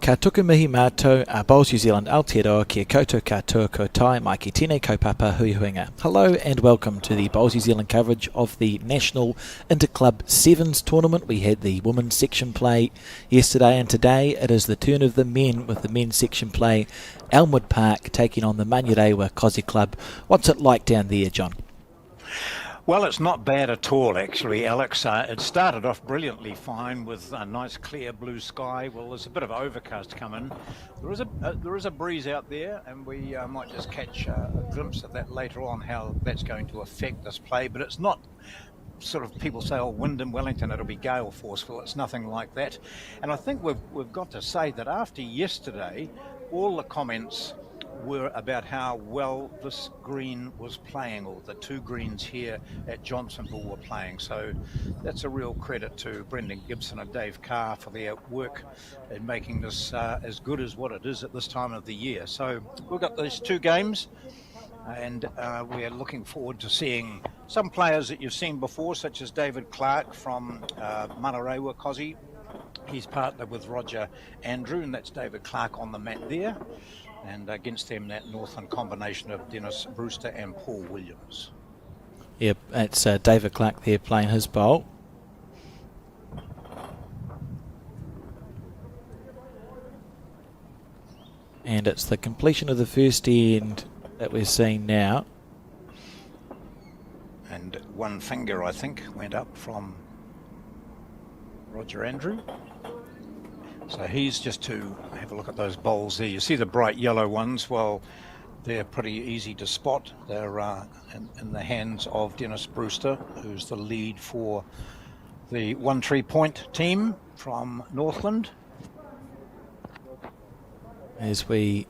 Ka tuku mihi mātou, Bowls New Zealand Aotearoa, kia koutou katoa koutai, mai ki tēnei kaupapa hui huinga. Hello and welcome to the Bowls New Zealand coverage of the National Interclub Sevens tournament. We had the women's section play yesterday, and today it is the turn of the men with the men's section play. Elmwood Park taking on the Manurewa Kosi Club. What's it like down there, John? Well, it's not bad at all, actually, Alex. It started off brilliantly fine with a nice clear blue sky. Well, there's a bit of overcast coming. There is a breeze out there, and we might just catch a glimpse of that later on, how that's going to affect this play. But it's not sort of, people say, oh, wind in Wellington, it'll be gale forceful. It's nothing like that. And I think we've got to say that after yesterday, all the comments were about how well this green was playing, or the two greens here at Johnsonville were playing. So that's a real credit to Brendan Gibson and Dave Carr for their work in making this as good as what it is at this time of the year. So we've got these two games, and we're looking forward to seeing some players that you've seen before, such as David Clark from Manurewa Kosi. He's partnered with Roger Andrew, and that's David Clark on the mat there. And against them, that Northland combination of Dennis Brewster and Paul Williams. Yep, it's David Clark there playing his bowl. And it's the completion of the first end that we're seeing now. And one finger, I think, went up from Roger Andrew. So he's just to have a look at those bowls there. You see the bright yellow ones? Well, they're pretty easy to spot. They're in the hands of Dennis Brewster, who's the lead for the One Tree Point team from Northland. As we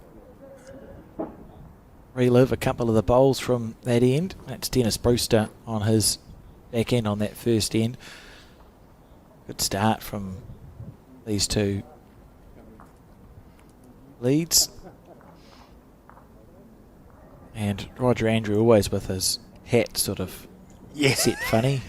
relive a couple of the bowls from that end. That's Dennis Brewster on his back end on that first end. Good start from these two leads. And Roger Andrew always with his hat sort of set funny.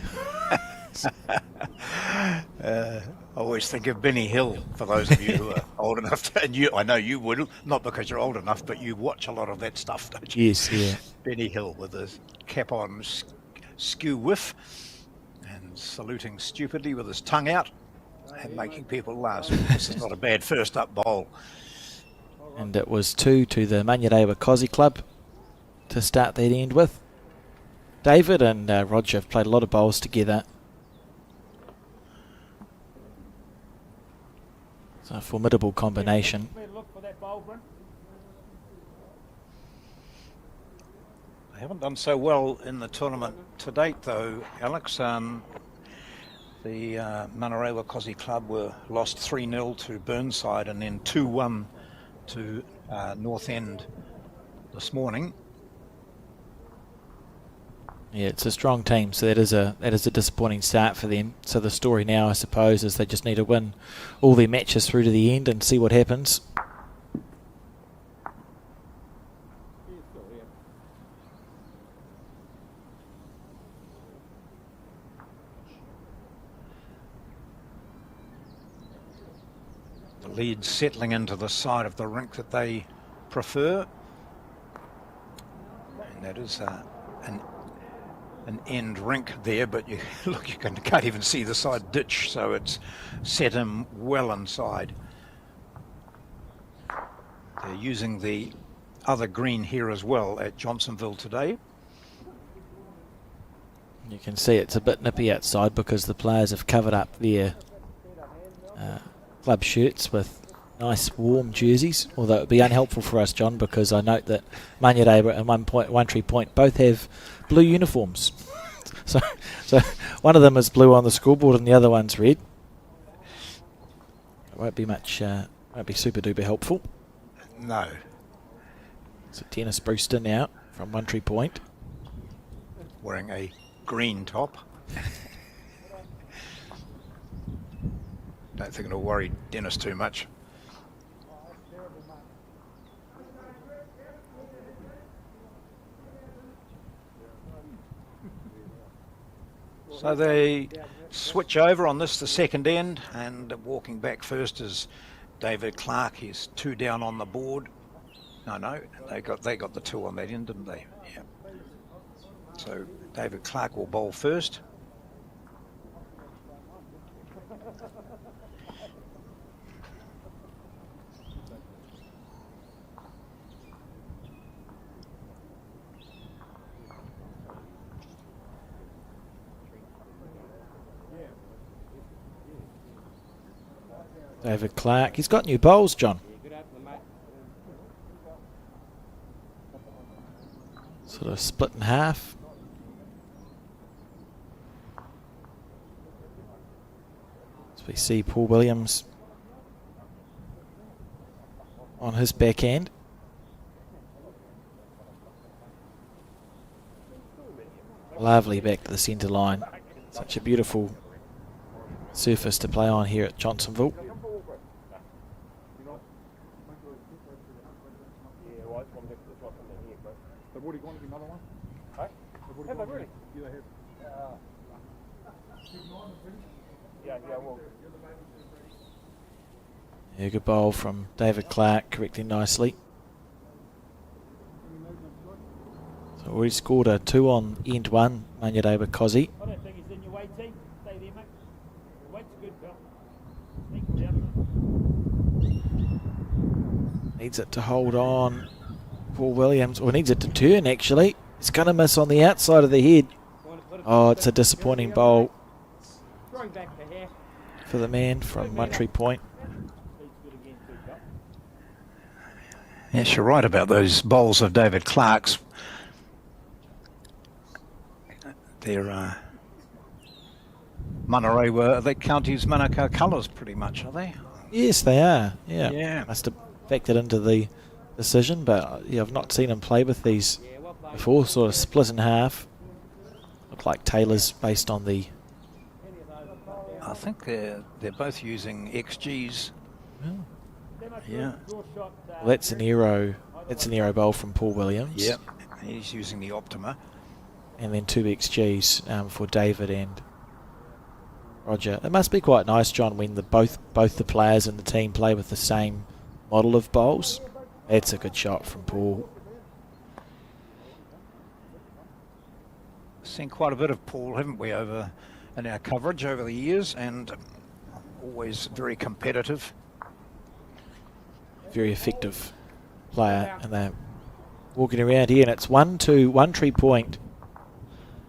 I always think of Benny Hill, for those of you who are old enough to, and I know you would, not because you're old enough, but you watch a lot of that stuff, don't you? Yes, yeah. Benny Hill with his cap on skew whiff and saluting stupidly with his tongue out and making people laugh. This is not a bad first up bowl. And it was 2 to the Manurewa Kosi Club to start that end with. David and Roger have played a lot of bowls together. It's a formidable combination. They haven't done so well in the tournament to date, though, Alex. The Manurewa Kosi Club were lost 3-0 to Burnside and then 2-1 to North End this morning. Yeah, it's a strong team, so that is a disappointing start for them. So the story now, I suppose, is they just need to win all their matches through to the end and see what happens. The lead settling into the side of the rink that they prefer, and that is an end rink there, but you look, you can't even see the side ditch, so it's set him well inside. They're using the other green here as well at Johnsonville today. You can see it's a bit nippy outside because the players have covered up their club shirts with nice warm jerseys, although it would be unhelpful for us, John, because I note that Manurewa and One Tree Point both have blue uniforms. so one of them is blue on the scoreboard and the other one's red. It won't be much, won't be super duper helpful. No. So Dennis Brewster now from One Tree Point. Wearing a green top. Don't think it'll worry Dennis too much. So they switch over on this, the second end, and walking back first is David Clark. He's 2 down on the board. No, they got the 2 on that end, didn't they? Yeah. So David Clark will bowl first. David Clark. He's got new bowls, John. Sort of split in half. As we see Paul Williams on his backhand. Lovely back to the centre line. Such a beautiful surface to play on here at Johnsonville. Yeah, good bowl from David Clark, correcting nicely. So we scored a 2 on end 1, Manyadeva Kozzy. I don't think he's in your way, team. Stay there, mate. Your weight's good, pal. Needs it to hold on. Paul Williams, or needs it to turn actually. It's going to miss on the outside of the head. Oh, it's a disappointing bowl for the man from One Tree Point. Yes, you're right about those bowls of David Clark's. They're they counties Manukau colours pretty much, are they? Yes, they are. Yeah. Yeah. Must have factored into the decision, but yeah, I've not seen him play with these before. Sort of split in half. Look like Taylor's based on the. I think they're both using XGs. Oh. Yeah. Well, that's an aero. That's an aero bowl from Paul Williams. Yep. He's using the Optima. And then 2 XGs for David and Roger. It must be quite nice, John, when both the players in the team play with the same model of bowls. That's a good shot from Paul. Seen quite a bit of Paul, haven't we, over in our coverage over the years, and always very competitive. Very effective player, and they're walking around here, and it's 1-2, One Tree Point.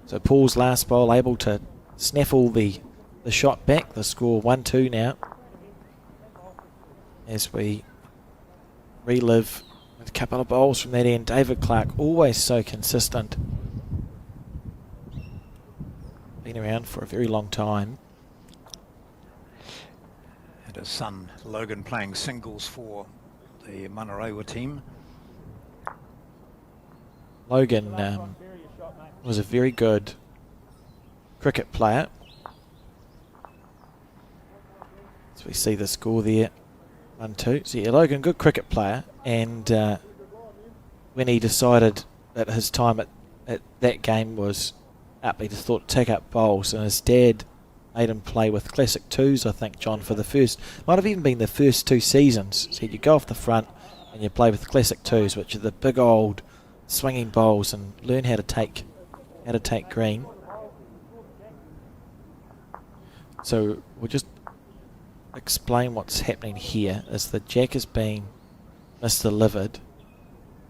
So Paul's last bowl able to snaffle the shot back. The score 1-2 now. As we relive a couple of bowls from that end. David Clark, always so consistent. Been around for a very long time. And his son Logan playing singles for the Manarewa team. Logan was a very good cricket player. So we see the score there, 1-2. So yeah, Logan, good cricket player, and when he decided that his time at that game was up, he just thought to take up bowls, and his dad made him play with classic 2s, I think, John, for the first, might have even been the first 2 seasons. So you go off the front and you play with classic 2s, which are the big old swinging bowls, and learn how to take green. So we'll just explain what's happening here. Is the jack is being misdelivered,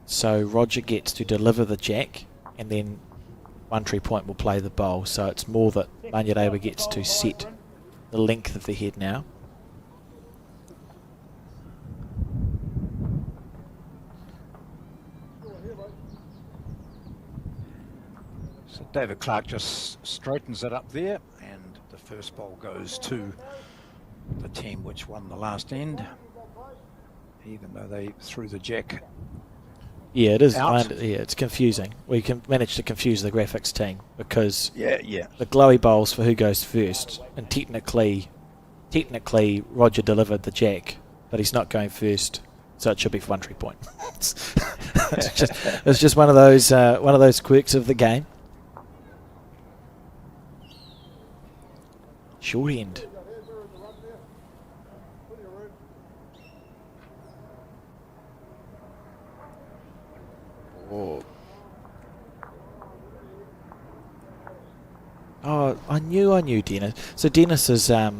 so Roger gets to deliver the jack, and then One Tree Point will play the bowl. So it's more that Manyadeva gets to set the length of the head now. So David Clark just straightens it up there, and the first bowl goes to the team which won the last end, even though they threw the jack. Yeah, it is. Out. It's confusing. We can manage to confuse the graphics team because Yeah. the glowy bowls for who goes first, and technically Roger delivered the jack, but he's not going first, so it should be for One Tree Point. it's just one of those quirks of the game. Short end. Oh, I knew Dennis. So Dennis is, I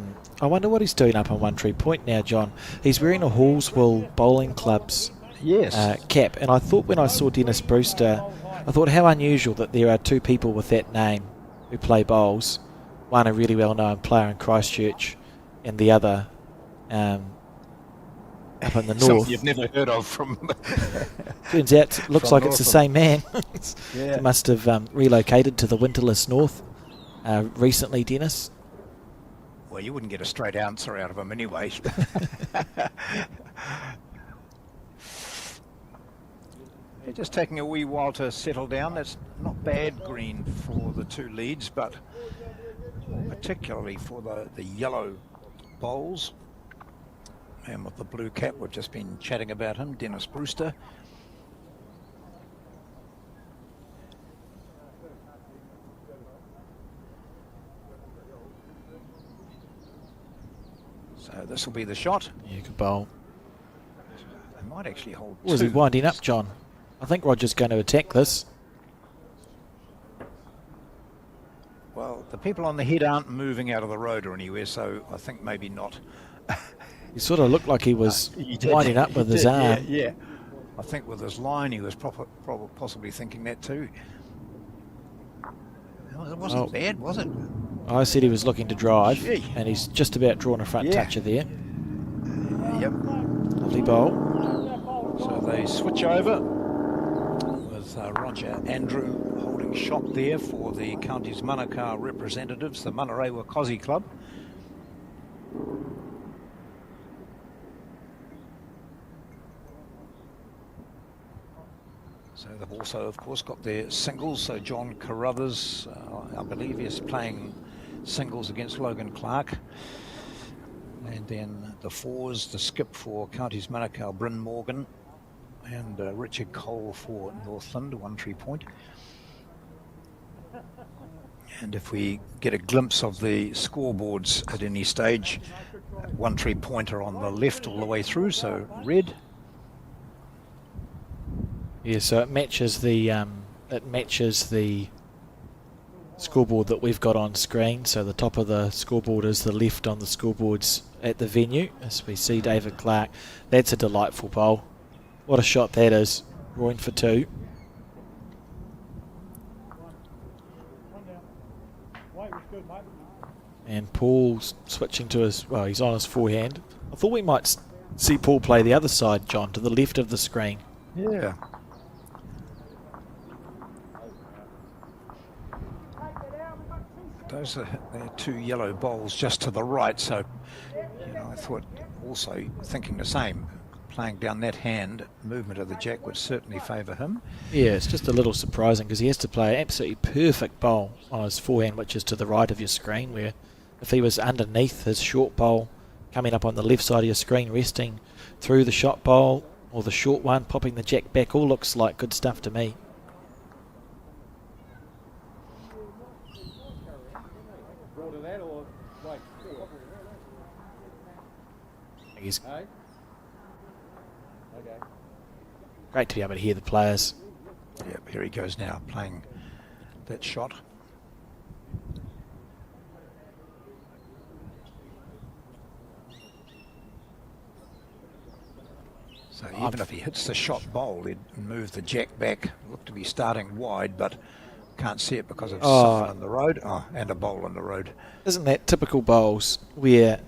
wonder what he's doing up on One Tree Point now, John. He's wearing a Hallswell Bowling Club's cap, and I thought when I saw Dennis Brewster, I thought how unusual that there are two people with that name who play bowls. One a really well-known player in Christchurch, and the other up in the north. Something you've never heard of from... Turns out it looks like it's the same man. Yeah. He must have relocated to the winterless north recently, Dennis. Well, you wouldn't get a straight answer out of him anyway. They're just taking a wee while to settle down. That's not bad green for the two leads, but particularly for the yellow bowls. And with the blue cap, we've just been chatting about him, Dennis Brewster. So this will be the shot. Yeah, good bowl. They might actually hold Or is he winding up, John? I think Roger's going to attack this. Well, the people on the head aren't moving out of the road or anywhere, so I think maybe not. He sort of looked like he was winding up with his arm. Yeah. I think with his line, he was possibly thinking that too. Well, it wasn't bad, was it? I said he was looking to drive, Gee. and he's just about drawn a front toucher there. Yep. Lovely bowl. So they switch over with Roger Andrew holding shot there for the county's Manukau representatives, the Manarewa Kosi Club. So they've also, of course, got their singles. So John Carruthers, I believe, is playing singles against Logan Clark. And then the fours, the skip for Counties Manukau, Bryn Morgan, and Richard Cole for Northland, One Tree Point. And if we get a glimpse of the scoreboards at any stage, One Tree Point are on the left all the way through, so red. Yeah, so it matches the scoreboard that we've got on screen. So the top of the scoreboard is the left on the scoreboards at the venue. As we see David Clark, that's a delightful bowl. What a shot that is, drawing for two. And Paul's switching to his, well, he's on his forehand. I thought we might see Paul play the other side, John, to the left of the screen. Yeah. Those are they're two yellow bowls just to the right, so I thought also thinking the same. Playing down that hand, movement of the jack would certainly favour him. Yeah, it's just a little surprising because he has to play an absolutely perfect bowl on his forehand, which is to the right of your screen, where if he was underneath his short bowl, coming up on the left side of your screen, resting through the shot bowl, or the short one, popping the jack back, all looks like good stuff to me. He's great to be able to hear the players. Yep, here he goes now, playing that shot. So even if he hits the shot bowl, he'd move the jack back. Look to be starting wide, but can't see it because of someone on the road. Oh, and a bowl on the road. Isn't Isn't that typical bowls where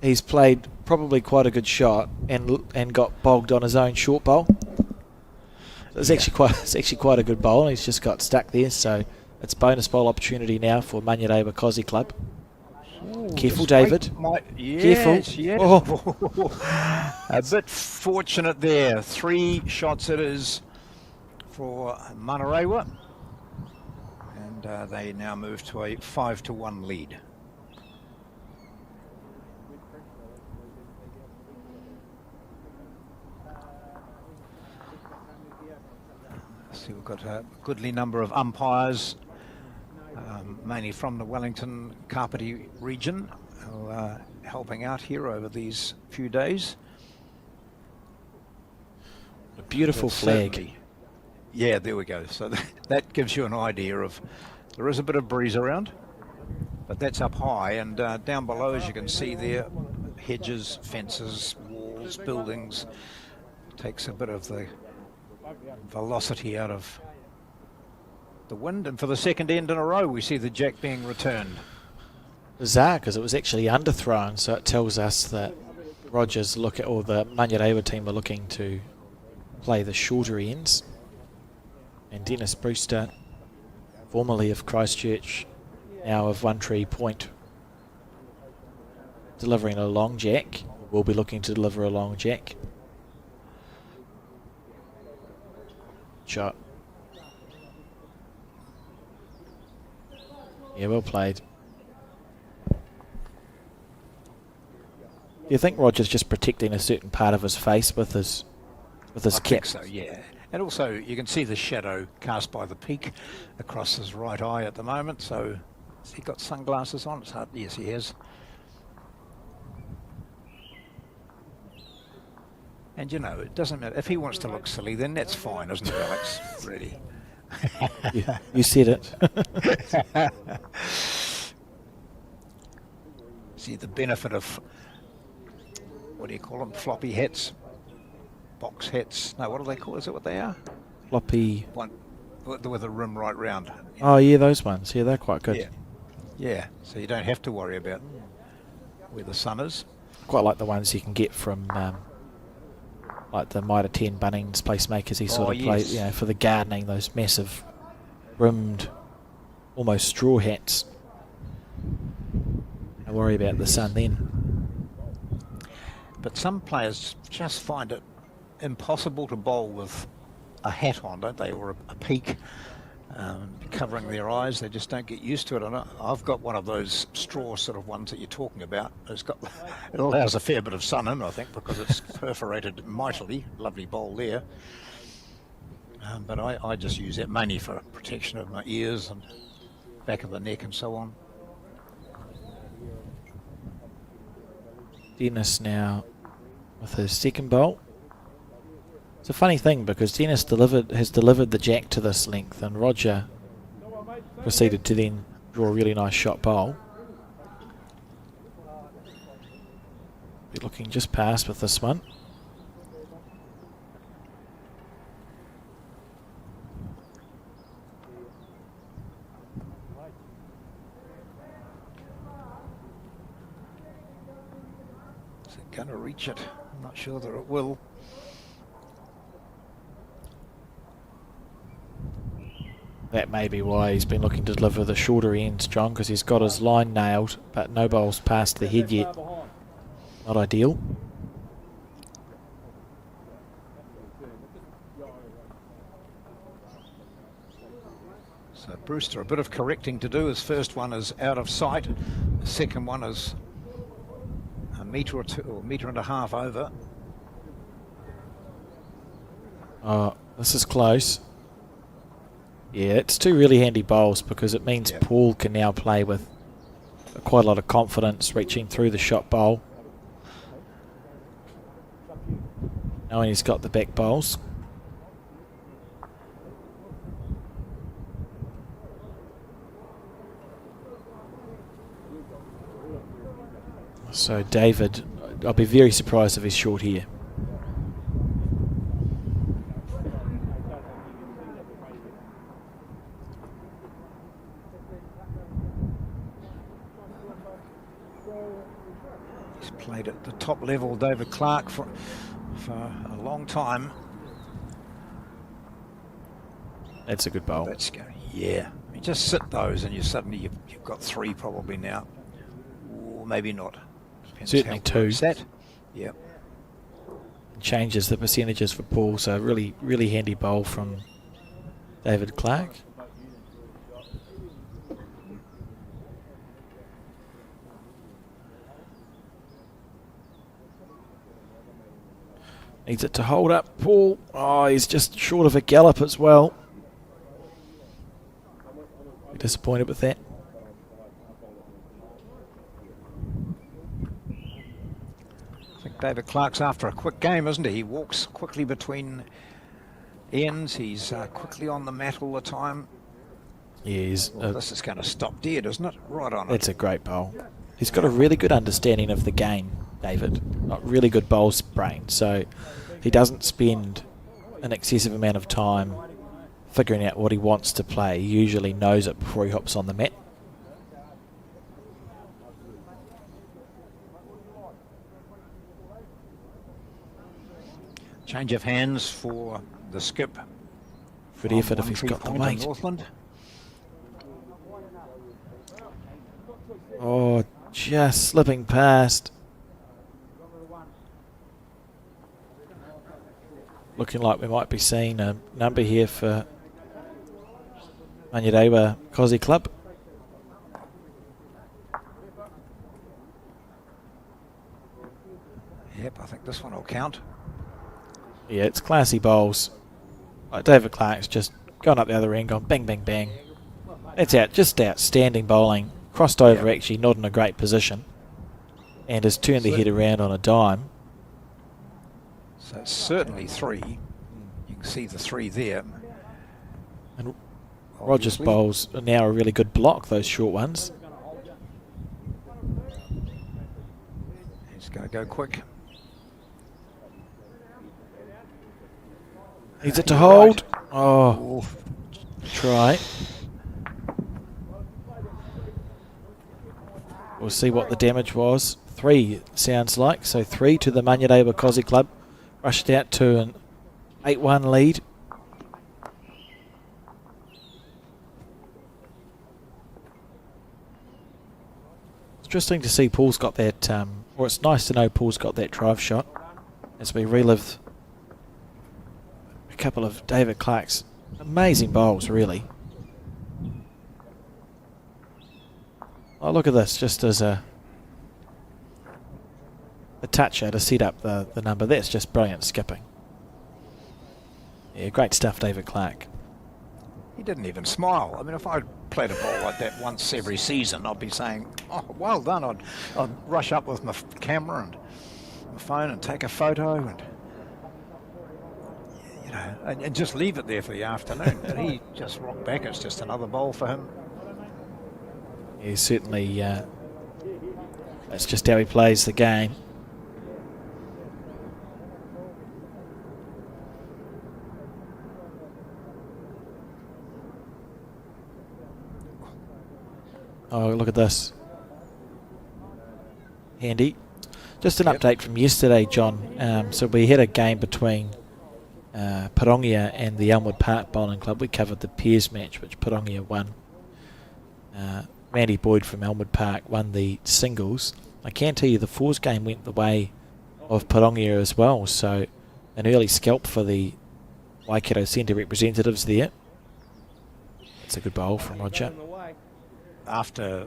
he's played probably quite a good shot and got bogged on his own short bowl? It's actually quite a good bowl, and he's just got stuck there. So it's bonus bowl opportunity now for Manarewa Kosi Club. Ooh, Careful, David. Careful. Yes. Oh. A bit fortunate there. 3 shots it is for Manarewa. And they now move to a 5-1 lead. See, we've got a goodly number of umpires, mainly from the Wellington Kapiti region, who are helping out here over these few days. A beautiful flag. Yeah, there we go. So that gives you an idea of, there is a bit of breeze around, but that's up high, and down below, as you can see there, hedges, fences, walls, buildings, takes a bit of the velocity out of the wind. And for the second end in a row, we see the jack being returned. Bizarre, because it was actually underthrown, so it tells us that Rogers or the Manurewa team are looking to play the shorter ends. And Dennis Brewster, formerly of Christchurch, now of One Tree Point, delivering a long jack. Will be looking to deliver a long jack. Shot. Yeah, well played. Do you think Roger's just protecting a certain part of his face with his cap? I think so, yeah. And also, you can see the shadow cast by the peak across his right eye at the moment. So, has he got sunglasses on? It's hard. Yes, he has. And you know, it doesn't matter. If he wants to look silly, then that's fine, isn't it, Alex? Really. You said it. See the benefit of, what do you call them? Floppy hats? Box hats? No, what do they call? Is that what they are? Floppy. One with a rim right round. Oh yeah, those ones. Yeah, they're quite good. Yeah. Yeah. So you don't have to worry about where the sun is. Quite like the ones you can get from like the Mitre 10 Bunnings Placemakers. He sort of plays, for the gardening, those massive rimmed, almost straw hats. Don't worry about the sun then. But some players just find it impossible to bowl with a hat on, don't they, or a peak covering their eyes. They just don't get used to it. And I've got one of those straw sort of ones that you're talking about. It allows a fair bit of sun in, I think, because it's perforated mightily. Lovely bowl there. But I just use that mainly for protection of my ears and back of the neck and so on. Dennis now with his second bowl. It's a funny thing because Dennis has delivered the jack to this length, and Roger proceeded to then draw a really nice shot bowl. Be looking just past with this one. Is it going to reach it? I'm not sure that it will. That may be why he's been looking to deliver the shorter ends, John, because he's got his line nailed, but no bowls past the head yet. Not ideal. So Brewster, a bit of correcting to do. His first one is out of sight. The second one is a metre or two, or metre and a half over. Oh, this is close. Yeah, it's two really handy bowls because it means Paul can now play with quite a lot of confidence reaching through the shot bowl. Knowing he's got the back bowls. So David, I'll be very surprised if he's short here. Played at the top level, David Clark, for a long time. That's a good bowl. Let's go. Yeah. I mean, just sit those and you've got three probably now. Or maybe not. Depends certainly two. Set. Yep. Changes the percentages for Paul, so really, really handy bowl from David Clark. Needs it to hold up, Paul. Oh, he's just short of a gallop as well. Disappointed with that. I think David Clark's after a quick game, isn't he? He walks quickly between ends. He's quickly on the mat all the time. Well, this is going to stop dead, isn't it? Right on it. It's a great bowl. He's got a really good understanding of the game, David. Got really good bowls brain, so he doesn't spend an excessive amount of time figuring out what he wants to play. He usually knows it before he hops on the mat. Change of hands for the skip. Good effort if he's got the weight. Northland. Oh, just slipping past. Looking like we might be seeing a number here for Manyadewa Kosi Club. Yep, I think this one will count. Yeah, it's classy bowls. Like David Clark's just gone up the other end, gone bang, bang, bang. It's out, just outstanding bowling. Crossed over, actually not in a great position, and has turned the head around on a dime. So it's certainly 3. You can see the 3 there. And Rogers bowls are now a really good block, those short ones. He's going to go quick. Needs it to hold. Oh, try. We'll see what the damage was. 3 sounds like. So 3 to the Manyadewa Kosi Club. Rushed out to an 8-1 lead. It's interesting to see Paul's got that, or it's nice to know Paul's got that drive shot as we relive a couple of David Clark's amazing bowls, really. Oh, look at this, just as a toucher to set up the number. That's just brilliant skipping. Yeah, great stuff, David Clark. He didn't even smile. I mean, if I played a ball like that once every season, I'd be saying, oh, well done. I'd rush up with my camera and my phone and take a photo and, you know, and just leave it there for the afternoon. But he just rocked back. It's just another bowl for him. Yeah, certainly, that's just how he plays the game. Oh, look at this. Handy. Just an update from yesterday, John. So we had a game between Parongia and the Elmwood Park Bowling Club. We covered the pairs match, which Parongia won. Randy Boyd from Elmwood Park won the singles. I can tell you the fours game went the way of Parongia as well, so an early scalp for the Waikato Centre representatives there. It's a good bowl from Roger. After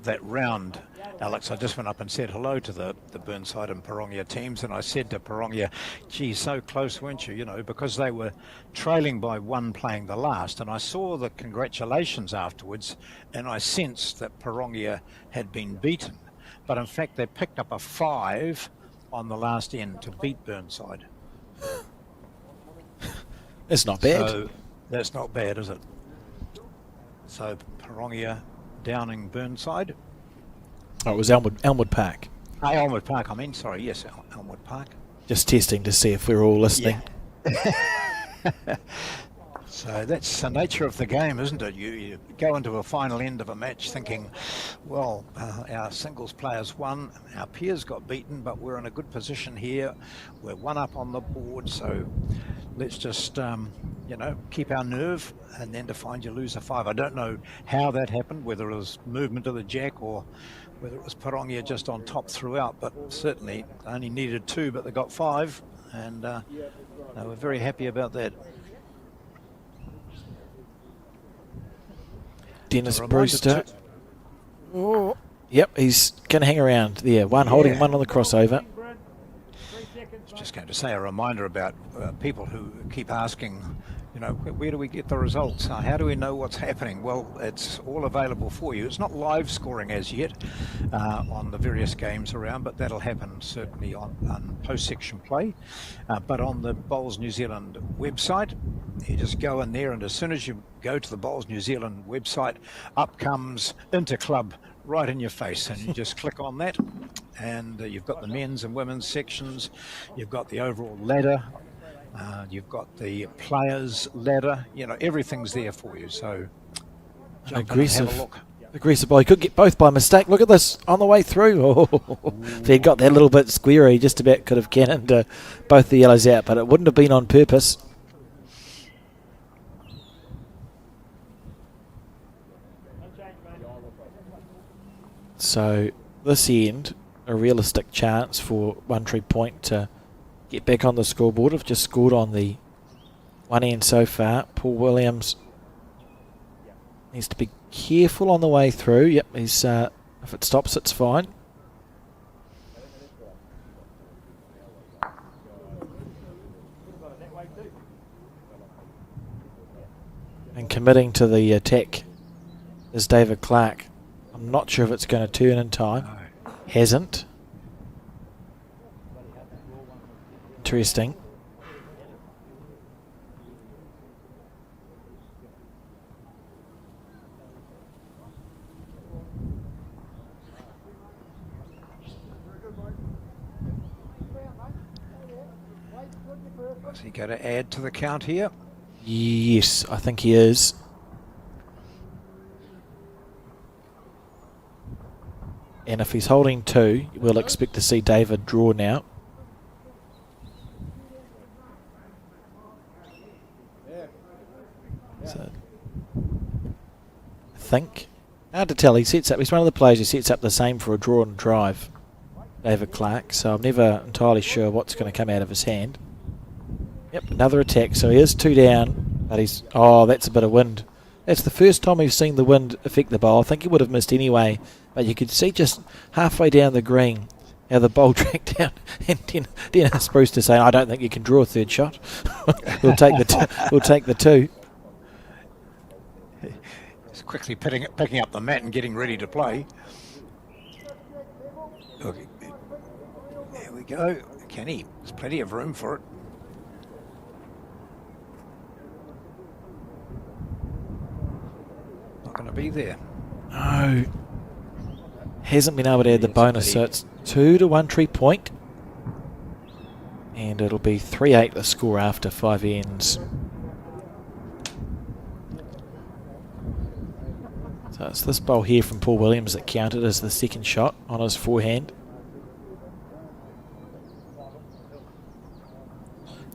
that round, Alex, I just went up and said hello to the Burnside and Parongia teams, and I said to Parongia, gee, so close, weren't you? You know, because they were trailing by 1 playing the last, and I saw the congratulations afterwards, and I sensed that Parongia had been beaten. But in fact, they picked up a 5 on the last end to beat Burnside. It's not bad. So that's not bad, is it? So Parongia downing Burnside. Oh, it was Elmwood Park. Elmwood Park, I mean, sorry, yes, Elmwood Park. Just testing to see if we're all listening. Yeah. So that's the nature of the game, isn't it? You go into a final end of a match thinking, well, our singles players won, our peers got beaten, but we're in a good position here. We're 1 up on the board, so let's just, you know, keep our nerve, and then to find you lose a 5. I don't know how that happened, whether it was movement of the jack or whether it was Parongia just on top throughout, but certainly only needed 2, but they got 5, and they were very happy about that. Dennis Brewster. Oh, yep, he's going to hang around there. One holding, one on the crossover. Just going to say a reminder about people who keep asking, you know, where do we get the results? How do we know what's happening? Well, it's all available for you. It's not live scoring as yet on the various games around, but that'll happen certainly on post-section play. But on the Bowls New Zealand website, You just go in there, and as soon as you go to the Bowls New Zealand website, up comes Interclub right in your face, and you just click on that, and you've got the men's and women's sections, you've got the overall ladder, you've got the players ladder, you know, everything's there for you. So jump in and have a look. Aggressive ball. He could get both by mistake. Look at this on the way through. Oh, if he'd got that little bit square, he just about could have cannoned both the yellows out, but it wouldn't have been on purpose. So this end, a realistic chance for One Tree Point to get back on the scoreboard. Have just scored on the one end so far. Paul Williams needs to be careful on the way through. Yep, he's if it stops, it's fine. And committing to the attack is David Clark. I'm not sure if it's going to turn in time. No. Hasn't. Interesting. Is he going to add to the count here? Yes, I think he is. And if he's holding 2, we'll expect to see David draw now. So, I think, hard to tell. He's one of the players who sets up the same for a draw and drive, David Clark. So I'm never entirely sure what's going to come out of his hand. Yep, another attack. So he is 2 down, but he's, oh, that's a bit of wind. That's the first time we've seen the wind affect the bowl. I think he would have missed anyway, but you could see just halfway down the green how the bowl tracked down, and Dennis Brewster saying, "I don't think you can draw a third shot. we'll take the 2." He's quickly picking up the mat and getting ready to play. Okay. There we go. Can he? There's plenty of room for it. Not going to be there. No. Hasn't been able to add the bonus, so it's 2 to One Tree Point. And it'll be 3-8 the score after 5 ends. So it's this bowl here from Paul Williams that counted as the second shot on his forehand.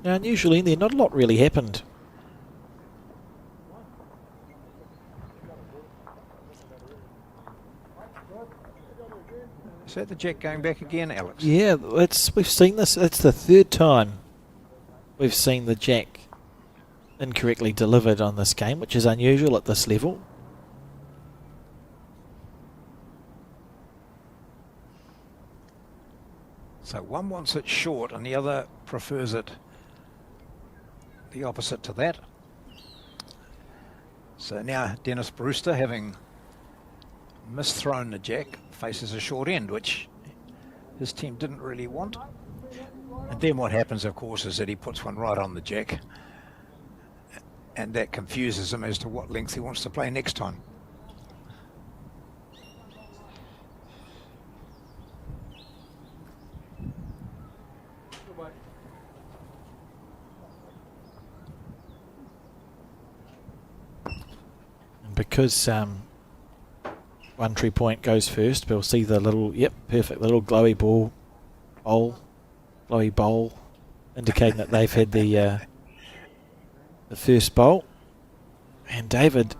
Now unusually in there, not a lot really happened. Is that the jack going back again, Alex? Yeah, we've seen this. It's the third time we've seen the jack incorrectly delivered on this game, which is unusual at this level. So one wants it short and the other prefers it the opposite to that. So now Dennis Brewster, having misthrown the jack, faces a short end, which his team didn't really want. And then what happens, of course, is that he puts one right on the jack, and that confuses him as to what length he wants to play next time. And because One Tree Point goes first, we'll see the little, yep, perfect little glowy bowl, indicating that they've had the first bowl. And David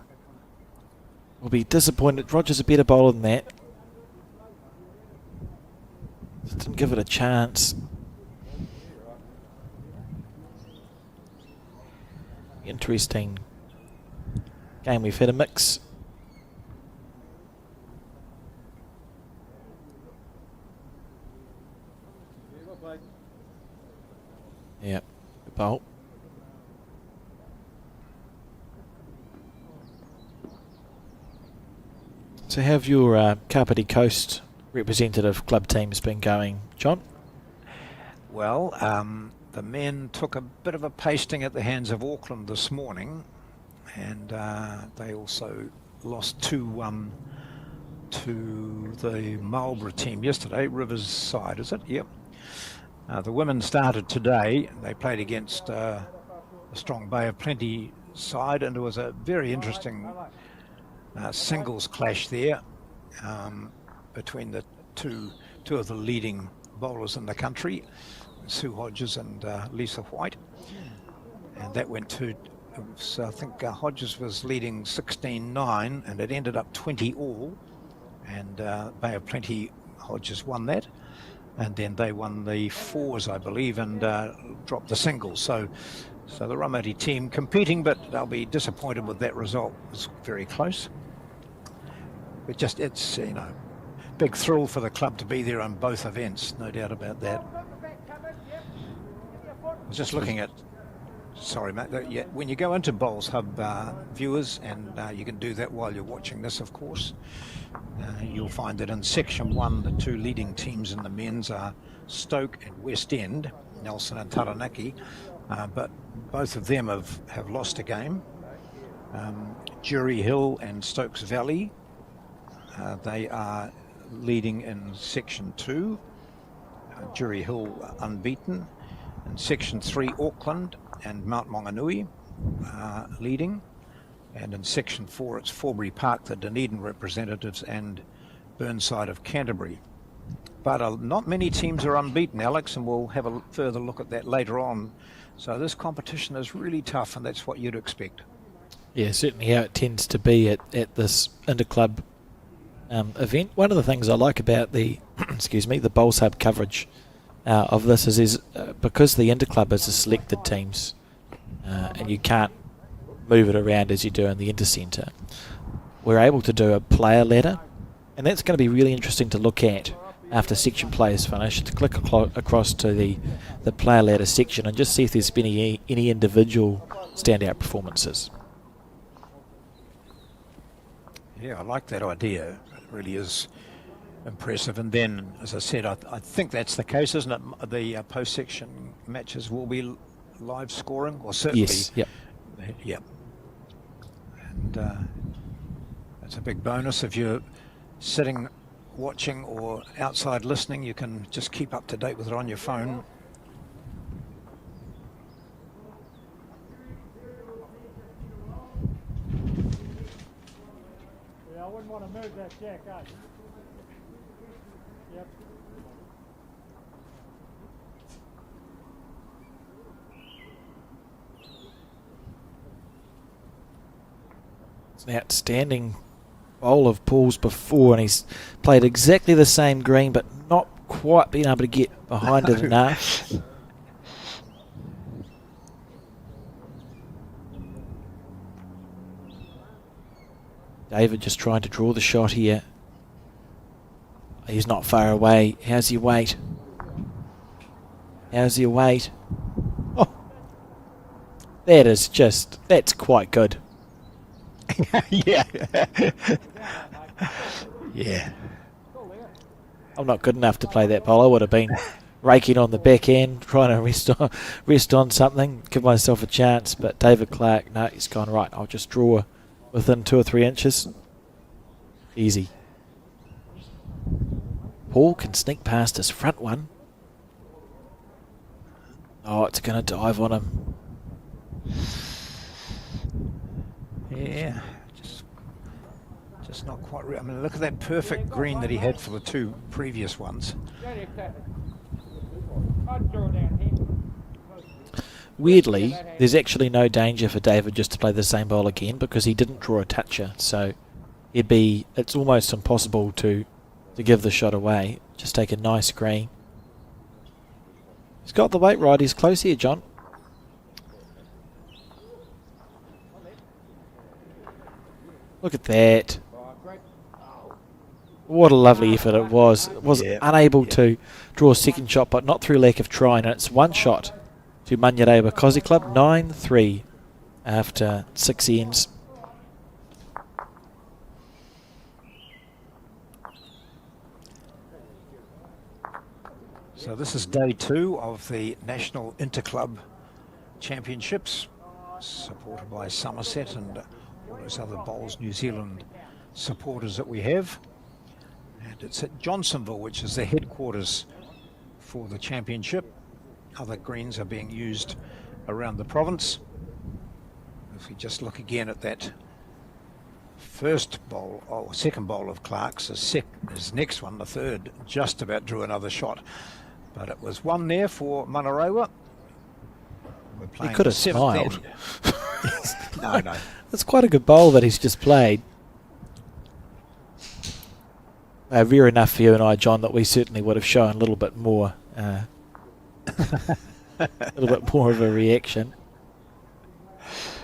will be disappointed. Roger's a better bowler than that. Just didn't give it a chance. Interesting game. We've had a mix. Yep, the bolt. So have your Kapiti Coast representative club teams been going, John? Well, The men took a bit of a pasting at the hands of Auckland this morning, and they also lost to the Marlborough team yesterday. Riverside, is it? Yep. The women started today. They played against a strong Bay of Plenty side, and it was a very interesting singles clash there between the two of the leading bowlers in the country, Sue Hodges and Lisa White, and that went to, so I think Hodges was leading 16-9, and it ended up 20 all, and Bay of Plenty, Hodges won that, and then they won the fours, I believe, and dropped the singles. So the Ramati team competing, but they'll be disappointed with that result. It was very close. But just, it's, you know, big thrill for the club to be there on both events, no doubt about that. I was just looking at, sorry mate, yeah, when you go into Bowls Hub viewers, and you can do that while you're watching this, of course, you'll find that in Section 1, the two leading teams in the men's are Stoke and West End, Nelson and Taranaki, but both of them have lost a game. Jury Hill and Stokes Valley, they are leading in Section 2, Jury Hill unbeaten. In Section 3, Auckland and Mount Maunganui leading. And in Section 4, it's Forbury Park, the Dunedin representatives, and Burnside of Canterbury. But not many teams are unbeaten, Alex, and we'll have a further look at that later on. So this competition is really tough, and that's what you'd expect. Yeah, certainly how it tends to be at this Interclub event. One of the things I like about the the Bowls Hub coverage of this is because the Interclub is the selected teams, and you can't move it around as you do in the Intercentre, we're able to do a player ladder, and that's going to be really interesting to look at after section play is finished, to click across to the player ladder section and just see if there's been any individual standout performances. Yeah, I like that idea. It really is impressive. And then, as I said, I think that's the case, isn't it? The post-section matches will be live scoring, or certainly. Yes, yep. Yep. And that's a big bonus. If you're sitting watching or outside listening, you can just keep up to date with it on your phone. Yeah, I wouldn't want to move that jack up. Yep. It's an outstanding bowl of Paul's before, and he's played exactly the same green, but not quite been able to get behind it enough. David just trying to draw the shot here. He's not far away. How's your weight? How's your weight? Oh, that's quite good. Yeah. Yeah. I'm not good enough to play that bowl. I would have been raking on the back end, trying to rest on something, give myself a chance. But David Clark, no, he's gone right. I'll just draw within 2 or 3 inches. Easy. Paul can sneak past his front one. Oh, it's going to dive on him. Yeah, just not quite I mean, look at that perfect green that he had for the 2 previous ones. Weirdly, there's actually no danger for David just to play the same bowl again because he didn't draw a toucher, so it's almost impossible to give the shot away. Just take a nice green. He's got the weight right. He's close here, John. Look at that. What a lovely effort it was. Was unable to draw a second shot, but not through lack of trying. And it's 1 shot to Manyarewa Kosi Club, 9-3 after 6 ends. So this is day 2 of the National Interclub Championships, supported by Somerset and all those other Bowls New Zealand supporters that we have. And it's at Johnsonville, which is the headquarters for the championship. Other greens are being used around the province. If we just look again at that first bowl, or second bowl of Clark's, his next one, the third, just about drew another shot. But it was one there for Manarewa. He could have smiled. No. That's quite a good bowl that he's just played. Rare enough for you and I, John, that we certainly would have shown a little bit more, a little bit more of a reaction.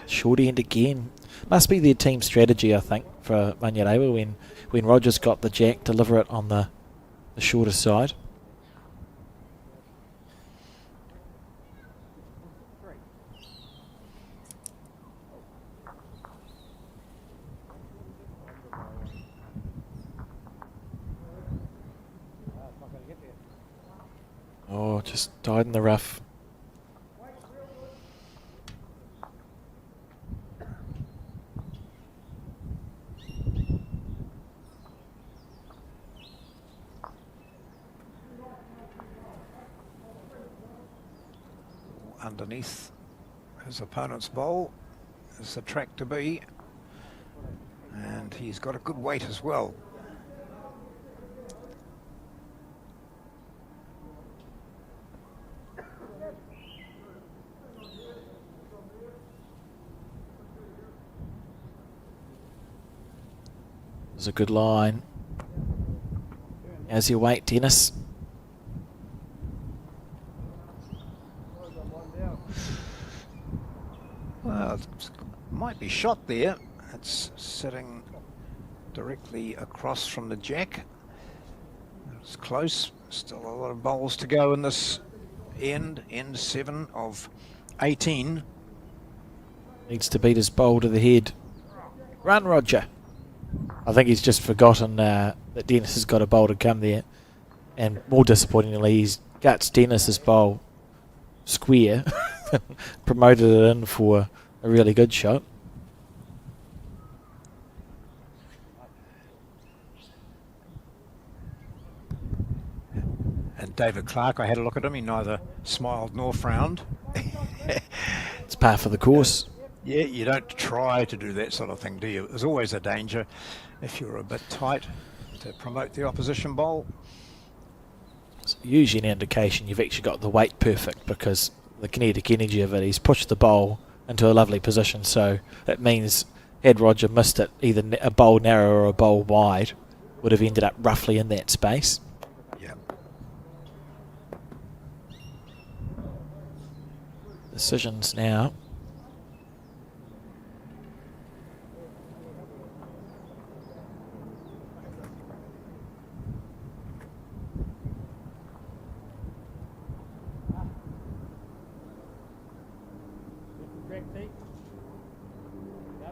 Short end again. Must be their team strategy, I think, for Manarewa when Rogers got the jack, deliver it on the shorter side. Oh, just died in the rough. Underneath his opponent's bowl is the track to be, and he's got a good weight as well. It's a good line. How's your weight, Dennis? Well, it might be shot there. It's sitting directly across from the jack. It's close. Still a lot of bowls to go in this end 7 of 18. Needs to beat his bowl to the head. Run, Roger. I think he's just forgotten that Dennis has got a bowl to come there. And more disappointingly, he's guts Dennis's bowl square. Promoted it in for a really good shot. And David Clark, I had a look at him. He neither smiled nor frowned. It's par for the course. Yeah, you don't try to do that sort of thing, do you? There's always a danger if you're a bit tight to promote the opposition bowl. It's usually an indication you've actually got the weight perfect, because the kinetic energy of it, he's pushed the bowl into a lovely position, so that means had Roger missed it, either a bowl narrow or a bowl wide, would have ended up roughly in that space. Yeah. Decisions now.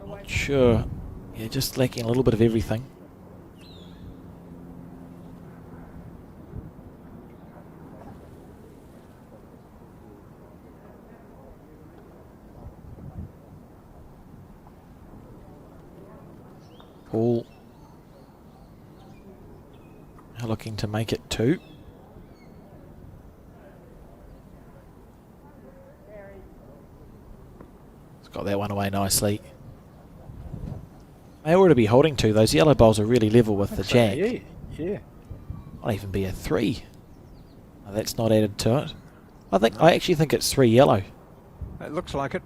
Not sure. Yeah, just lacking a little bit of everything. Paul now looking to make it 2. He's got that one away nicely. May already be holding 2. Those yellow bowls are really level with the jack. Yeah. Might even be a 3. No, that's not added to it. I actually think it's 3 yellow. It looks like it.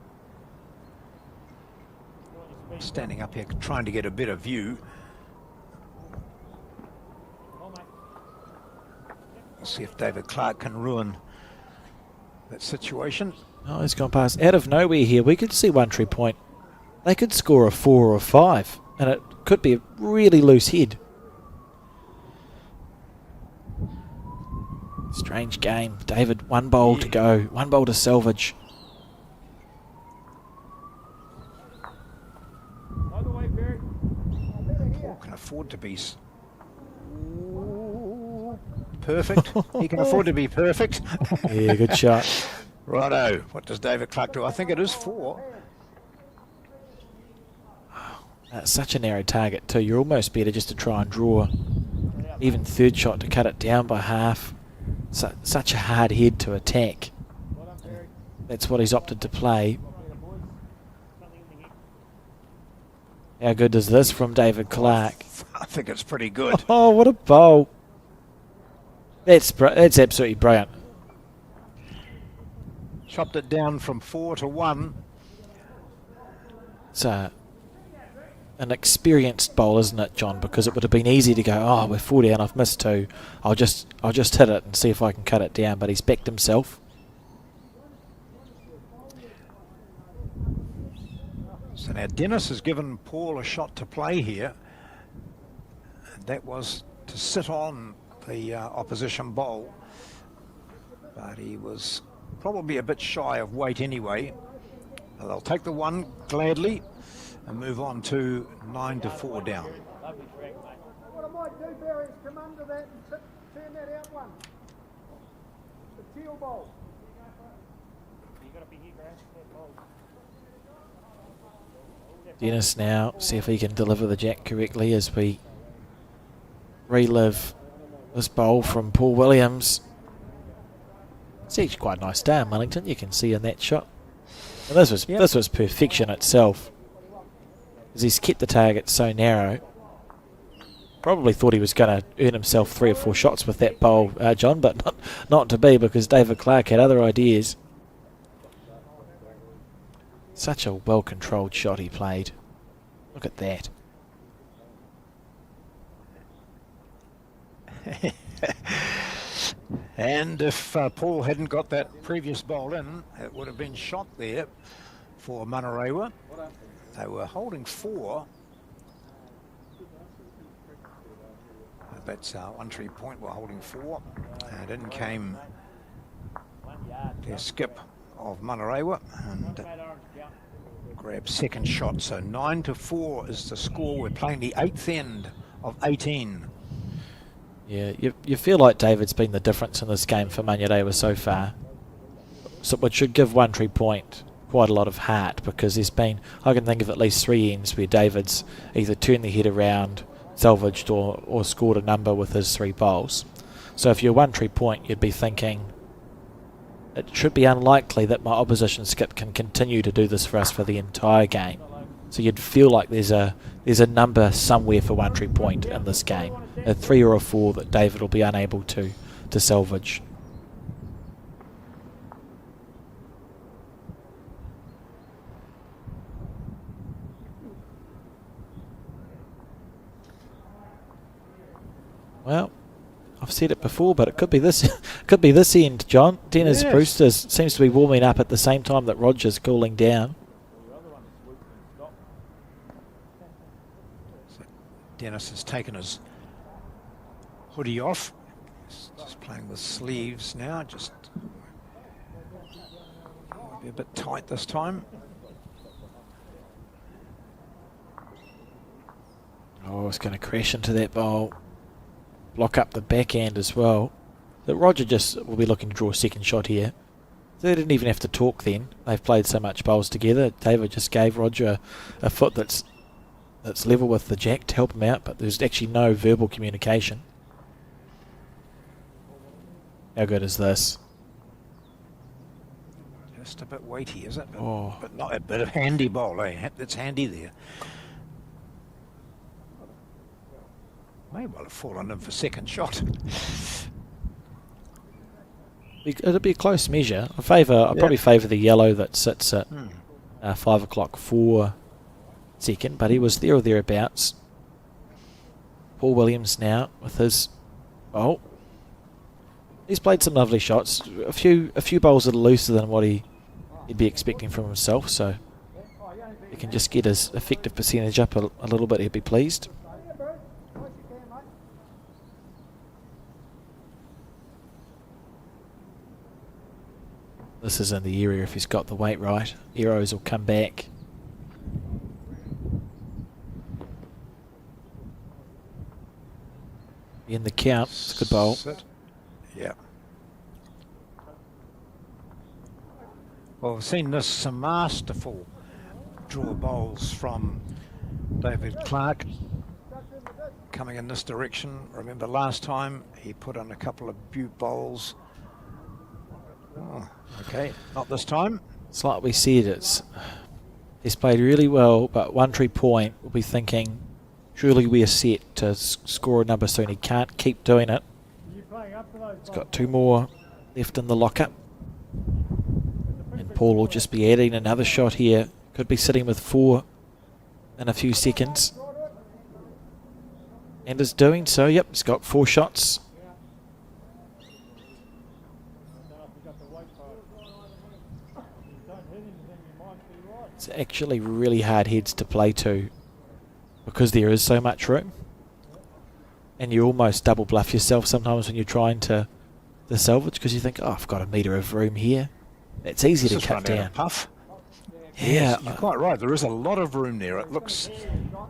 Standing up here trying to get a better view. See if David Clark can ruin that situation. Oh, he's gone past. Out of nowhere here, we could see One Tree Point. They could score a 4 or a 5, and it could be a really loose head. Strange game. David, 1 bowl to go. 1 bowl to salvage. Paul can afford to be perfect. He can afford to be perfect. Yeah, good shot. Righto. What does David Clark do? I think it is 4. That's such a narrow target too. You're almost better just to try and draw even third shot to cut it down by half. Such a hard head to attack. That's what he's opted to play. How good is this from David Clark? I think it's pretty good. Oh, what a bowl. That's absolutely brilliant. Chopped it down from 4 to 1. It's an experienced bowl, isn't it, John? Because it would have been easy to go, oh, we're 4 down, I've missed 2. I'll just hit it and see if I can cut it down. But he's backed himself. So now Dennis has given Paul a shot to play here. That was to sit on the opposition bowl. But he was probably a bit shy of weight anyway. They'll take the 1 gladly and move on to 9 to 4 down. What I might do, Barry, is come under that and turn that out 1. The teal bowl. You got to be here, Grant. That ball. Dennis now, see if he can deliver the jack correctly as we relive this bowl from Paul Williams. It's actually quite a nice day in Wellington, you can see in that shot. And this was perfection itself. As he's kept the target so narrow. Probably thought he was going to earn himself 3 or 4 shots with that bowl, John, but not to be, because David Clark had other ideas. Such a well-controlled shot he played. Look at that. And if Paul hadn't got that previous bowl in, it would have been shot there for Manarewa. They were holding 4. That's 1 point. We're holding 4. And in came their skip of Manarewa and grabbed second shot. So 9 to 4 is the score. We're playing the 8th end of 18. Yeah, you feel like David's been the difference in this game for Manarewa so far. So which should give 1 Point quite a lot of heart, because there's been, I can think of at least 3 ends where David's either turned the head around, salvaged or scored a number with his 3 bowls. So if you're 1 Point, you'd be thinking it should be unlikely that my opposition skip can continue to do this for us for the entire game. So you'd feel like there's a number somewhere for 1 Point in this game, a 3 or a 4 that David will be unable to salvage. Well, I've said it before, but it could be this end, John. Dennis Brewster seems to be warming up at the same time that Roger's cooling down. So Dennis has taken his hoodie off. He's just playing with sleeves now. Just might be a bit tight this time. Oh, it's going to crash into that bowl. Block up the backhand as well. But Roger just will be looking to draw a second shot here. They didn't even have to talk then. They've played so much bowls together. David just gave Roger a foot that's level with the jack to help him out, but there's actually no verbal communication. How good is this? Just a bit weighty, is it? Oh. But not a bit of handy bowl, eh? It's handy there. May well have fallen in for second shot. It'll be a close measure. I probably favour the yellow that sits at 5 o'clock for second, but he was there or thereabouts. Paul Williams now with his bowl. He's played some lovely shots. A few bowls that are looser than what he'd be expecting from himself, so he can just get his effective percentage up a little bit, he'd be pleased. This is in the area if he's got the weight right. Arrows will come back. In the count, it's a good bowl. Sit. Yeah. Well, we've seen this some masterful draw bowls from David Clark coming in this direction. Remember last time he put on a couple of butte bowls. Oh, okay, not this time. It's like we said, he's played really well, but One Tree Point will be thinking, surely we are set to score a number soon. He can't keep doing it. He's got 2 more left in the locker. And Paul will just be adding another shot here. Could be sitting with 4 in a few seconds. And is doing so. Yep, he's got 4 shots. It's actually really hard heads to play to because there is so much room. And you almost double bluff yourself sometimes when you're trying to salvage because you think, oh, I've got a metre of room here. It's easy to cut down. Puff. Yeah, yes, you're quite right. There is a lot of room there. It looks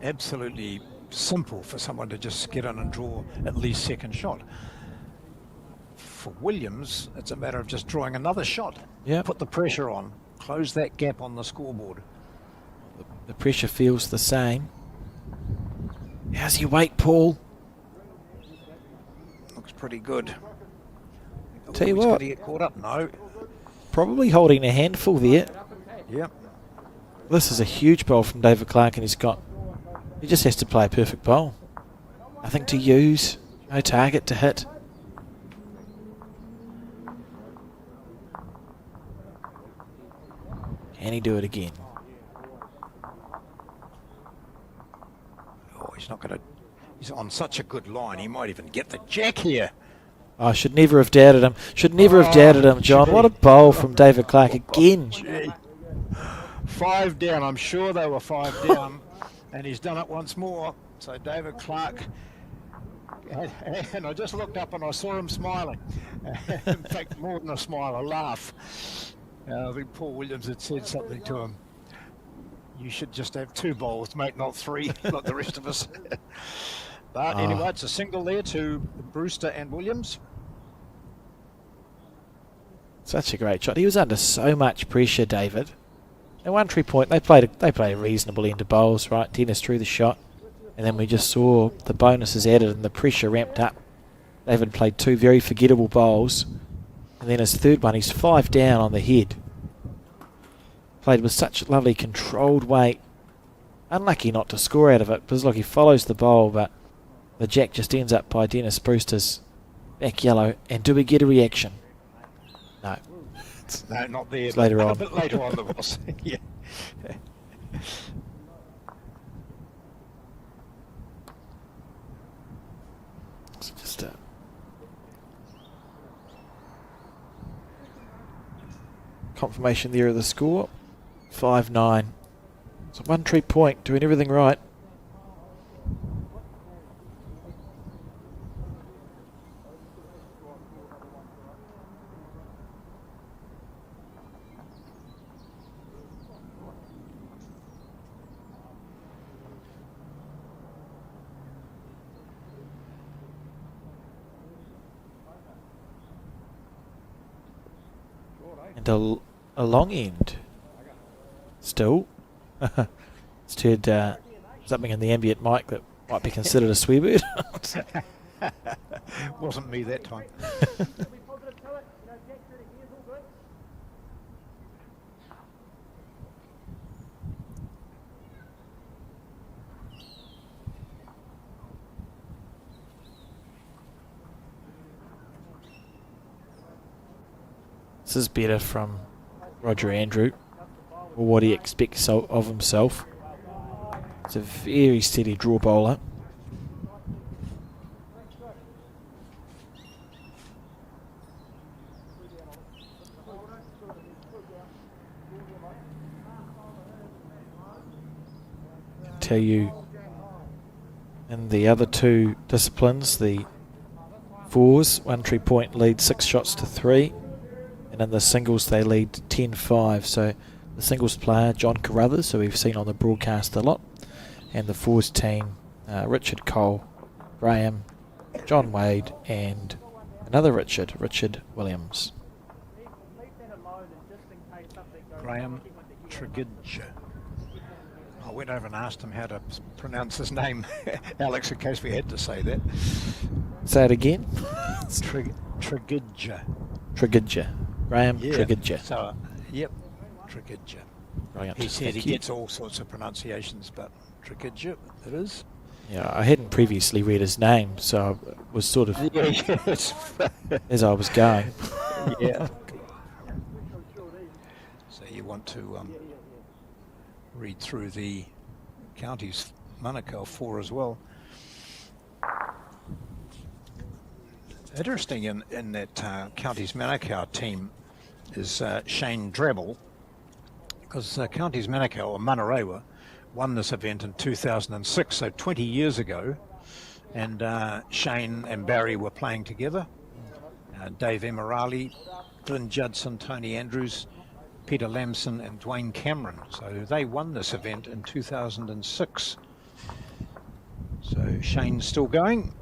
absolutely simple for someone to just get in and draw at least second shot. For Williams, it's a matter of just drawing another shot. Yeah. Put the pressure on. Close that gap on the scoreboard. The pressure feels the same. How's your weight, Paul? Looks pretty good. Tell you He's what. got to get caught up. No. Probably holding a handful there. Yep. This is a huge bowl from David Clark, and he just has to play a perfect bowl. Nothing to use, no target to hit. Can he do it again? Oh, he's not going to. He's on such a good line. He might even get the jack here. I should never have doubted him. Should never have doubted him, John. What a bowl from David Clark again. Gee. 5 down. I'm sure they were 5 down. And he's done it once more. So David Clark. And I just looked up and I saw him smiling. In fact, more than a smile, a laugh. I think Paul Williams had said something to him. You should just have 2 bowls, mate, not 3, like the rest of us. But anyway, it's a single there to Brewster and Williams. Such a great shot. He was under so much pressure, David. At One Tree Point, they played a reasonable end of bowls, right? Dennis threw the shot, and then we just saw the bonuses added and the pressure ramped up. David played 2 very forgettable bowls, and then his third one, he's 5 down on the head. Played with such lovely controlled weight. Unlucky not to score out of it, because look, he follows the bowl, but the jack just ends up by Dennis Brewster's back yellow. And do we get a reaction? No. No, not there. It's later on. A bit later on, there was. Yeah. It's just a confirmation there of the score. 5-9. So One Tree Point doing everything right. And a long end. Still. It's heard something in the ambient mic that might be considered a swear word. Wasn't me that time. This is better from Roger Andrew, or what he expects of himself. It's a very steady draw bowler. I tell you, in the other 2 disciplines, the fours, One Tree Point leads 6 shots to 3. And in the singles, they lead 10-5. So the singles player, John Carruthers, who we've seen on the broadcast a lot, and the fours team, Richard Cole, Graham, John Wade, and Another Richard Williams. Leave that alone and just in case something goes Graham wrong, keep on the Trigidge. I went over and asked him how to pronounce his name, Alex, in case we had to say that. Say it again. Trigidge. Trigidge. Graham Yeah. Trigidge. So, yep, Trigidge. Brilliant. He said he Thank you. gets all sorts of pronunciations, but Trigidge it is. Yeah, I hadn't previously read his name, so I was sort of Yes. as I was going. Yeah. So you want to read through the counties Manukau 4 as well. Interesting in that counties Manukau team is Shane Drabble, because counties Manukau or Manarewa won this event in 2006, so 20 years ago, and Shane and Barry were playing together. Dave Emirali, Glenn Judson, Tony Andrews, Peter Lamson and Dwayne Cameron. So they won this event in 2006. So Shane's still going.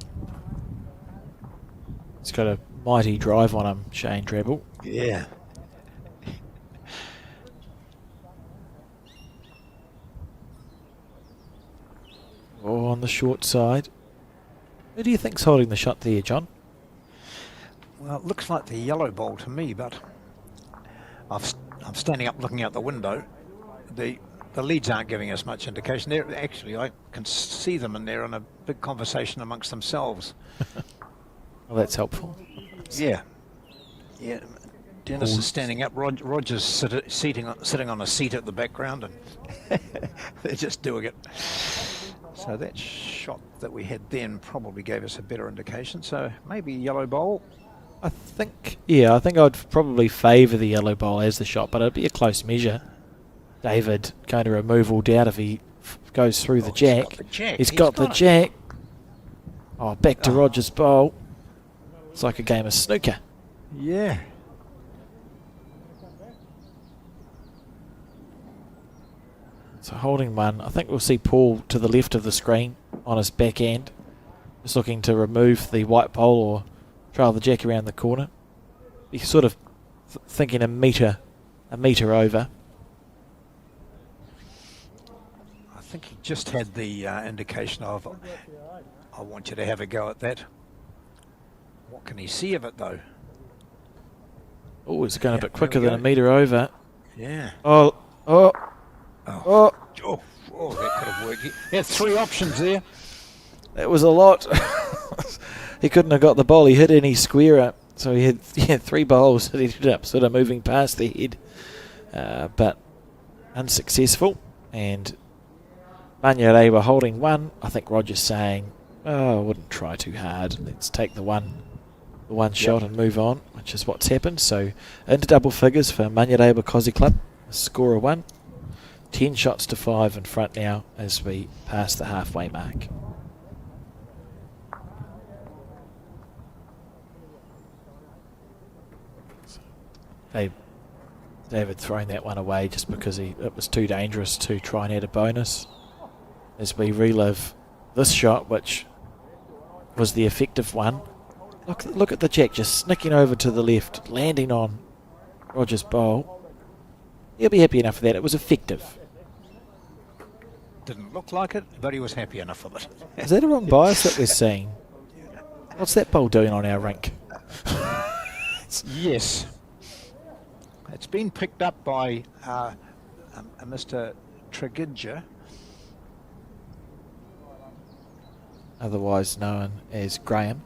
He's got a mighty drive on him, Shane Drabble. Yeah. Oh, on the short side. Who do you think's holding the shot there, John? Well, it looks like the yellow ball to me, but I'm standing up looking out the window. The leads aren't giving us much indication. Actually, I can see them, and they're in a big conversation amongst themselves. Well, that's helpful. Yeah. Yeah. Dennis is standing up. Roger's sitting on a seat at the background, and they're just doing it. So that shot that we had then probably gave us a better indication. So maybe yellow bowl. I think I'd probably favour the yellow bowl as the shot, but it'd be a close measure. David going to remove all doubt if he goes through the jack. He's got the jack. Oh, back to Roger's bowl. It's like a game of snooker. Yeah. So holding one. I think we'll see Paul to the left of the screen on his back end. Just looking to remove the white bowl or trail the jack around the corner. He's sort of thinking a metre over. I think he just had the indication of, I want you to have a go at that. What can he see of it though? Oh, it's going a bit there quicker we than a go. metre over. Yeah. Oh, Oh, that that could have worked. He had 3 options there. was a lot. He couldn't have got the bowl. He hit any square up. So he had 3 bowls that ended up sort of moving past the head. But unsuccessful. And Manyare were holding one. I think Roger's saying, I wouldn't try too hard. Let's take the one shot and move on, which is what's happened. So into double figures for Manyare Kosi Club. A score of 1. 10 shots to 5 in front now as we pass the halfway mark. David throwing that one away just because it was too dangerous to try and add a bonus. As we relive this shot, which was the effective one. Look at the jack just snicking over to the left, landing on Roger's bowl. He'll be happy enough with that. It was effective. Didn't look like it, but he was happy enough with it. Is that a wrong bias that we're seeing? What's that bowl doing on our rink? Yes. It's been picked up by Mr. Trigidge. Otherwise known as Graham.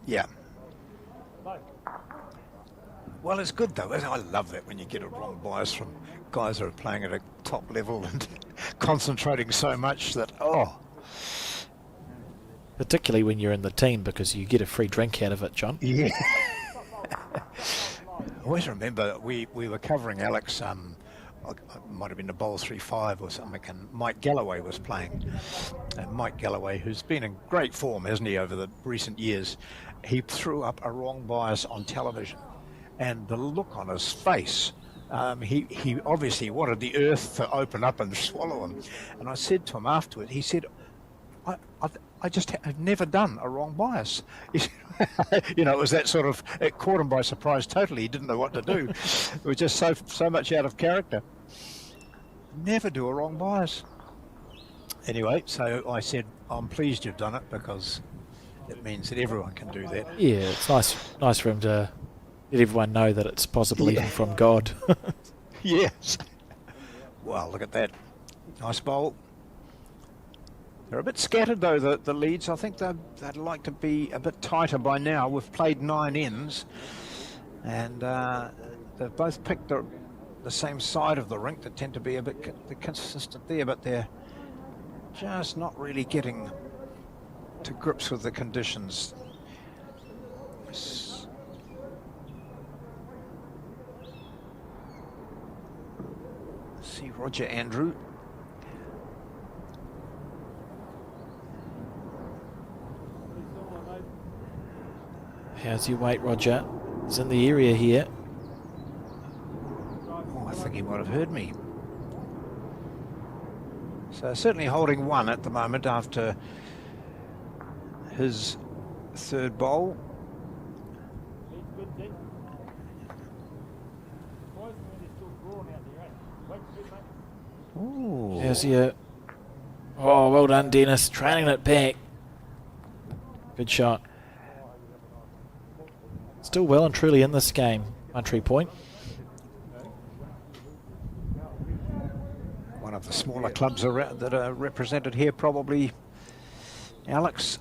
Yeah. Well, it's good though. I love that when you get a wrong bias from guys who are playing at a top level and concentrating so much that, Particularly when you're in the team because you get a free drink out of it, John. Yeah. I always remember we were covering Alex, it might have been the bowl 3-5 or something, and Mike Galloway was playing. And Mike Galloway, who's been in great form, hasn't he, over the recent years, he threw up a wrong bias on television. And the look on his face, he obviously wanted the earth to open up and swallow him. And I said to him afterwards, he said, I just have never done a wrong bias. You know, it was that sort of, it caught him by surprise totally. He didn't know what to do. It was just so much out of character. Never do a wrong bias. Anyway, so I said, I'm pleased you've done it because it means that everyone can do that. Yeah, it's nice for him to let everyone know that it's possible even from God. Yes. Well, look at that. Nice bowl. They're a bit scattered though, the leads. I think they'd like to be a bit tighter by now. We've played 9 ends and they've both picked the same side of the rink. They tend to be a bit consistent there, but they're just not really getting to grips with the conditions. See Roger Andrew. How's your weight, Roger? He's in the area here. Oh, I think he might have heard me. So certainly holding 1 at the moment after his 3rd bowl. Ooh. How's your... Oh, well done, Dennis. Trailing it back. Good shot. Still well and truly in this game, Country Point. One of the smaller clubs that are represented here, probably, Alex.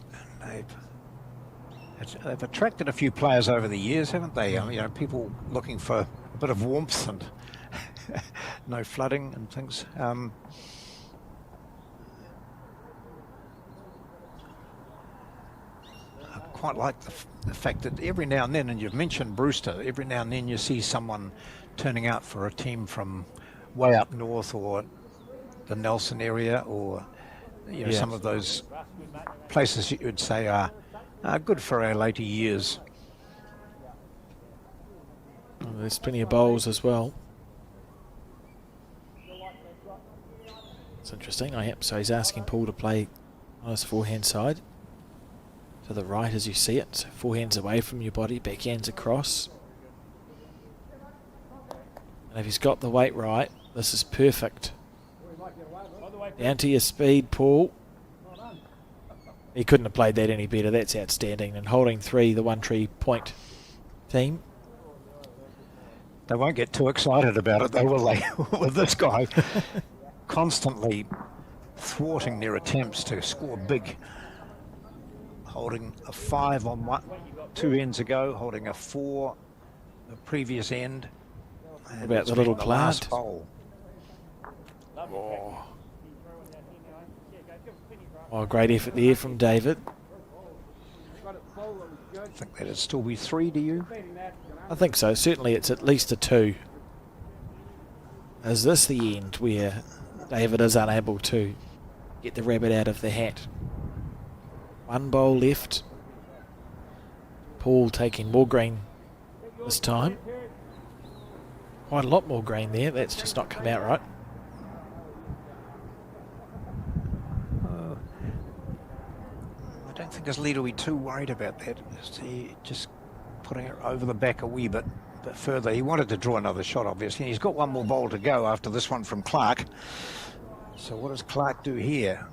They've attracted a few players over the years, haven't they? You know, people looking for a bit of warmth and no flooding and things. I quite like the fact that every now and then, and you've mentioned Brewster, every now and then you see someone turning out for a team from way up north or the Nelson area, or you know, some of those places you would say are good for our later years. Oh, there's plenty of bowls as well. It's interesting. So he's asking Paul to play on his forehand side. To the right as you see it. So forehands away from your body, backhands across. And if he's got the weight right, this is perfect. Down to your speed, Paul. He couldn't have played that any better. That's outstanding. And holding 3, the One Tree Point team. They won't get too excited about it though, will they? With this guy constantly thwarting their attempts to score big. Holding a 5 on 2 ends ago, holding a 4 the previous end. And about the little plant? Oh, great effort there from David. I think that'd still be 3, do you? I think so. Certainly it's at least a 2. Is this the end where David is unable to get the rabbit out of the hat? 1 bowl left. Paul taking more green this time. Quite a lot more green there. That's just not come out right. I don't think this leader will be too worried about that. Just putting it over the back a wee bit further. He wanted to draw another shot, obviously. He's got 1 more bowl to go after this one from Clark. So what does Clark do here?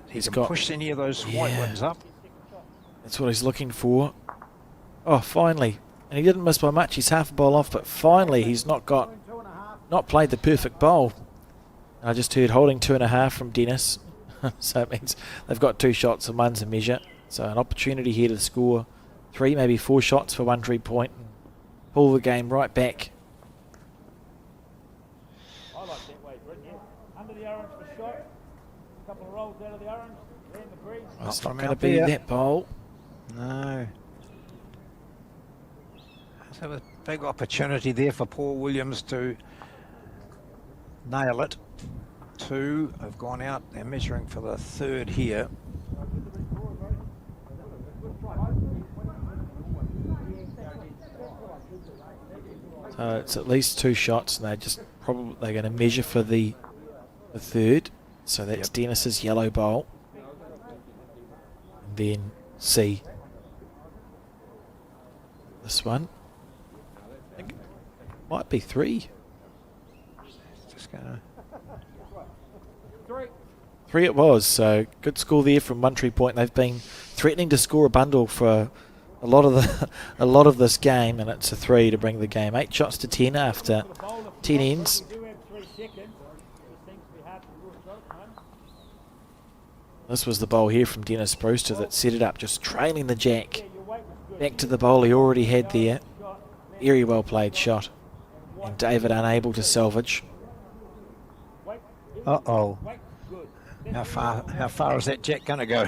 He can push any of those white ones up. That's what he's looking for. Oh, finally. And he didn't miss by much. He's half a bowl off, but finally he's not played the perfect bowl. I just heard holding 2.5 from Dennis. So it means they've got 2 shots and 1's a measure. So an opportunity here to score 3, maybe 4 shots for One Tree Point and pull the game right back. I like that way, Britain, yeah. Under the orange for shot. A couple of rolls out of the orange. Around the green. It's not going to be that bowl. No. So a big opportunity there for Paul Williams to nail it. 2 have gone out. They're measuring for the 3rd here. So it's at least 2 shots, and they're going to measure for the 3rd. So that's Dennis's yellow bowl. And then see this one. I think it might be 3. Just gonna. 3 it was, so good score there from One Tree Point. They've been threatening to score a bundle for a lot of this game, and it's a 3 to bring the game. 8 shots to 10 after 10 ends. This was the bowl here from Dennis Brewster that set it up, just trailing the jack. Back to the bowl he already had there. Very well played shot. And David unable to salvage. Uh-oh. How far is that jack going to go?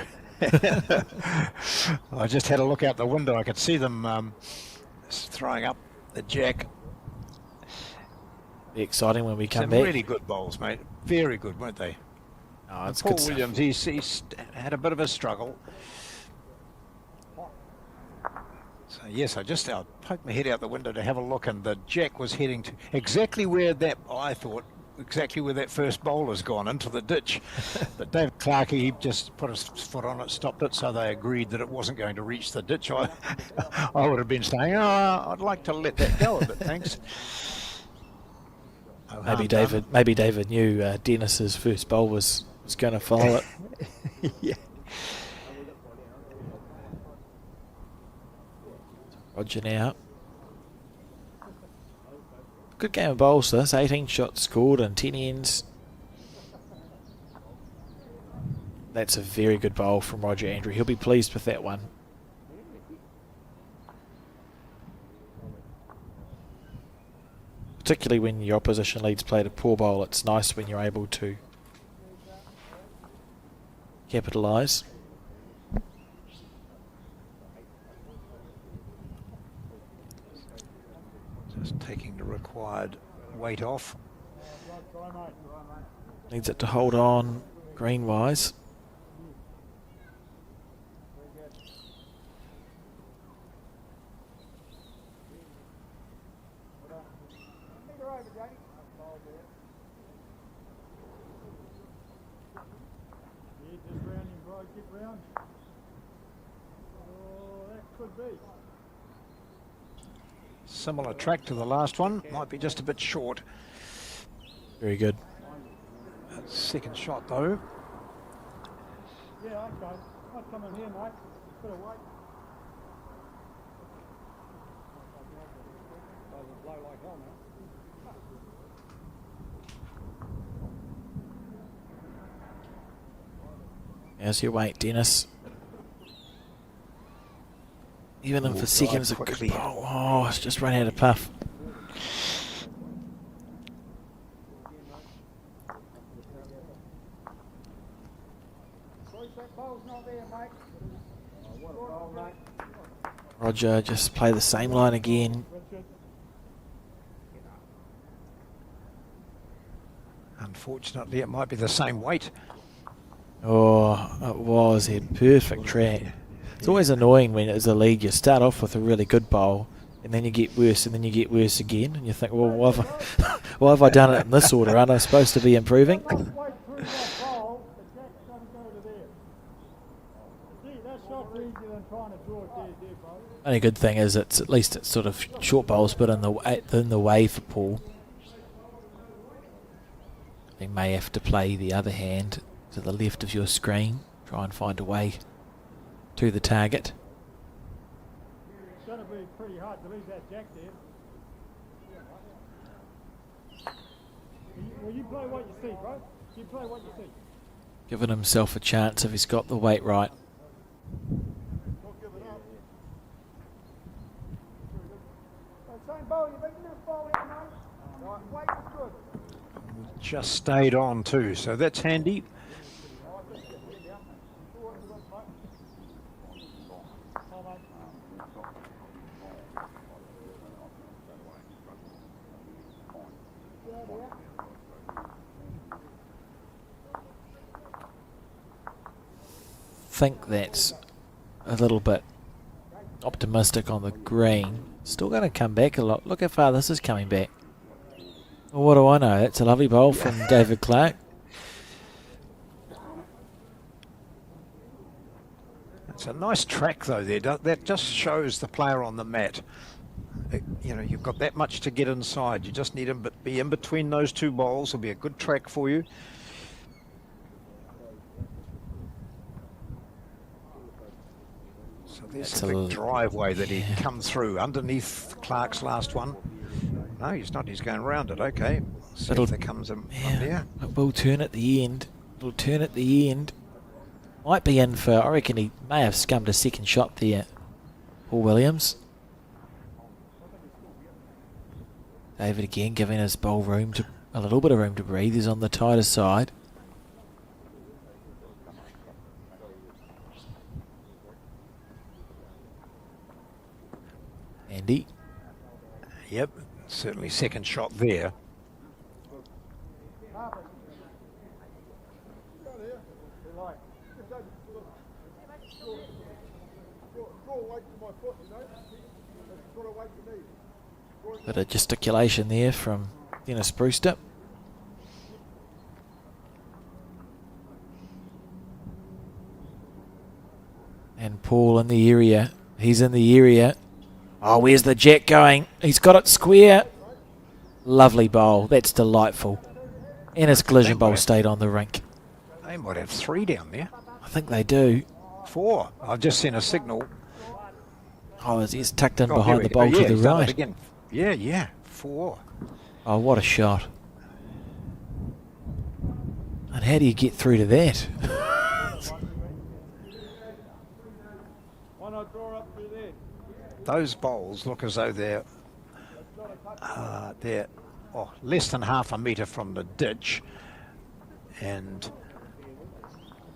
I just had a look out the window. I could see them throwing up the jack. Be exciting when we come Some back. really good bowls, mate. Very good, weren't they? Oh, it's Paul good stuff. Williams, he's had a bit of a struggle. So yes, I poked my head out the window to have a look, and the jack was heading to exactly where that first bowler's gone, into the ditch. But David Clarke, he just put his foot on it, stopped it, so they agreed that it wasn't going to reach the ditch. I would have been saying, I'd like to let that go a bit, thanks. No harm done. Maybe David knew Dennis's first bowl was going to follow it. Yeah. Roger now. Good game of bowls this. 18 shots scored and 10 ends. That's a very good bowl from Roger Andrew. He'll be pleased with that one. Particularly when your opposition leads played a poor bowl, it's nice when you're able to capitalise. Just taking the required weight off. Needs it to hold on green wise. Similar track to the last one, might be just a bit short. Very good. Second shot though. Yeah, okay. I'll come in here, mate. Bit of weight. Doesn't blow like hell, mate. How's your weight, Dennis? Even in for seconds, a good bowl. Oh, it's just run out of puff. Roger, just play the same line again. Unfortunately, it might be the same weight. Oh, it was. He had perfect track. It's always annoying when as a lead you start off with a really good bowl and then you get worse and then you get worse again and you think, well, why have I done it in this order? Aren't I supposed to be improving? Only good thing is it's at least it's sort of short bowls but in the way for Paul. You may have to play the other hand to the left of your screen. Try and find a way to the target. It's going to be pretty hard to leave that jack there. Well, you play what you see, bro. You play what you see. Giving himself a chance if he's got the weight right. Don't give it up. Same bowl, you're making this bowl here, mate. Right, weight is good. Just stayed on too, so that's handy. Think that's a little bit optimistic on the green. Still going to come back a lot. Look how far this is coming back. Well, what do I know? It's a lovely bowl from David Clarke. It's a nice track though there. That just shows the player on the mat. You know, you've got that much to get inside. You just need to be in between those two bowls. It'll be a good track for you. So there's a big driveway that he come through underneath Clark's last one. No, he's not. He's going around it. Okay. See if there comes a there. It will turn at the end. It'll turn at the end. Might be in for, I reckon he may have scummed a second shot there, Paul Williams. David again giving his bowl room to, a little bit of room to breathe. He's on the tighter side. Andy. Yep, certainly second shot there. Bit of gesticulation there from Dennis Brewster. And Paul in the area. He's in the area. Oh, where's the jack going? He's got it square. Lovely bowl. That's delightful. And his collision bowl stayed on the rink. They might have 3 down there. I think they do. 4. I've just seen a signal. Oh, he's tucked in behind the bowl to the right. Again. Yeah, 4. Oh, what a shot. And how do you get through to that? Why not draw up through there? Those bowls look as though they're less than half a metre from the ditch. And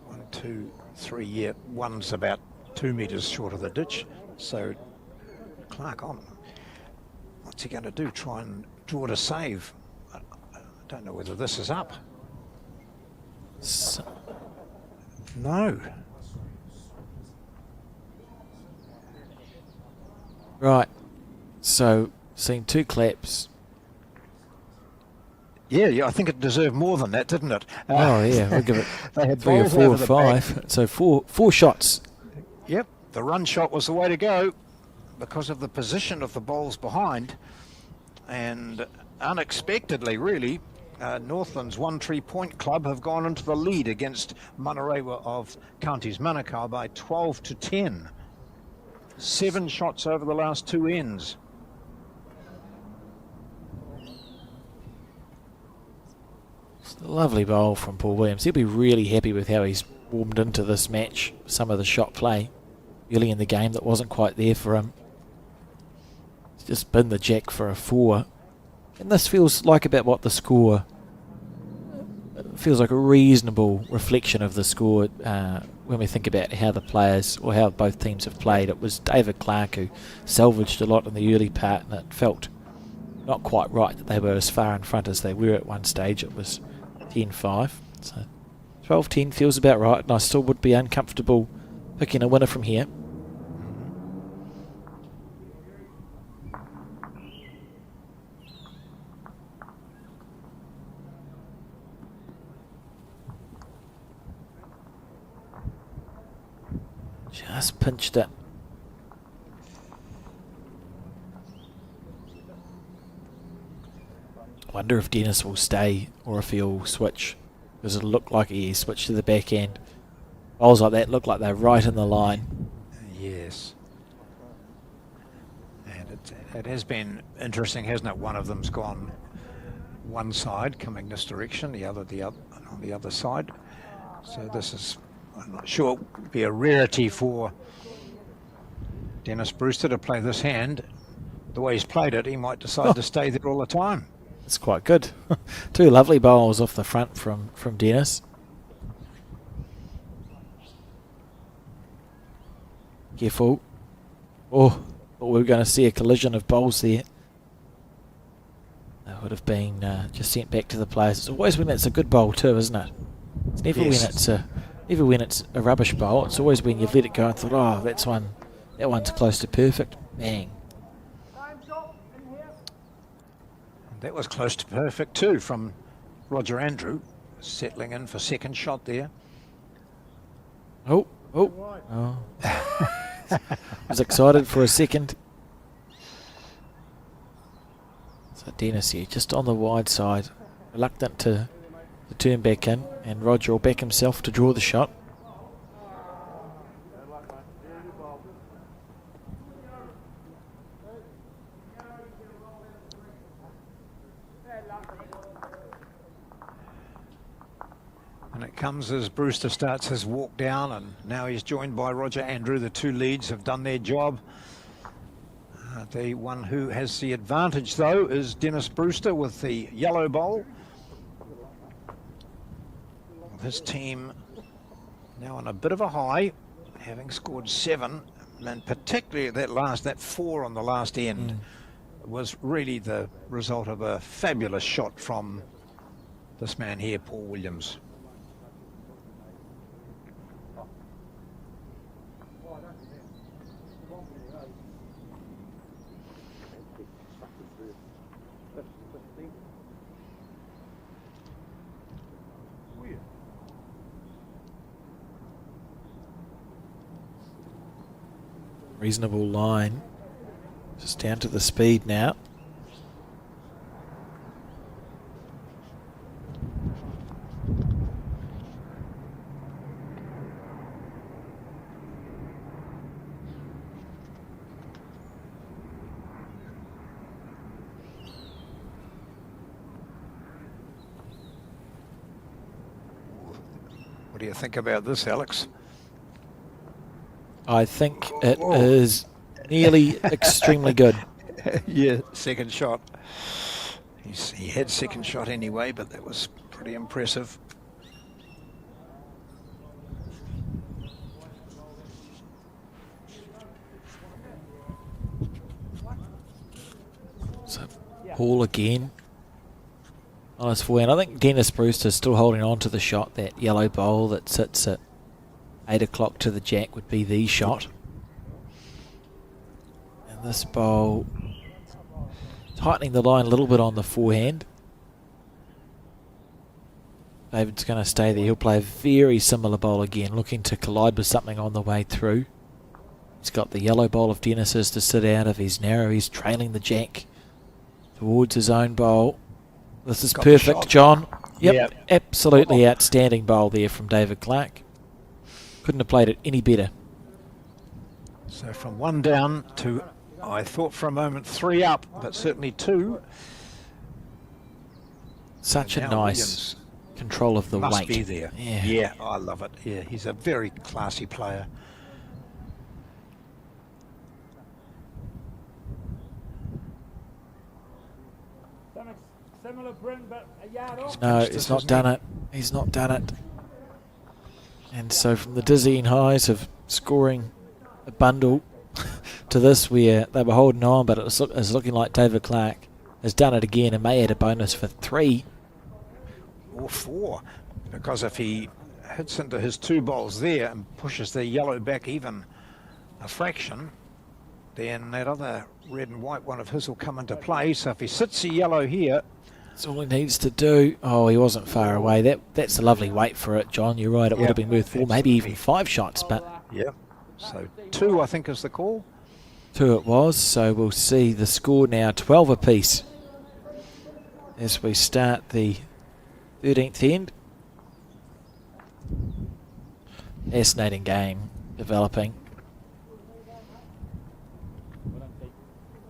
1, 2, 3, yeah, one's about 2 metres short of the ditch. So Clark on. What's he going to do? Try and draw to save? I don't know whether this is up. No. Right. So, seen 2 claps. Yeah, I think it deserved more than that, didn't it? Oh, yeah. We'll give it they had 3 or 4 or 5. So, four shots. Yep, the run shot was the way to go because of the position of the bowls behind. And unexpectedly, really, Northland's 1-3 Point Club have gone into the lead against Manarewa of Counties Manukau by 12-10. 7 shots over the last 2 ends. It's a lovely bowl from Paul Williams. He'll be really happy with how he's warmed into this match. Some of the shot play early in the game that wasn't quite there for him. He's just binned the jack for a 4. And this feels like about what the score... feels like a reasonable reflection of the score when we think about how the players, or how both teams have played. It was David Clark who salvaged a lot in the early part, and it felt not quite right that they were as far in front as they were at one stage. It was 10-5. So 12-10 feels about right, and I still would be uncomfortable picking a winner from here. Just pinched it. Wonder if Dennis will stay or if he'll switch, because it'll look like he switched to the back end. Bowls like that look like they're right in the line. Yes. And it has been interesting, hasn't it? One of them's gone one side, coming this direction, the other on the other side. So this is, I'm not sure, it would be a rarity for Dennis Brewster to play this hand. The way he's played it, he might decide to stay there all the time. It's quite good. 2 lovely bowls off the front from Dennis. Careful. Oh, but we're going to see a collision of bowls there. That would have been just sent back to the players. It's always when it's a good bowl too, isn't it? It's never when it's a rubbish bowl. It's always when you've let it go and thought, oh, that one's close to perfect. Bang. That was close to perfect too from Roger Andrew, settling in for second shot there. Oh, Oh. Was excited for a second. So Dennis here, just on the wide side, reluctant to turn back in, and Roger will back himself to draw the shot. And it comes as Brewster starts his walk down, and now he's joined by Roger Andrew. The two leads have done their job. The one who has the advantage, though, is Dennis Brewster with the yellow bowl. His team now on a bit of a high, having scored 7, and particularly that 4 on the last end was really the result of a fabulous shot from this man here, Paul Williams. Reasonable line, just down to the speed now. What do you think about this, Alex? I think it is nearly extremely good. Yeah, second shot. He had second shot anyway, but that was pretty impressive. So Paul again on his forehand. I think Dennis Brewster's still holding on to the shot. That yellow bowl that sits at 8 o'clock to the jack would be the shot. And this bowl tightening the line a little bit on the forehand. David's going to stay there. He'll play a very similar bowl again, looking to collide with something on the way through. He's got the yellow bowl of Dennis's to sit out of. He's narrow. He's trailing the jack towards his own bowl. This is perfect, John. Yep, absolutely outstanding bowl there from David Clark. Couldn't have played it any better. So from 1 down to, I thought for a moment 3 up, but certainly 2. Such a nice control of the weight. Must be there. Yeah, I love it. Yeah, he's a very classy player. Similar brim, but a yard off. No, he's not done it. He's not done it. And so from the dizzying highs of scoring a bundle to this where they were holding on, but it's looking like David Clark has done it again and may add a bonus for 3. Or 4. Because if he hits into his 2 balls there and pushes the yellow back even a fraction, then that other red and white one of his will come into play. So if he sits the yellow here, that's all he needs to do. Oh, he wasn't far away. That's a lovely weight for it, John. You're right. It would have been worth 4, maybe even 5 shots. But yeah. So 2, I think, is the call. 2 it was. So we'll see the score now, 12 apiece, as we start the 13th end. Fascinating game developing.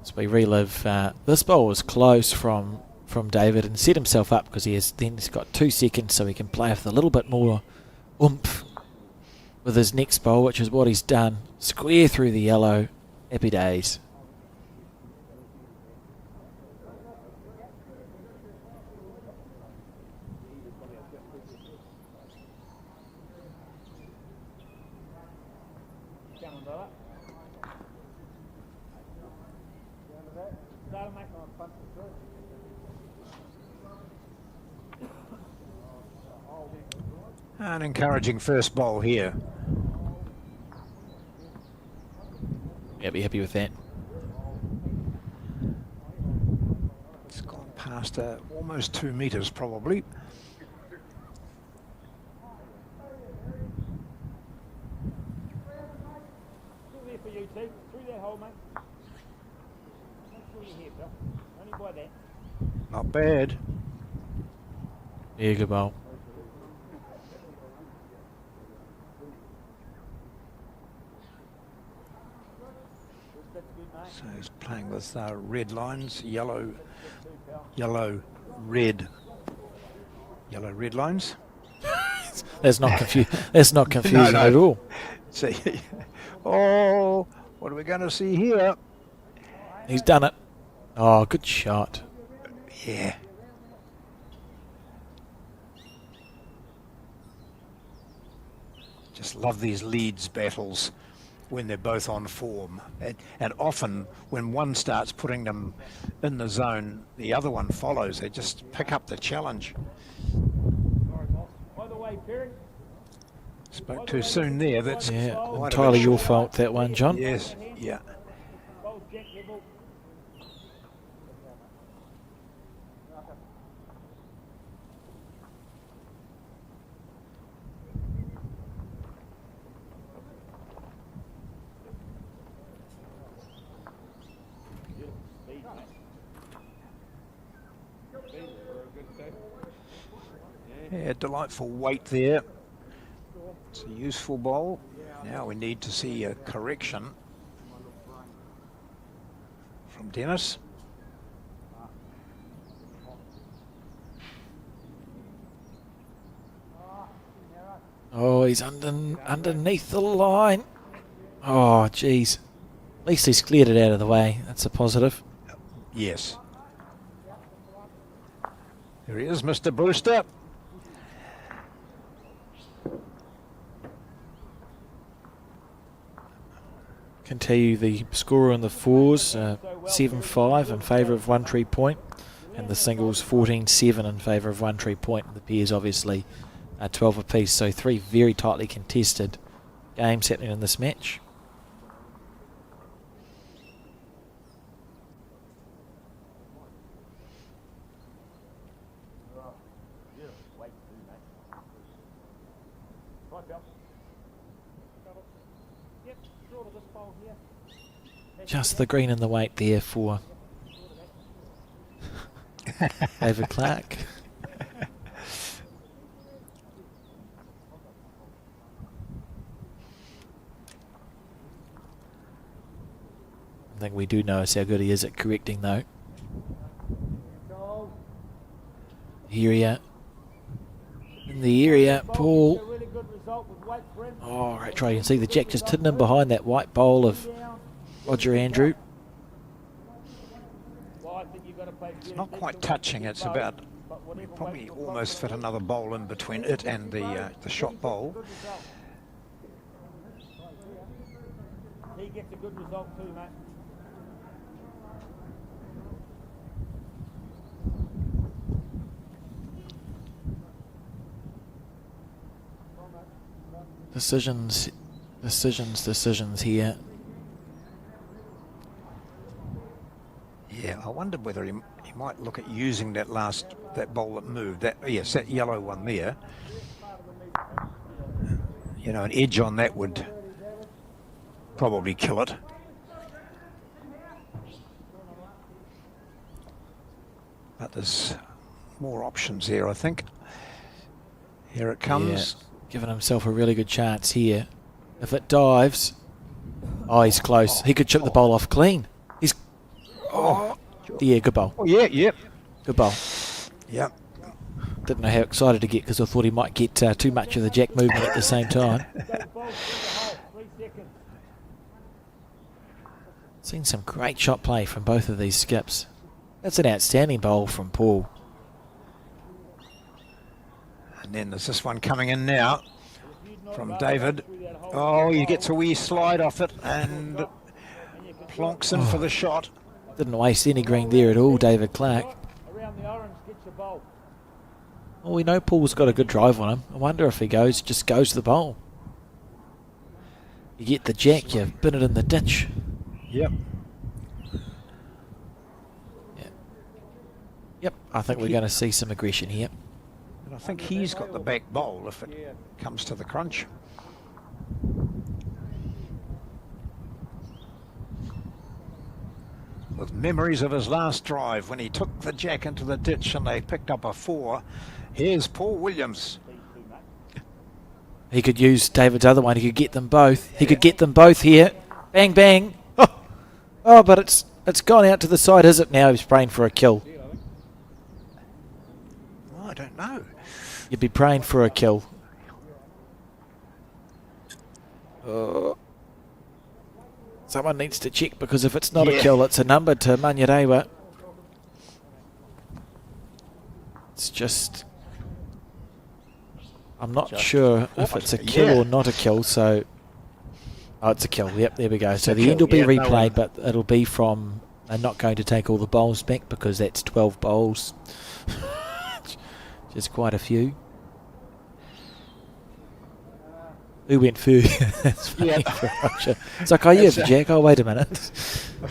As we relive, this ball was close from David and set himself up because he's got 2 seconds, so he can play with a little bit more oomph with his next bowl, which is what he's done. Square through the yellow. Happy days. An encouraging first bowl here. Yeah, be happy with that. It's gone past almost 2 meters probably. see. Through that hole, mate. Make sure you're here, Bill. Only by that. Not bad. Yeah, good bowl. That's good, mate. So he's playing with red lines, yellow, red lines. That's not That's not confusing No. at all. See, oh, what are we going to see here? He's done it. Oh, good shot. Yeah. Just love these leads battles when they're both on form. And often when one starts putting them in the zone, the other one follows. They just pick up the challenge. By the way, Perry. Spoke too soon there. That's Yeah, quite a entirely bit your short. fault, that one, John. Yes, yeah. Bowl's jack level. Yeah, delightful weight there. It's a useful bowl. Now we need to see a correction from Dennis. Oh, he's underneath the line. Oh, jeez. At least he's cleared it out of the way. That's a positive. Yes. There he is, Mr. Brewster. Can tell you the score on the fours, 7-5 in favour of One Tree Point, and the singles 14-7 in favour of One Tree Point. The pairs obviously 12 apiece, so three very tightly contested games happening in this match. Just the green and the weight there for David Clark. I think we do know is how good he is at correcting, though. Area. In the area, Paul. Oh, great try. You can see the jack just hidden in behind that white bowl of Roger Andrew. It's not quite touching. It's about, we probably almost fit another bowl in between it and the shot bowl. He gets a good result too, mate. Decisions here. Yeah, I wondered whether he might look at using that bowl that moved. Yes, that yellow one there. You know, an edge on that would probably kill it. But there's more options there, I think. Here it comes. Yeah, giving himself a really good chance here. If it dives, oh, he's close. He could chip the bowl off clean. Yeah, good bowl. Oh, yeah, yep. Good bowl. Yep. Didn't know how excited to get because I thought he might get too much of the jack movement at the same time. Seen some great shot play from both of these skips. That's an outstanding bowl from Paul. And then there's this one coming in now from David. Oh, he gets a wee slide off it and plonks in for the shot. Didn't waste any green there at all, David Clark. Around the orange, get your bowl. Well, we know Paul's got a good drive on him. I wonder if he just goes to the bowl. You get the jack, you bin it in the ditch. Yep. Yep, I think we're going to see some aggression here. And I think he's got the back bowl if it comes to the crunch. with memories of his last drive when he took the jack into the ditch and they picked up a 4. Here's Paul Williams. He could use David's other one. He could get them both. He could get them both here. Bang, bang. Oh, but it's gone out to the side, is it now? He's praying for a kill. I don't know. You'd be praying for a kill. Oh. Someone needs to check, because if it's not a kill, it's a number to Manyarewa. It's just... I'm not sure if it's a kill or not a kill, so... Oh, it's a kill. Yep, there we go. So the end will be replayed, but it'll be from... They're not going to take all the bowls back, because that's 12 bowls. Just quite a few. Who went first? That's funny for Roger. It's like, oh, you have the jack. Oh, wait a minute. A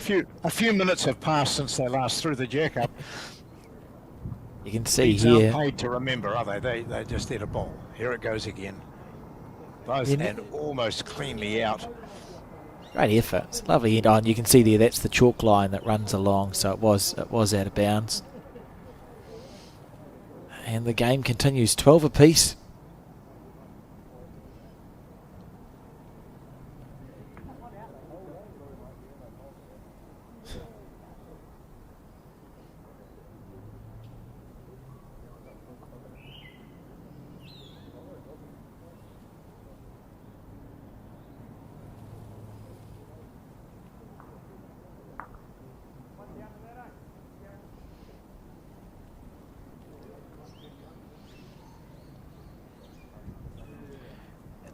few minutes have passed since they last threw the jack up. You can see These here. aren't paid to remember, are they? They just did a bowl. Here it goes again. Both and almost cleanly out. Great effort. It's a lovely end on. You can see there, that's the chalk line that runs along, so it was out of bounds. And the game continues, 12 apiece.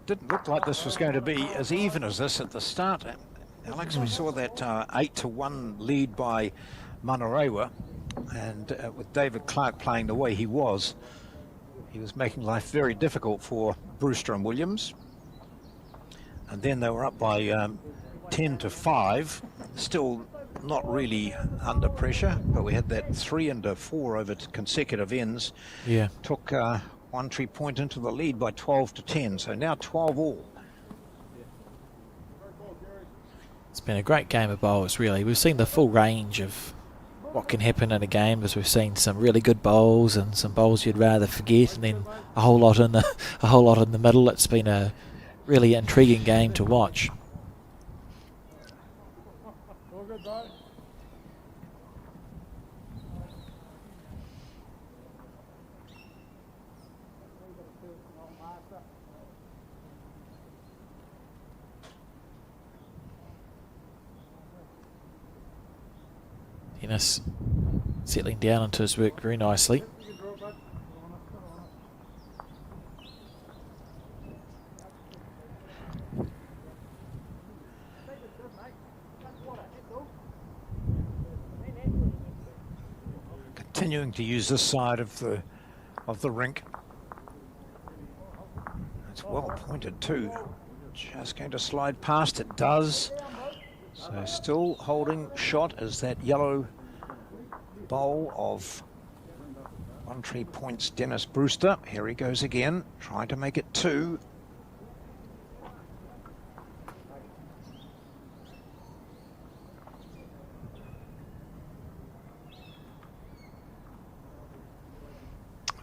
Didn't look like this was going to be as even as this at the start. Alex, we saw that 8-1 lead by Manarewa, and with David Clark playing the way he was making life very difficult for Brewster and Williams. And then they were up by 10-5, still not really under pressure, but we had that 3-4 over consecutive ends. Yeah. Took One Tree Point into the lead by 12-10, so now 12 all. It's been a great game of bowls, really. We've seen the full range of what can happen in a game, as we've seen some really good bowls and some bowls you'd rather forget, and then a whole lot in the middle. It's been a really intriguing game to watch. Dennis settling down into his work very nicely. Continuing to use this side of the rink. It's well pointed too. Just going to slide past, it does. So still holding shot is that yellow bowl of One Tree Point's Dennis Brewster. Here he goes again, trying to make it 2.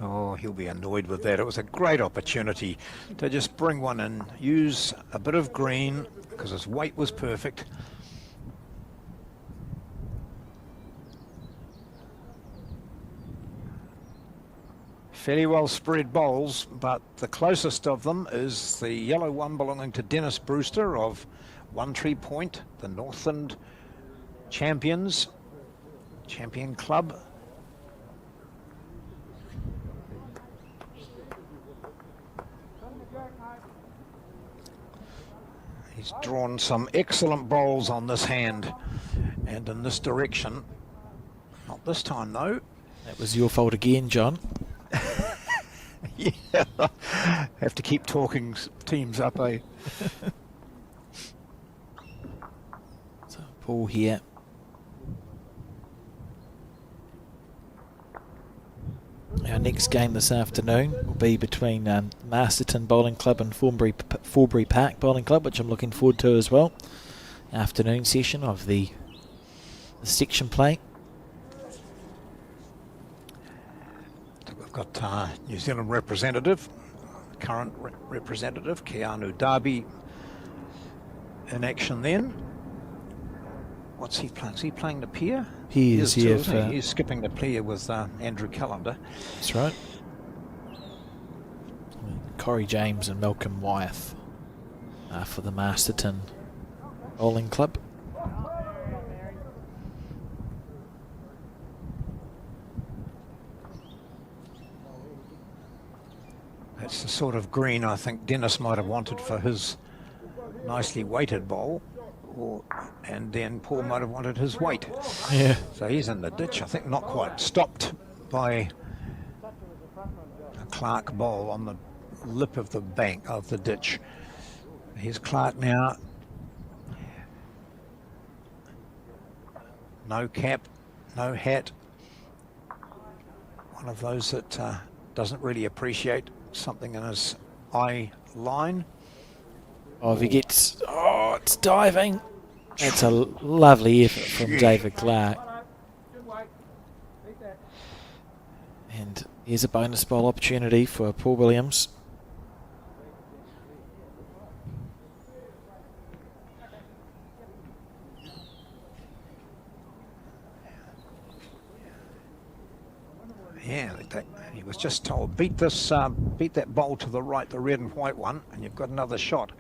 Oh, he'll be annoyed with that. It was a great opportunity to just bring one in, use a bit of green, because his weight was perfect. Fairly well spread bowls, but the closest of them is the yellow one belonging to Dennis Brewster of One Tree Point, the Northland champion club. He's drawn some excellent bowls on this hand and in this direction. Not this time though. That was your fault again, John. Yeah, have to keep talking teams up, eh? So Paul here. Our next game this afternoon will be between Masterton Bowling Club and Forbury Park Bowling Club, which I'm looking forward to as well. Afternoon session of the the section play. We've got New Zealand representative, current representative, Keanu Darby, in action then. What's he playing? Is he playing the pier? He is here too, He's skipping the pier with Andrew Callender. That's right. Corey James and Malcolm Wyeth for the Masterton Bowling Club. That's the sort of green I think Dennis might have wanted for his nicely weighted bowl. And then Paul might have wanted his weight. Yeah. So he's in the ditch, I think not quite stopped by a Clark bowl on the lip of the bank of the ditch. Here's Clark now. No cap, no hat. One of those that doesn't really appreciate something in his eye line. Oh, if he gets... Oh, it's diving. That's a lovely effort from David Clark. And here's a bonus bowl opportunity for Paul Williams. Yeah, he was just told, beat that bowl to the right, the red and white one, and you've got another shot.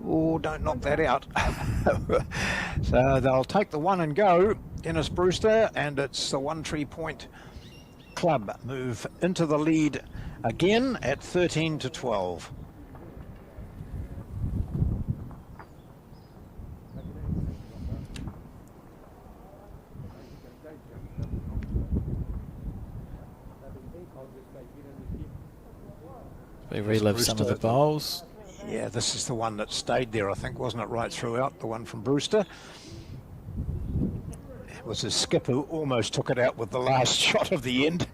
Oh, don't knock that out. So they'll take the one and go, Dennis Brewster, and it's the 1 3 Point Club move into the lead again at 13-12. We relive some of the bowls. Yeah, this is the one that stayed there, I think, wasn't it, right throughout, the one from Brewster. It was his skip who almost took it out with the last shot of the end.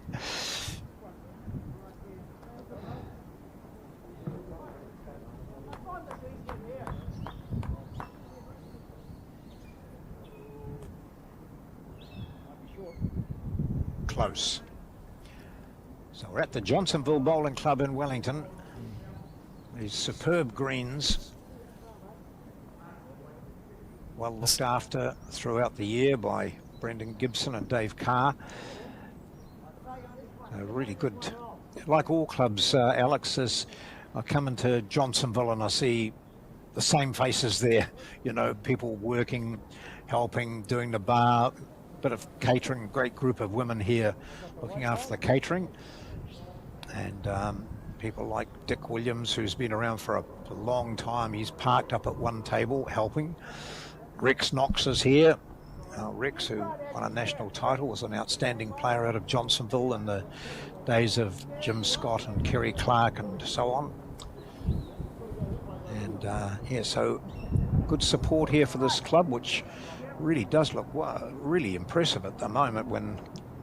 Close. So we're at the Johnsonville Bowling Club in Wellington. These superb greens, well looked after throughout the year by Brendan Gibson and Dave Carr. Really good. Like all clubs, Alex, as I come into Johnsonville and I see the same faces there. You know, people working, helping, doing the bar, bit of catering, great group of women here looking after the catering. And people like Dick Williams, who's been around for a long time. He's parked up at one table helping. Rex Knox is here. Rex, who won a national title, was an outstanding player out of Johnsonville in the days of Jim Scott and Kerry Clark and so on. And yeah, so good support here for this club, which really does look really impressive at the moment when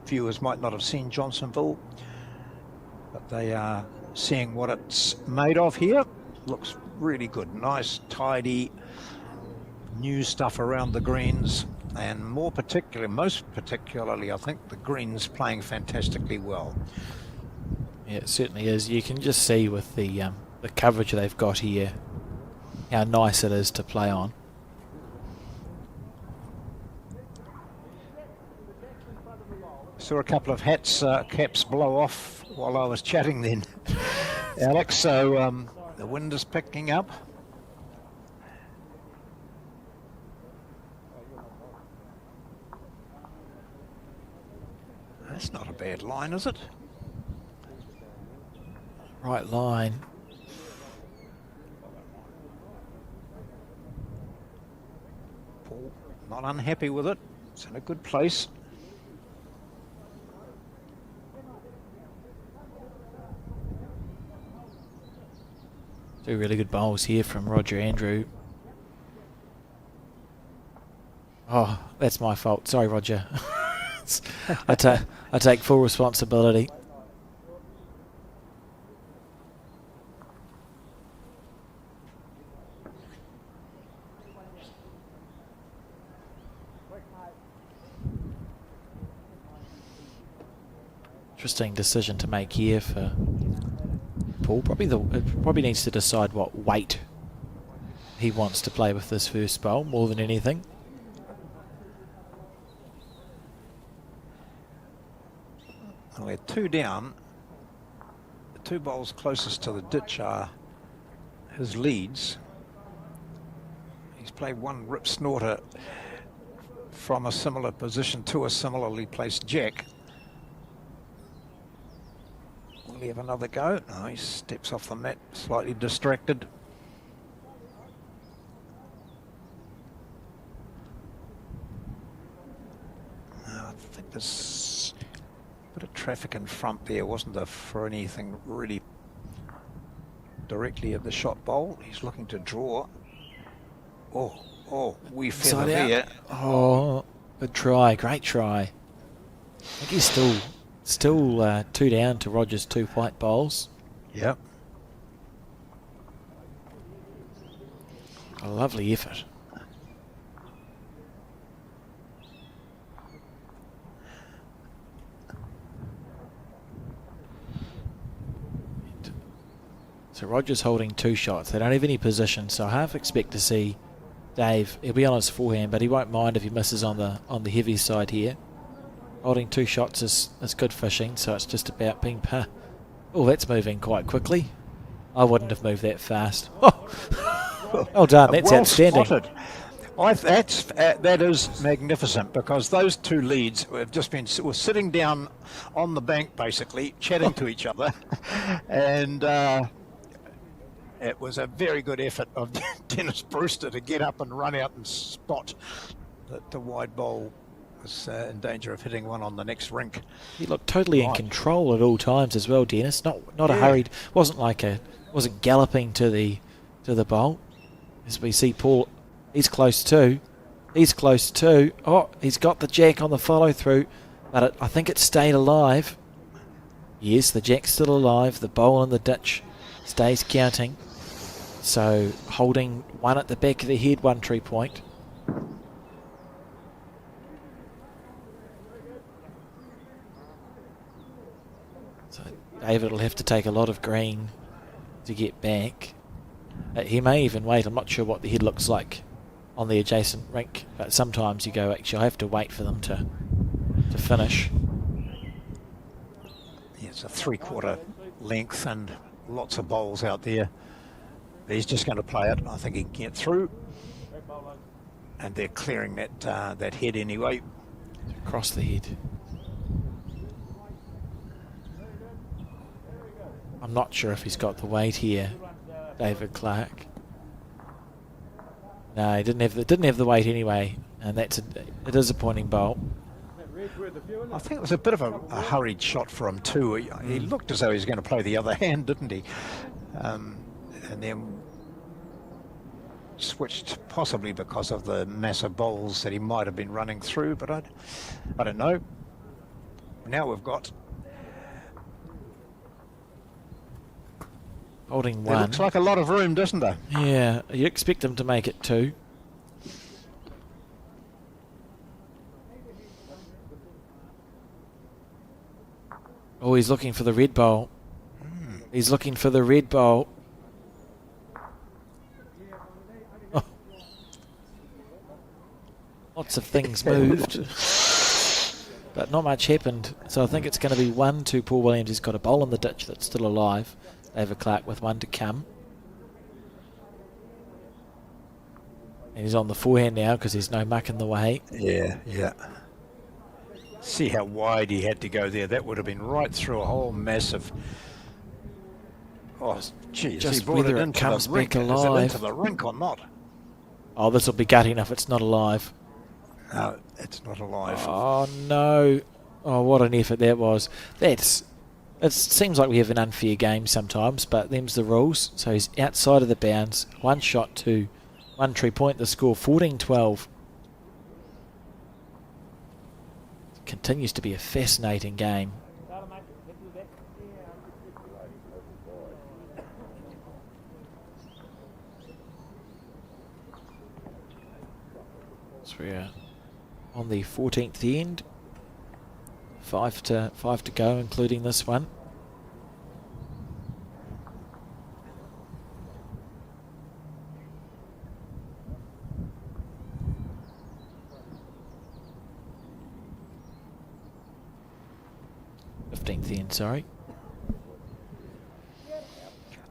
viewers might not have seen Johnsonville. But they are seeing what it's made of here. Looks really good. Nice, tidy, new stuff around the greens. And most particularly, I think the greens playing fantastically well. Yeah, it certainly is. You can just see with the coverage they've got here how nice it is to play on. Saw a couple of caps blow off while I was chatting then, Alex. So the wind is picking up. That's not a bad line, is it? Right line. Paul not unhappy with it. It's in a good place. Two really good bowls here from Roger Andrew. Oh, that's my fault. Sorry, Roger. I take full responsibility. Interesting decision to make here for Paul. Probably needs to decide what weight he wants to play with this first bowl more than anything. Well, we're 2 down. The 2 bowls closest to the ditch are his leads. He's played 1 rip snorter from a similar position to a similarly placed jack. Will he have another go? No, he steps off the mat, slightly distracted. I think there's a bit of traffic in front there, wasn't there, for anything really directly at the shot bowl. He's looking to draw. Oh, we feather there. Oh, good try, great try. I think he's still 2 down to Rogers' 2 white bowls. Yep. A lovely effort. So Rogers holding 2 shots. They don't have any position, so I half expect to see Dave. He'll be on his forehand, but he won't mind if he misses on the heavy side here. Holding 2 shots is good fishing, so it's just about being Oh, that's moving quite quickly. I wouldn't have moved that fast. Oh, well done. That's well outstanding. Spotted. That is magnificent, because those 2 leads have just were sitting down on the bank, basically chatting to each other, and it was a very good effort of Dennis Brewster to get up and run out and spot that the wide bowl was in danger of hitting one on the next rink. He looked totally in control at all times as well, Dennis. Not a hurried. Wasn't galloping to the bowl. As we see Paul, he's close too. Oh, he's got the jack on the follow through, but I think it stayed alive. Yes, the jack's still alive. The bowl in the ditch stays counting. So holding 1 at the back of the head, 1 tree point. So David will have to take a lot of green to get back. He may even wait. I'm not sure what the head looks like on the adjacent rink, but sometimes you go, actually, I have to wait for them to finish. Yeah, it's a 3/4 length and lots of bowls out there. He's just going to play it. I think he can get through. And they're clearing that head anyway. Across the head. I'm not sure if he's got the weight here, David Clark. No, he didn't have the weight anyway, and that's a disappointing bowl. I think it was a bit of a hurried shot for him too. He looked as though he was going to play the other hand, didn't he? And then switched, possibly because of the massive bowls that he might have been running through, but I don't know. Now we've got holding there 1. looks like a lot of room, doesn't there? Yeah, you expect him to make it 2. Oh, he's looking for the red bowl. He's looking for the red bowl. Oh. Lots of things moved, but not much happened. So I think it's going to be 1 to Paul Williams. He's got a bowl in the ditch that's still alive. David Clark with 1 to come. And he's on the forehand now because there's no muck in the way. Yeah. See how wide he had to go there. That would have been right through a whole massive. Oh, geez. Just he brought whether it it into comes the rink. back Is it alive. into the rink or not? Oh, this will be gutting if it's not alive. No, it's not alive. Oh, no. Oh, what an effort that was. It seems like we have an unfair game sometimes, but them's the rules. So he's outside of the bounds. 1 shot to 1 tree point. The score 14-12. Continues to be a fascinating game. So we're on the 14th end. Five to go, including this one. Then, sorry.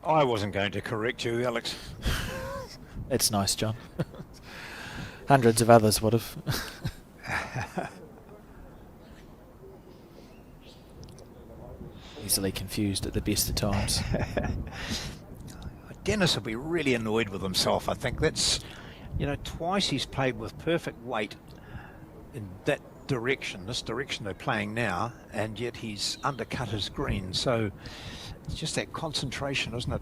I wasn't going to correct you, Alex. That's nice, John. Hundreds of others would have. Easily confused at the best of times. Dennis will be really annoyed with himself. I think that's, twice he's played with perfect weight in that direction, this direction they're playing now, and yet he's undercut his green. So it's just that concentration, isn't it?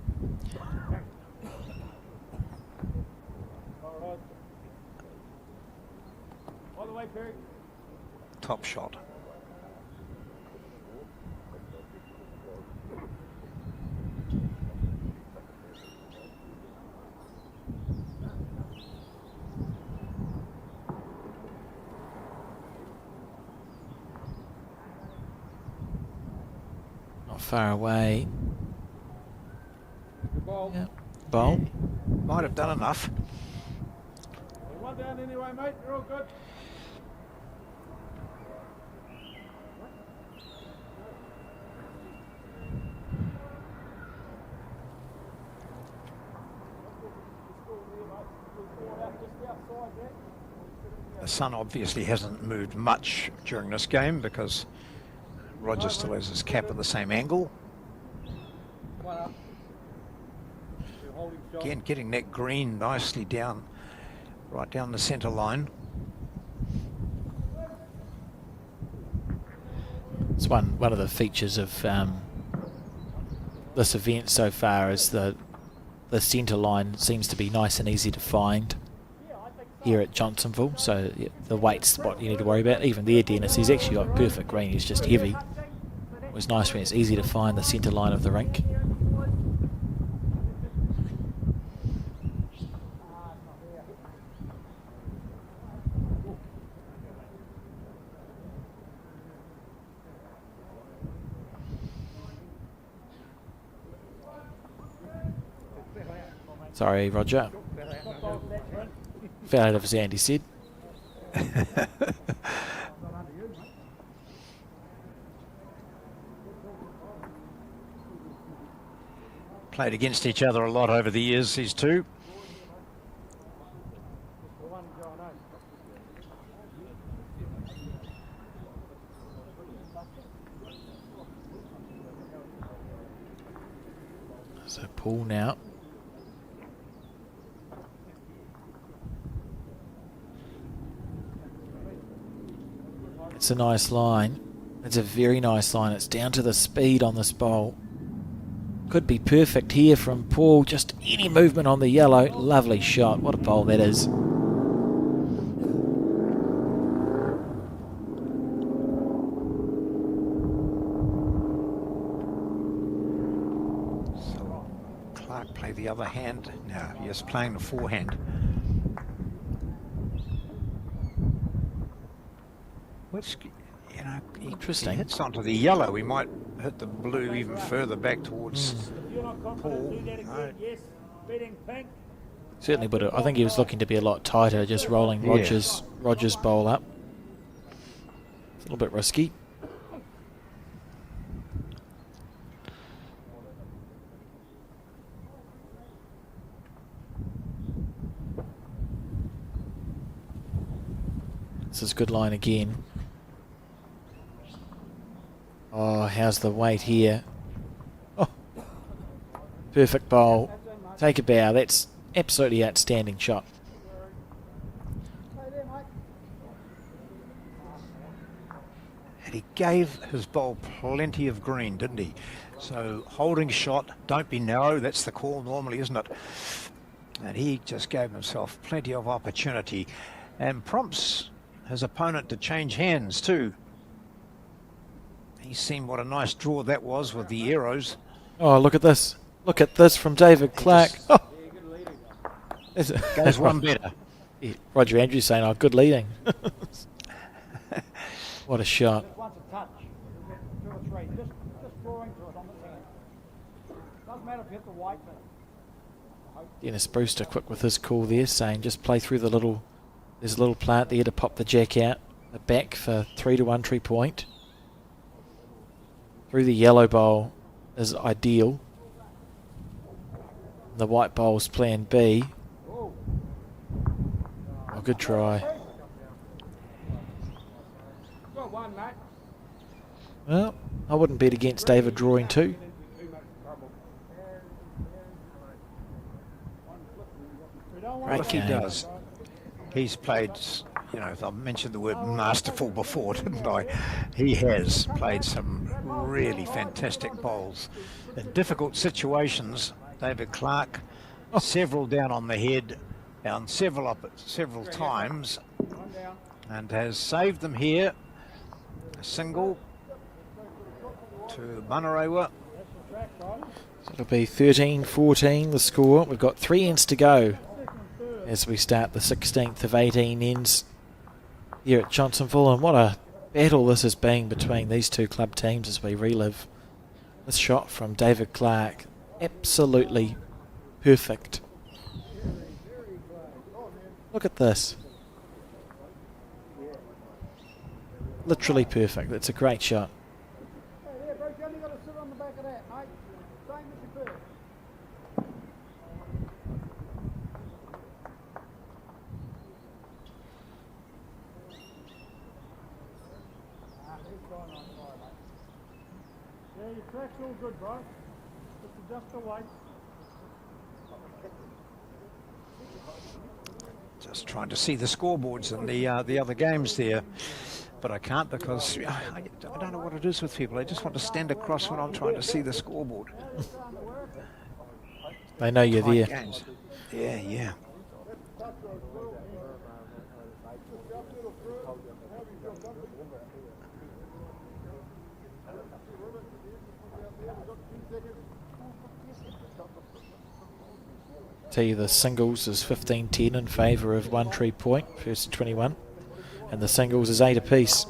All the way, Perry. Top shot. Far away. Ball. Yeah. Bowl. Might have done enough. One down anyway, mate. You're all good. The sun obviously hasn't moved much during this game because Roger still has his cap at the same angle. Again, getting that green nicely down, right down the centre line. It's one of the features of this event so far is the centre line seems to be nice and easy to find here at Johnsonville, so yeah, the weight's what you need to worry about. Even there, Dennis, he's actually got perfect green, he's just heavy. It was nice when it's easy to find the centre line of the rink. Sorry, Roger. Fell out of his hand, he said. Played against each other a lot over the years, these two. So Paul now. It's a nice line. It's a very nice line. It's down to the speed on this bowl. Could be perfect here from Paul. Just any movement on the yellow. Lovely shot. What a bowl that is. So Clark play the other hand now. Yes, playing the forehand. Which, Interesting. He hits onto the yellow. We might hit the blue even further back towards Paul. No. Yes, beating pink. Certainly would have. I think he was looking to be a lot tighter, just rolling Roger's bowl up. It's a little bit risky. This is a good line again. Oh, how's the weight here? Oh, perfect bowl. Take a bow. That's absolutely outstanding shot. And he gave his bowl plenty of green, didn't he? So holding shot, don't be narrow. That's the call normally, isn't it? And he just gave himself plenty of opportunity and prompts his opponent to change hands too. He's seen what a nice draw that was with the arrows. Oh, look at this. Look at this from David Clark. Oh. Goes one better. Yeah, Roger Andrews saying, oh, good leading. What a shot. Just wants a touch. Dennis Brewster quick with his call there, saying just play through the little, there's a little plant there to pop the jack out the back for 3 to 1 tree point. Through the yellow bowl is ideal. The white bowl's plan B. Oh, good try. Well, I wouldn't bet against David drawing 2. Great He game. does. He's played, you know, I mentioned the word masterful before, didn't I? He has played some really fantastic bowls in difficult situations. David Clark, several down on the head, down several times, and has saved them here. A single to Manarewa. So it'll be 13-14 the score. We've got 3 ends to go as we start the 16th of 18 ends here at Johnsonville, and what a battle this has been between these two club teams as we relive this shot from David Clark. Absolutely perfect. Look at this. Literally perfect. It's a great shot. Hey, bro, you only got to sit on the back of that, mate. Same as your first. Yeah, your track's all good, bro. Just adjust the weight. Just trying to see the scoreboards and the other games there, but I can't because I don't know what it is with people. They just want to stand across when I'm trying to see the scoreboard. They know you're there. Games. Yeah, yeah. Tell you the singles is 15-10 in favour of 1 tree point, first to 21, and the singles is 8 apiece.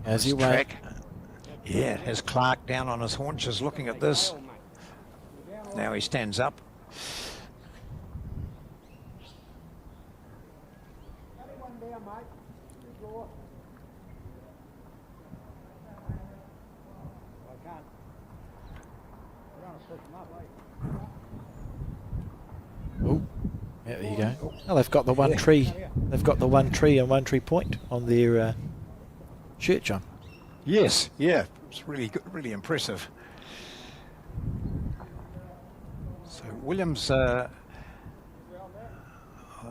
As you wait. Yeah, has Clark down on his haunches looking at this. Now he stands up. Oh, yeah, there you go. Oh, they've got the 1 tree. They've got the 1 tree and 1 tree point on their shirt, John. Yes, yeah, it's really good, really impressive. So Williams, I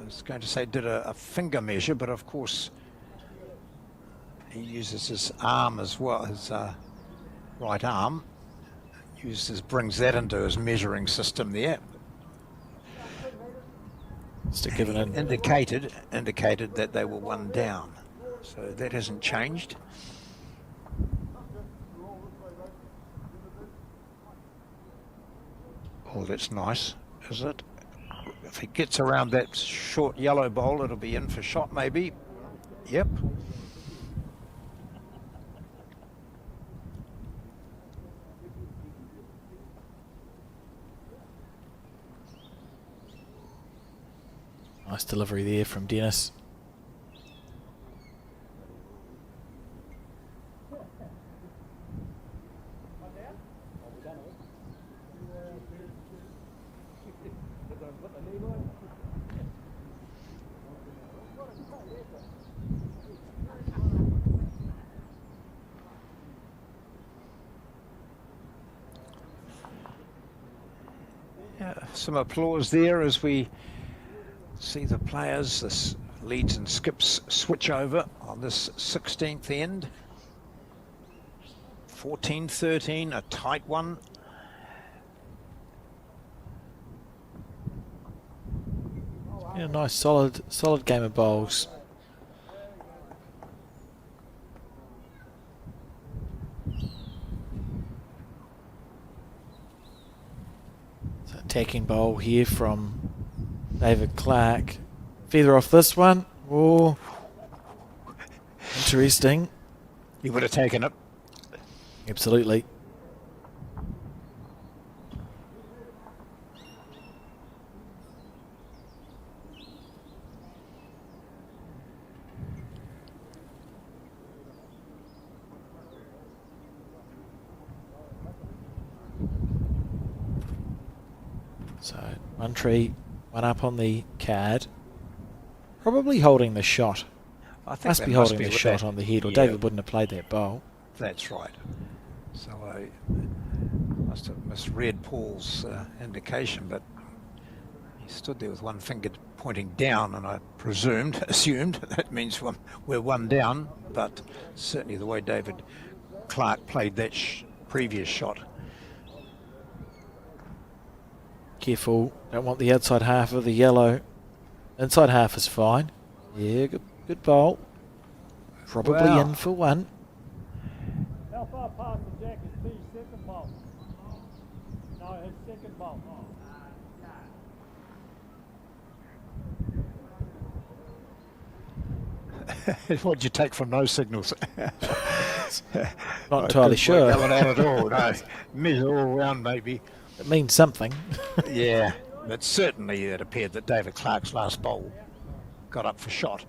was going to say did a finger measure, but of course he uses his arm as well, his right arm, brings that into his measuring system there. Just to give it an indicated that they were 1 down, so that hasn't changed. Oh, that's nice, is it? If he gets around that short yellow bowl, it'll be in for shot maybe. Yep. nice delivery there from Dennis. Some applause there as we see the players, this leads and skips switch over on this 16th end. 14-13, a tight one. Yeah, nice solid game of bowls. attacking bowl here from David Clark. Feather off this one. Oh, interesting. He would have taken it. Absolutely. So, one tree, one up on the card. Probably holding the shot. I think Must be holding the shot on the head, or yeah, David wouldn't have played that bowl. That's right. So I must have misread Paul's indication, but he stood there with one finger pointing down, and I assumed that means we're one down, but certainly the way David Clark played that previous shot. Careful, don't want the outside half of the yellow. Inside half is fine. Yeah, good bowl. Probably Wow. in for one. How far past the jack is B's second bowl? No, his second bowl. What'd you take from those signals? Not entirely sure. That one out at all, no. Measure all round, maybe. It means something. Yeah, but certainly it appeared that David Clark's last bowl got up for shot.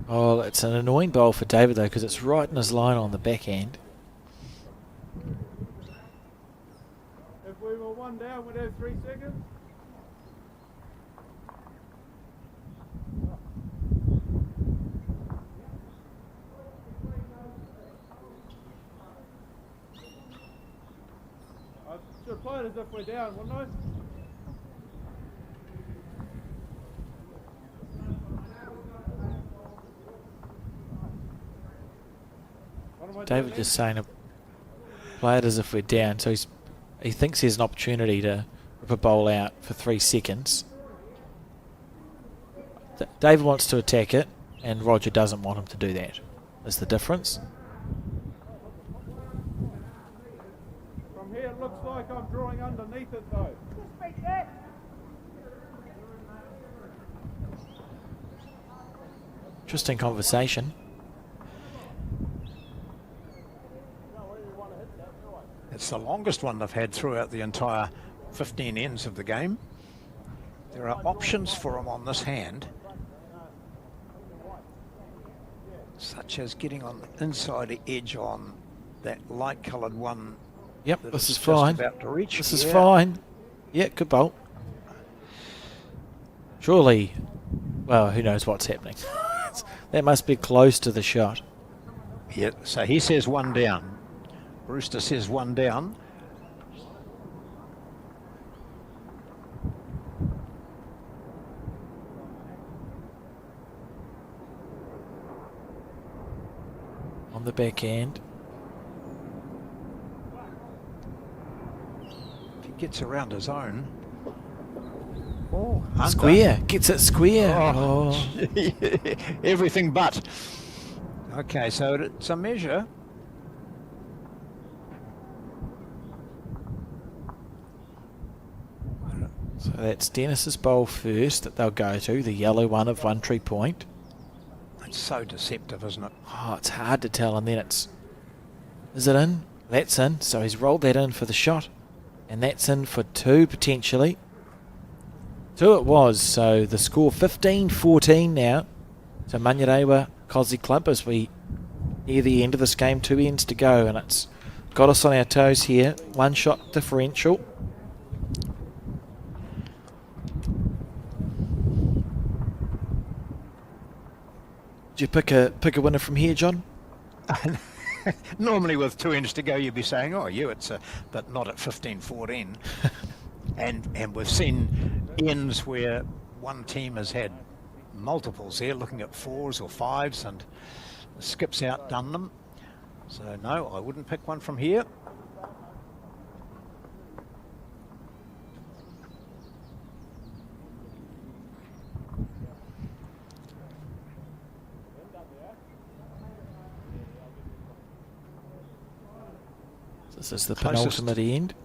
Oh, it's an annoying bowl for David though, because it's right in his line on the back end. If we were one down, we'd have 3 seconds. I should play it as if we're down, wouldn't I? What am I David doing just saying to play it as if we're down, so he thinks there's an opportunity to rip a bowl out for 3 seconds. David wants to attack it, and Roger doesn't want him to do that. That's the difference. From here it looks like I'm drawing underneath it though. Interesting conversation. It's the longest one they've had throughout the entire 15 ends of the game. There are options for them on this hand, such as getting on the inside edge on that light coloured one. Yep, that this it's is just fine. about to reach. This is Yeah. fine. Yeah, good bowl. Surely, well, who knows what's happening. That must be close to the shot. Yeah, so he says one down. Brewster says one down. On the back end. If he gets around his own. Oh, under. Square. Gets it square. Oh. Oh. Everything but. Okay, so it's a measure. So that's Dennis's bowl first that they'll go to, the yellow one of One Tree Point. It's so deceptive, isn't it? Oh, it's hard to tell, and then it's... Is it in? That's in, so he's rolled that in for the shot. And that's in for 2, potentially. 2 it was, so the score 15-14 now. So Manurewa Cosy Club as we near the end of this game, 2 ends to go, and it's got us on our toes here. 1 shot differential. Did you pick a winner from here, John? Normally with 2 ends to go you'd be saying, oh yeah, it's a, but not at 15-14. and we've seen ends where one team has had multiples here, looking at 4s or 5s, and the skips outdone them. So no, I wouldn't pick one from here. This is the Closest. penultimate end.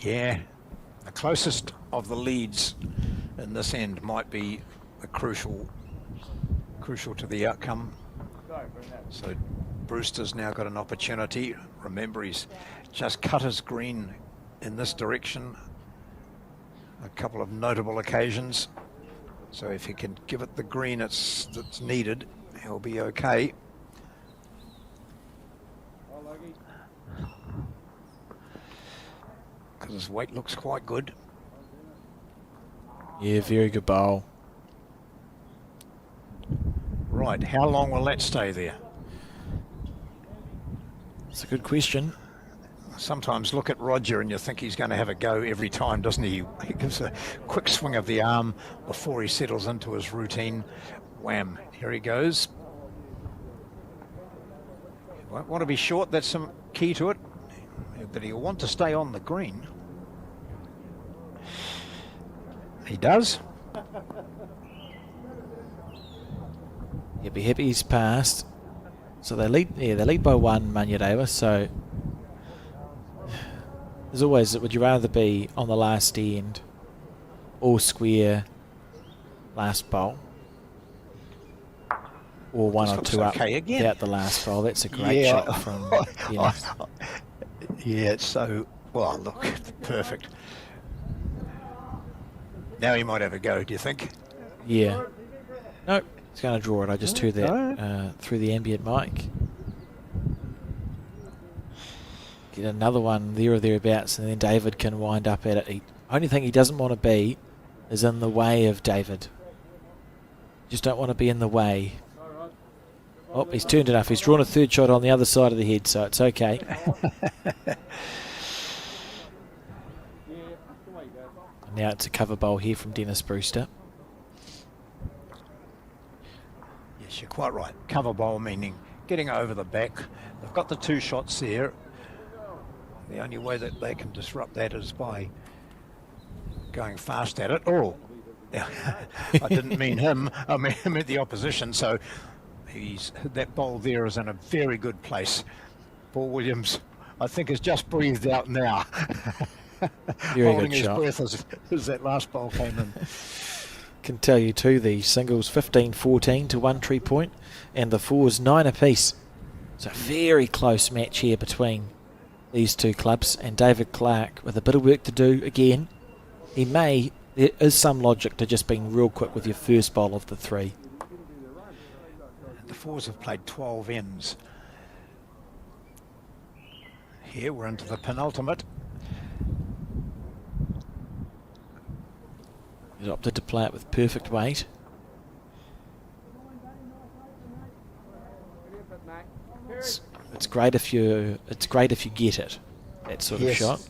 Yeah, the closest of the leads in this end might be the crucial to the outcome. So Brewster's now got an opportunity. Remember, he's just cut his green in this direction a couple of notable occasions. So if he can give it the green that's needed, he'll be okay. Because his weight looks quite good. Yeah, very good bowl. Right, how long will that stay there? It's a good question. Sometimes look at Roger and you think he's going to have a go every time, doesn't he? He gives a quick swing of the arm before he settles into his routine. Wham, here he goes. He won't want to be short, that's some key to it. But he'll want to stay on the green. He does. He'll be happy he's passed. So they lead by one, Manyadeva. So as always, would you rather be on the last end or square last bowl, or one This or looks two up okay again. without the last bowl? That's a great shot from Dennis. Yeah, it's so, well, look, perfect. Now he might have a go, do you think? Yeah. Nope, he's going to draw it. I just heard that through the ambient mic. Get another one there or thereabouts, and then David can wind up at it. Only thing he doesn't want to be is in the way of David. Just don't want to be in the way. Oh, he's turned it up. He's drawn a third shot on the other side of the head, so it's okay. And now it's a cover bowl here from Dennis Brewster. Yes, you're quite right. Cover bowl meaning getting over the back. They've got the two shots there. The only way that they can disrupt that is by going fast at it. Oh, I didn't mean him. I meant the opposition. So that bowl there is in a very good place. Paul Williams, I think, has just breathed out now. Very Holding good his shot. breath as that last bowl came in. Can tell you too, the singles 15-14 to 1 tree point, and the fours 9 apiece. It's a very close match here between these two clubs, and David Clark with a bit of work to do again. There is some logic to just being real quick with your first bowl of the three. The fours have played 12 ends. Here we're into the penultimate. He's opted to play it with perfect weight. It's great if you get it, that sort of shot.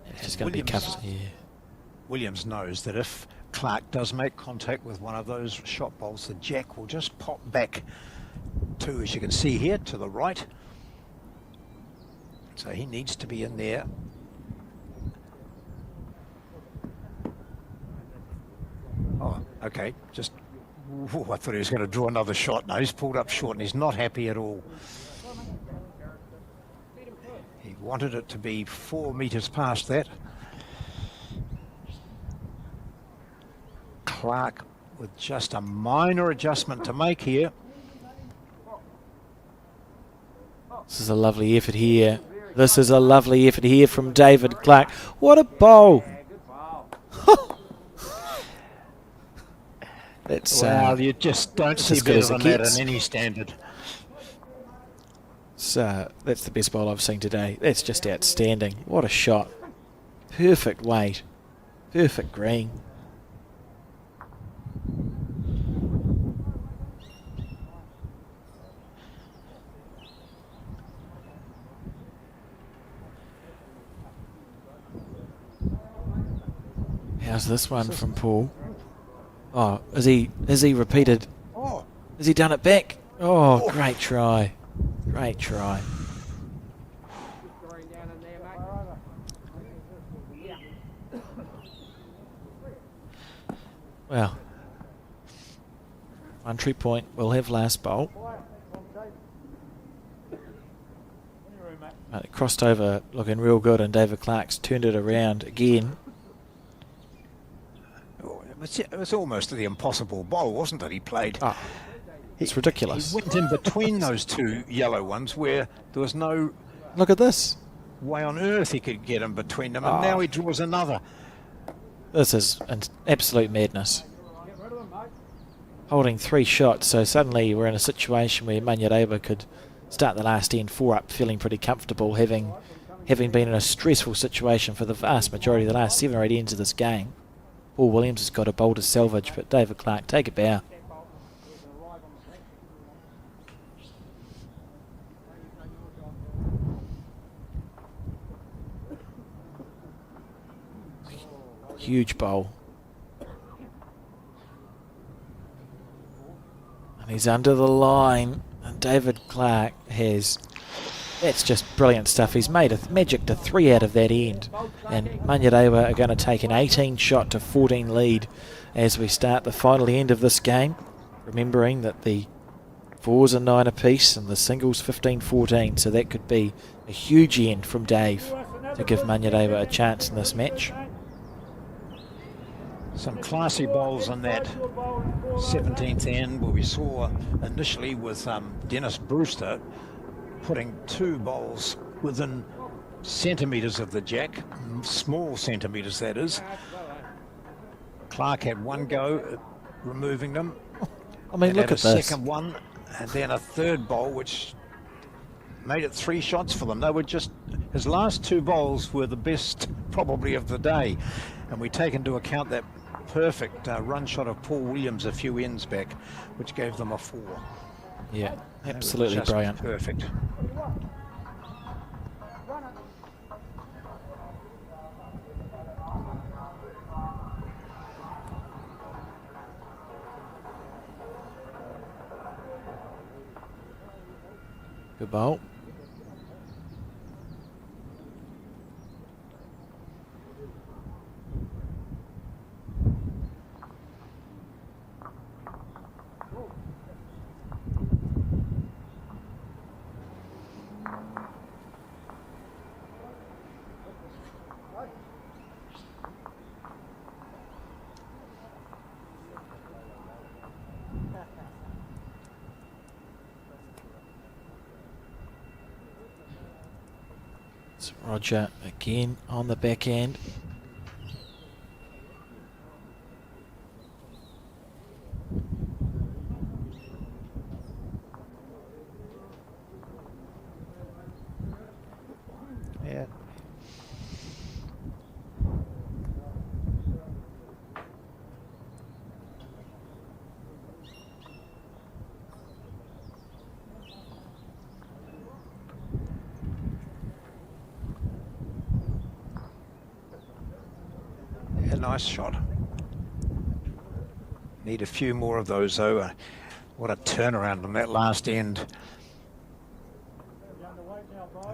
It's just going to be covered. Yeah. Williams knows that if Clark does make contact with one of those shot bowls, the jack will just pop back to, as you can see here, to the right. So he needs to be in there. Oh, okay, just, I thought he was going to draw another shot. No, he's pulled up short and he's not happy at all. He wanted it to be 4 meters past that. Clark with just a minor adjustment to make here. This is a lovely effort here. This is a lovely effort here from David Clark. What a bowl! That's, well, you just don't see better than that in any standard. So that's the best bowl I've seen today. That's just outstanding. What a shot. Perfect weight. Perfect green. How's this one from Paul? Oh, has he repeated? Oh, Has he done it back? Oh, great try. Great try. Well, 1 tree point. We'll have last bowl. It crossed over looking real good, and David Clark's turned it around again. It was almost the impossible bowl, wasn't it? He played. Oh, it's ridiculous. He went in between those two yellow ones where there was no Look at this. way on earth he could get in between them, and now he draws another. This is an absolute madness. Holding 3 shots, so suddenly we're in a situation where Manyareva could start the last end 4 up feeling pretty comfortable, having been in a stressful situation for the vast majority of the last 7 or 8 ends of this game. Paul Williams has got a bowl to salvage, but David Clark, take a bow. Huge bowl. And he's under the line, and David Clark has... That's just brilliant stuff. He's made a magic to 3 out of that end. And Manyareva are going to take an 18 shot to 14 lead as we start the final end of this game. Remembering that the 4s are 9 apiece and the singles 15-14. So that could be a huge end from Dave to give Manyareva a chance in this match. Some classy bowls on that 17th end, where we saw initially with Dennis Brewster putting 2 bowls within centimetres of the jack, small centimetres that is. Clark had 1 go at removing them. I mean, look at a this. second one, and then a 3rd bowl, which made it 3 shots for them. They were just, his last 2 bowls were the best probably of the day, and we take into account that perfect run shot of Paul Williams a few ends back, which gave them a 4. Yeah, absolutely Just brilliant. perfect. Good bowl. It's Roger again on the back end. Yeah. A nice shot. Need a few more of those though. What a turnaround on that last end.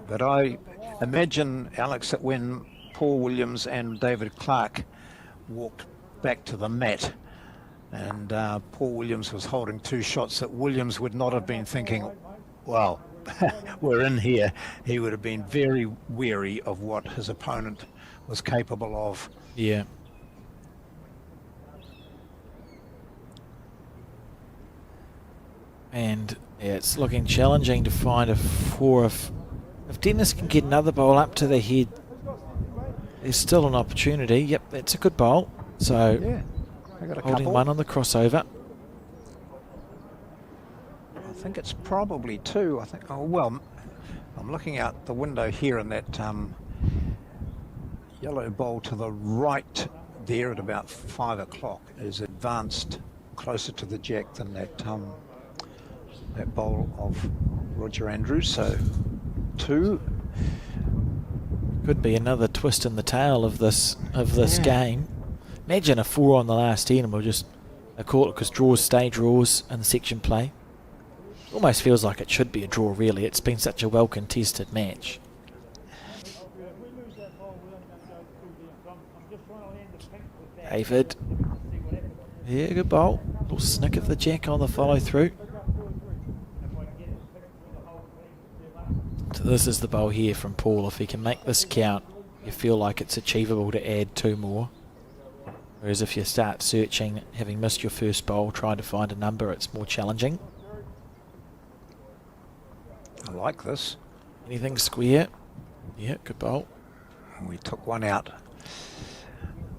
But I imagine, Alex, that when Paul Williams and David Clark walked back to the mat and Paul Williams was holding 2 shots, that Williams would not have been thinking, well, we're in here. He would have been very wary of what his opponent was capable of. Yeah. And yeah, it's looking challenging to find a 4. If Dennis can get another bowl up to the head, there's still an opportunity. Yep, that's a good bowl. So Yeah, I got a holding couple. 1 on the crossover. I think it's probably 2. I think. Oh well, I'm looking out the window here, and that yellow bowl to the right there at about 5 o'clock is advanced closer to the jack than that bowl of Roger Andrews. So 2. Could be another twist in the tail of this Yeah. game. Imagine a 4 on the last end and we'll just call it because draws stay draws in the section play. Almost feels like it should be a draw really. It's been such a well contested match. David. Yeah, good bowl. Little snick of the jack on the follow through. To So this is the bowl here from Paul. If he can make this count, you feel like it's achievable to add 2 more. Whereas if you start searching, having missed your first bowl, trying to find a number, it's more challenging. I like this. Anything square? Yeah, good bowl. We took one out,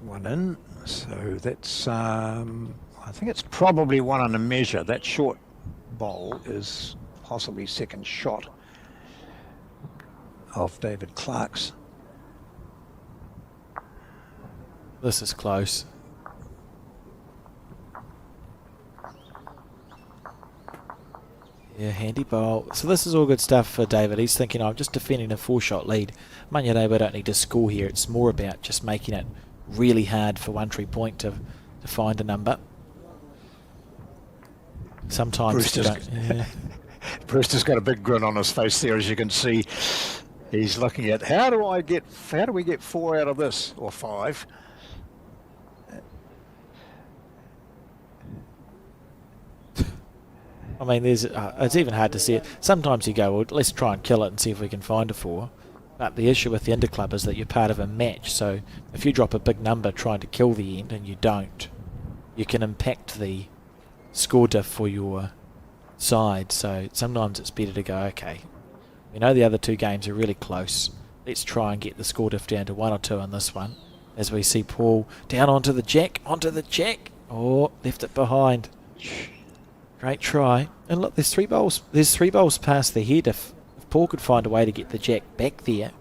one in. So that's, I think it's probably one on a measure. That short bowl is possibly second shot of David Clark's. This is close. Yeah, handy bowl. So this is all good stuff for David. He's thinking, I'm just defending a 4-shot lead. Manyarewa don't need to score here. It's more about just making it really hard for One Tree Point to find a number. Sometimes Brewster's got a big grin on his face there, as you can see. He's looking at how do we get 4 out of this, or 5? I mean, it's even hard to see it. Sometimes you go, well, let's try and kill it and see if we can find a 4. But the issue with the Interclub is that you're part of a match. So if you drop a big number trying to kill the end and you don't, you can impact the score diff for your side. So sometimes it's better to go, okay, we know the other 2 games are really close. Let's try and get the score diff down to 1 or 2 on this one. As we see Paul down onto the jack. Oh, left it behind. Great try. And look, there's 3 bowls. There's 3 bowls past the head. If Paul could find a way to get the jack back there,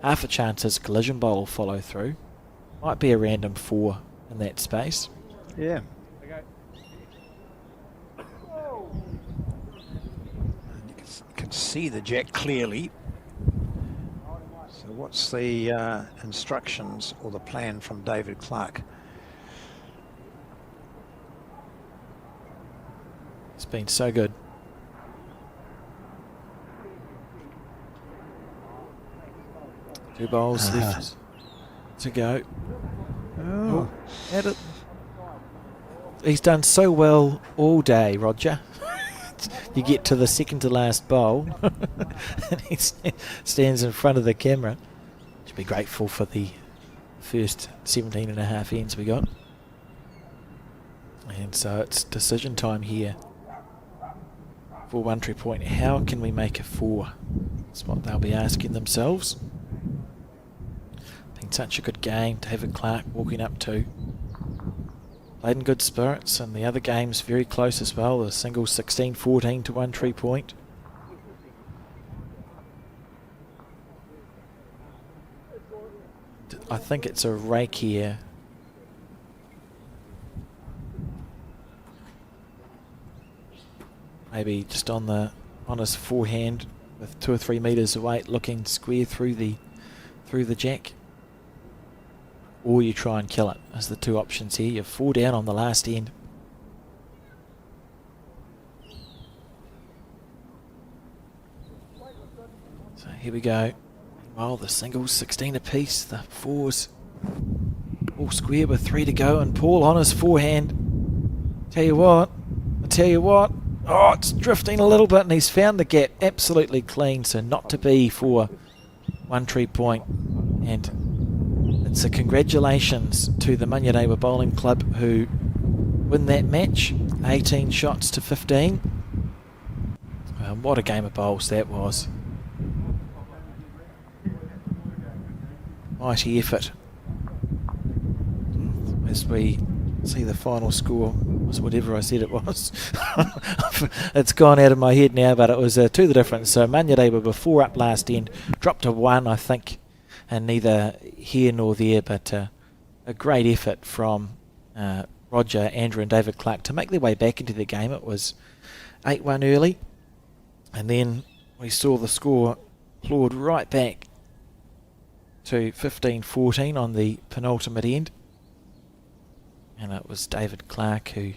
half a chance his collision bowl will follow through. Might be a random 4 in that space. Yeah. And you can see the jack clearly. So what's the instructions or the plan from David Clark? It's been so good. Two bowls left to go. Oh. Had it. He's done so well all day, Roger. You get to the second to last bowl and he stands in front of the camera. Should be grateful for the first 17 and a half ends we got. And so it's decision time here for One Tree Point. How can we make a 4? That's what they'll be asking themselves. Been such a good game. David Clark walking up to. Played in good spirits, and the other games very close as well. The singles 16-14 to One Tree Point. I think it's a rake here. Maybe just on his forehand with 2 or 3 metres of weight, looking square through the jack. Or you try and kill it as the 2 options here. You fall down on the last end. So here we go. Meanwhile, the singles 16 apiece, the 4s all square with 3 to go, and Paul on his forehand. I tell you what. Oh, it's drifting a little bit, and he's found the gap absolutely clean, so not to be for One Tree Point. And it's a congratulations to the Manyarewa Bowling Club who win that match, 18 shots to 15. What a game of bowls that was. Mighty effort. As we see the final score was whatever I said it was. It's gone out of my head now, but it was 2 the difference. So Manyarewa were 4 up last end, dropped to 1, I think, and neither here nor there, but a great effort from Roger, Andrew and David Clark to make their way back into the game. It was 8-1 early, and then we saw the score clawed right back to 15-14 on the penultimate end. And it was David Clark who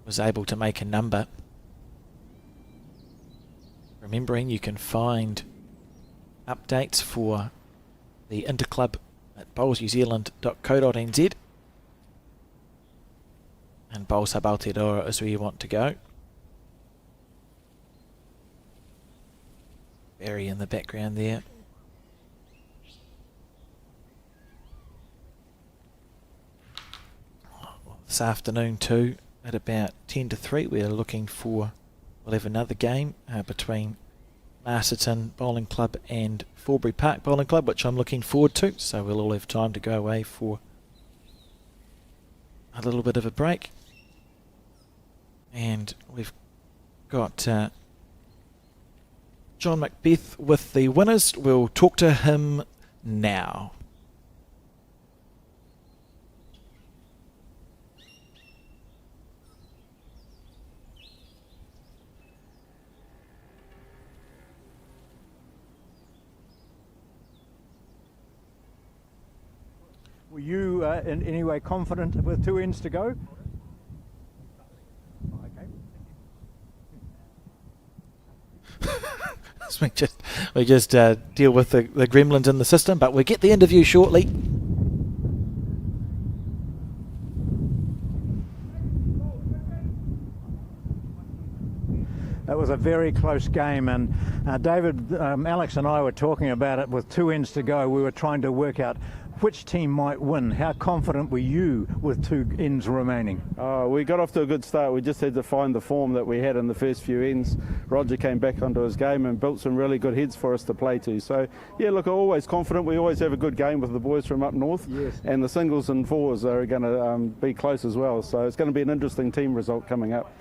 was able to make a number. Remembering you can find updates for the Interclub at bowlsnewzealand.co.nz, and Bowls Hub Aotearoa is where you want to go. Forbury in the background there. This afternoon too, at about 10 to 3, we're looking for, we'll have another game between Masterton Bowling Club and Forbury Park Bowling Club, which I'm looking forward to, so we'll all have time to go away for a little bit of a break. And we've got John Macbeth with the winners. We'll talk to him now. Were you in any way confident with 2 ends to go? Okay. we just deal with the gremlins in the system, but we'll get the interview shortly. That was a very close game, and David, Alex and I were talking about it with 2 ends to go. We were trying to work out which team might win. How confident were you with 2 ends remaining? We got off to a good start. We just had to find the form that we had in the first few ends. Roger came back onto his game and built some really good heads for us to play to. So, yeah, look, I'm always confident. We always have a good game with the boys from up north. Yes. And the singles and fours are going to be close as well. So it's going to be an interesting team result coming up.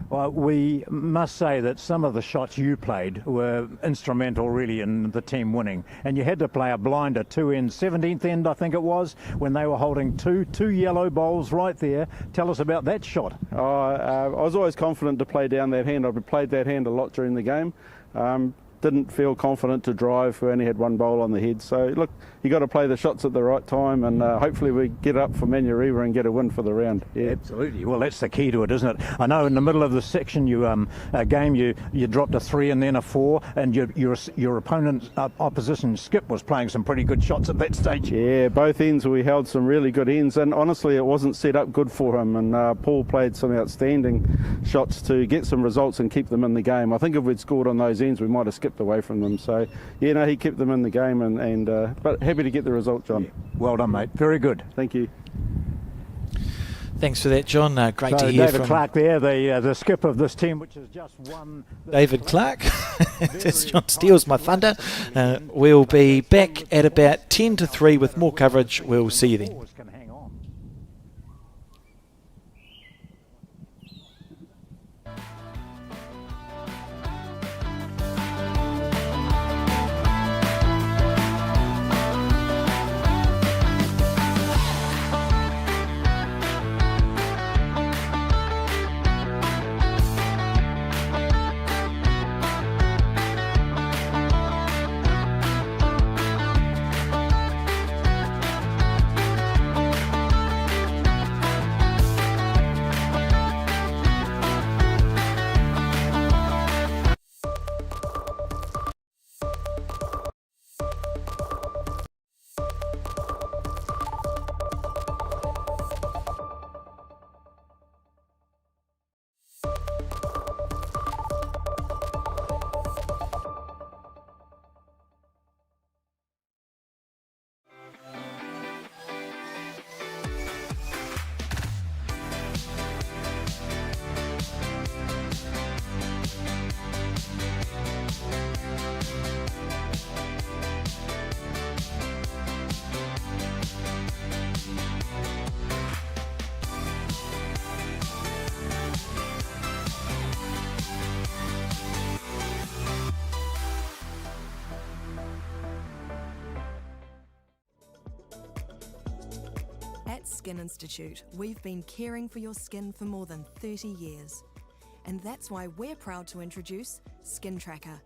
Well, we must say that some of the shots you played were instrumental really in the team winning, and you had to play a blinder 2 ends, 17th end I think it was, when they were holding two yellow bowls right there. Tell us about that shot. I was always confident to play down that hand. I've played that hand a lot during the game. Didn't feel confident to drive. We only had 1 bowl on the head. So, look, you got to play the shots at the right time, and hopefully we get up for Manurewa and get a win for the round. Yeah. Absolutely. Well, that's the key to it, isn't it? I know in the middle of the section you dropped a 3 and then a 4, and your opponent's opposition Skip was playing some pretty good shots at that stage. Yeah, both ends we held some really good ends, and honestly it wasn't set up good for him, and Paul played some outstanding shots to get some results and keep them in the game. I think if we'd scored on those ends we might have skipped away from them. So, yeah, no, he kept them in the game, but happy to get the result, John. Yeah. Well done, mate. Very good. Thank you. Thanks for that, John. Great to So hear David from Clark there, the skip of this team, which has just won. David Clark. As John steals my thunder. We'll be back at about 10 to 3 with more coverage. We'll see you then. Can hang on. At Skin Institute, we've been caring for your skin for more than 30 years. And that's why we're proud to introduce Skin Tracker,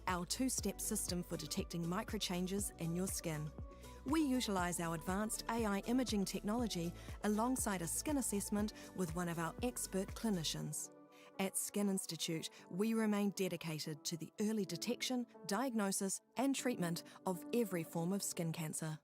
our 2-step system for detecting microchanges in your skin. We utilise our advanced AI imaging technology alongside a skin assessment with one of our expert clinicians. At Skin Institute, we remain dedicated to the early detection, diagnosis and treatment of every form of skin cancer.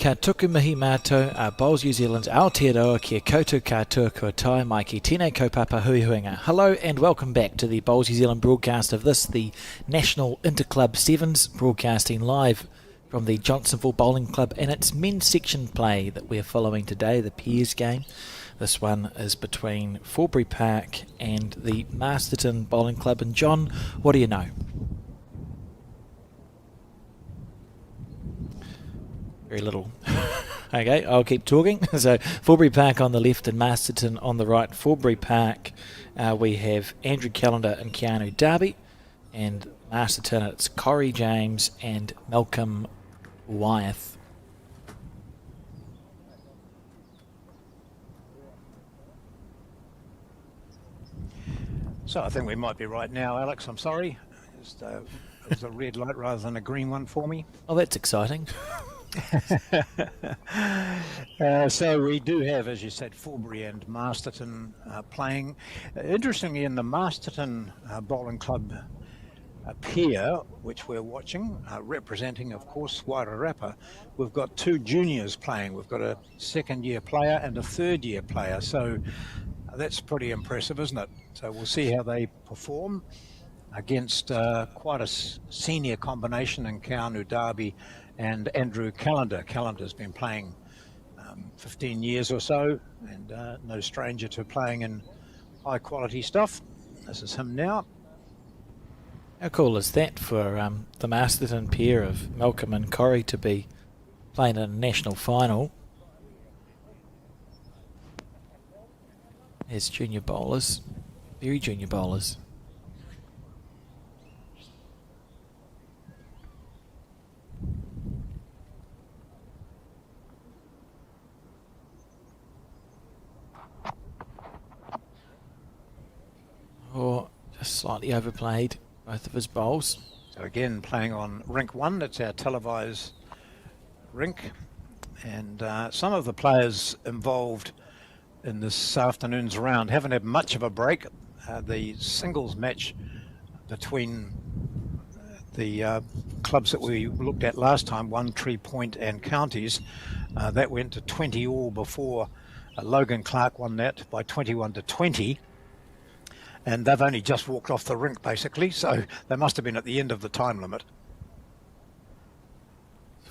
Ka tuku mihi mātou a Bowls New Zealand's Aotearoa kia koutou katoa kua tai mai ki tēnei kaupapa hui huinga. Hello and welcome back to the Bowls New Zealand broadcast of this, the National Interclub Sevens, broadcasting live from the Johnsonville Bowling Club, and its men's section play that we're following today, the Peers game. This one is between Forbury Park and the Masterton Bowling Club. And John, what do you know? Very little. Okay, I'll keep talking. So Forbury Park on the left and Masterton on the right. Forbury Park, we have Andrew Callender and Keanu Darby, and Masterton, it's Corey James and Malcolm Wyeth. So I think we might be right now, Alex. I'm sorry. Just, it was a red light rather than a green one for me. Oh, that's exciting. So we do have, as you said, Forbury and Masterton playing. Interestingly, in the Masterton Bowling Club peer, which we're watching, representing, of course, Wairarapa, we've got two juniors playing. We've got a second-year player and a third-year player. So that's pretty impressive, isn't it? So we'll see how they perform against quite a senior combination in Keanu Darby and Andrew Callender. Callender's been playing 15 years or so, and no stranger to playing in high quality stuff. This is him now. How cool is that for the Masterton pair of Malcolm and Corey to be playing in a national final as junior bowlers, very junior bowlers. Or just slightly overplayed both of his bowls. So again, playing on rink 1, that's our televised rink, and some of the players involved in this afternoon's round haven't had much of a break. The singles match between the clubs that we looked at last time, One Tree Point and Counties, that went to 20 all before Logan Clark won that by 21-20. And they've only just walked off the rink, basically, so they must have been at the end of the time limit.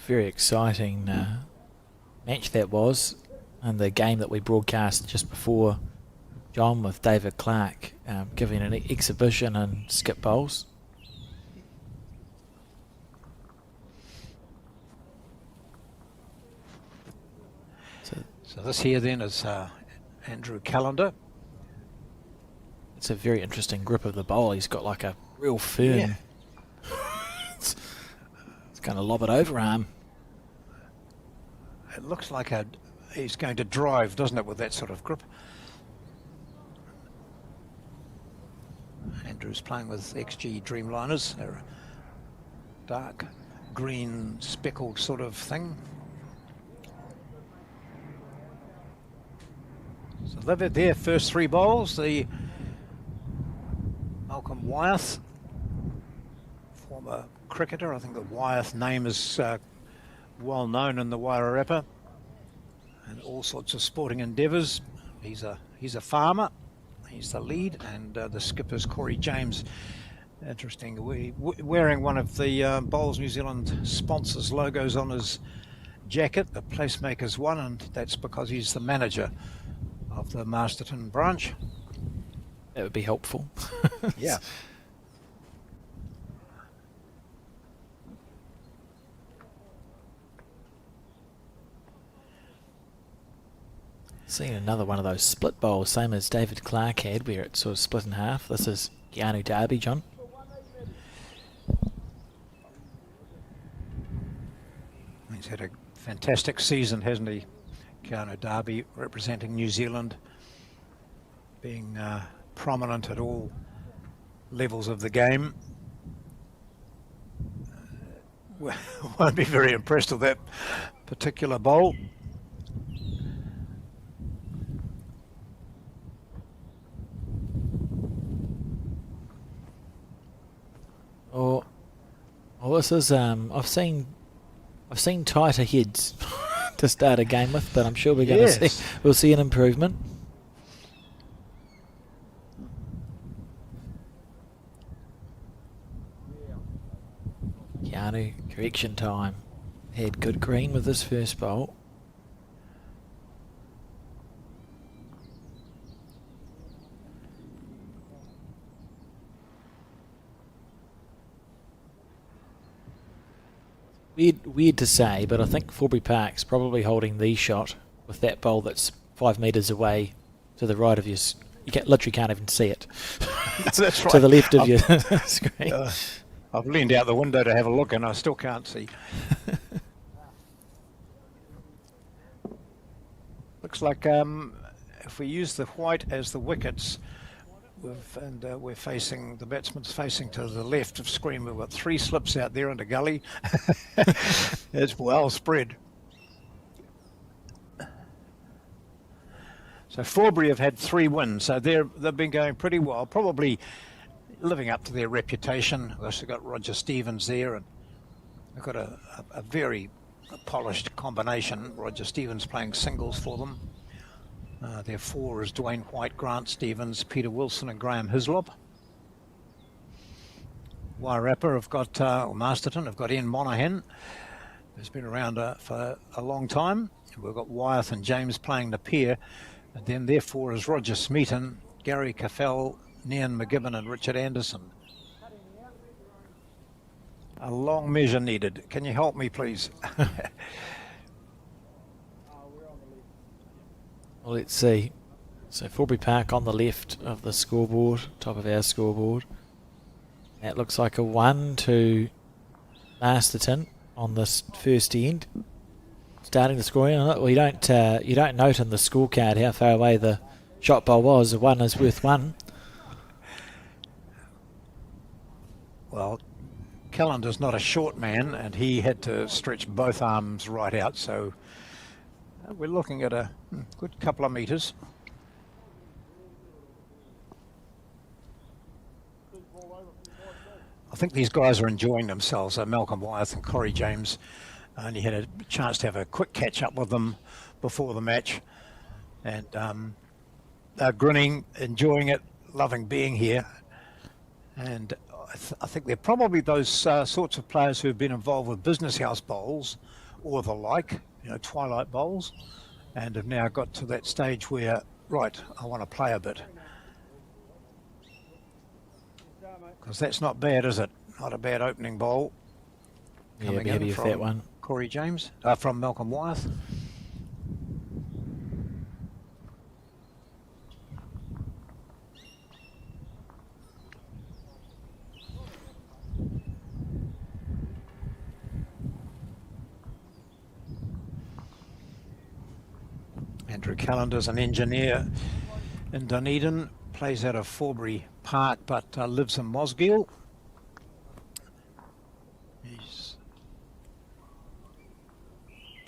Very exciting match that was, and the game that we broadcast just before, John, with David Clark giving an exhibition in skip bowls. So this here then is Andrew Callender. It's a very interesting grip of the bowl. He's got like a real firm. Yeah. It's going to lob it overarm. It looks like he's going to drive, doesn't it, with that sort of grip? Andrew's playing with XG Dreamliners. They're a dark green speckled sort of thing. So they've had their first three bowls. The Malcolm Wyeth, former cricketer. I think the Wyeth name is well known in the Wairarapa and all sorts of sporting endeavours. He's a farmer. He's the lead, and the skipper's Corey James. Interesting, wearing one of the Bowls New Zealand sponsors logos on his jacket, the Placemakers one, and that's because he's the manager of the Masterton branch. That would be helpful. Yeah. Seeing another one of those split bowls, same as David Clark had, where it's sort of split in half. This is Keanu Darby, John. He's had a fantastic season, hasn't he? Keanu Darby, representing New Zealand, being prominent at all levels of the game. Won't be very impressed with that particular bowl. Oh, this is I've seen tighter heads to start a game with, but I'm sure we're going to we'll see an improvement. Keanu, correction time. Had good green with this first bowl. Weird to say, but I think Forbury Park's probably holding the shot with that bowl that's 5 metres away to the right of you. You literally can't even see it. That's right. To the left of your screen. I've leaned out the window to have a look and I still can't see. Looks like if we use the white as the wickets, we're facing, the batsman's facing to the left of screen. We've got 3 slips out there in the gully. It's well spread. So Forbury have had 3 wins, so they've been going pretty well, probably living up to their reputation. They've also got Roger Stevens there, and they've got a very polished combination. Roger Stevens playing singles for them. Their 4 is Dwayne White, Grant Stevens, Peter Wilson and Graham Hislop. Wairarapa have got, or Masterton have got Ian Monaghan, who's been around for a long time. We've got Wyeth and James playing the pair. And then their 4 is Roger Smeaton, Gary Caffell, Nian McGibbon and Richard Anderson. A long measure needed. Can you help me, please? Well, let's see. So Forbury Park on the left of the scoreboard, top of our scoreboard. That looks like a 1 to Masterton on this first end. Starting the scoring. Well, you don't note in the scorecard how far away the shot bowl was. A 1 is worth 1. Well, Callender's not a short man, and he had to stretch both arms right out, so we're looking at a good couple of metres. I think these guys are enjoying themselves. Malcolm Wyeth and Corey James only had a chance to have a quick catch up with them before the match, and they're grinning, enjoying it, loving being here. And I think they're probably those sorts of players who have been involved with business house bowls or the like, twilight bowls, and have now got to that stage where, right, I want to play a bit. Because that's not bad, is it? Not a bad opening bowl. Coming in from that one. Corey James, from Malcolm Wyeth. Andrew Callender's an engineer in Dunedin, plays out of Forbury Park but lives in Mosgiel. He's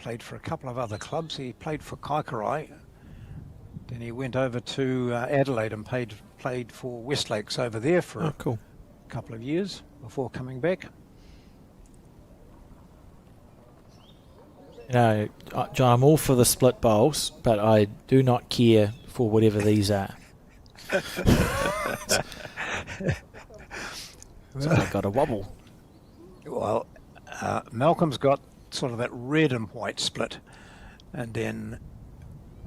played for a couple of other clubs. He played for Kaikorai, then he went over to Adelaide and played for Westlakes over there for a couple of years before coming back. John, I'm all for the split bowls, but I do not care for whatever these are. So I got a wobble. Well, Malcolm's got sort of that red and white split, and then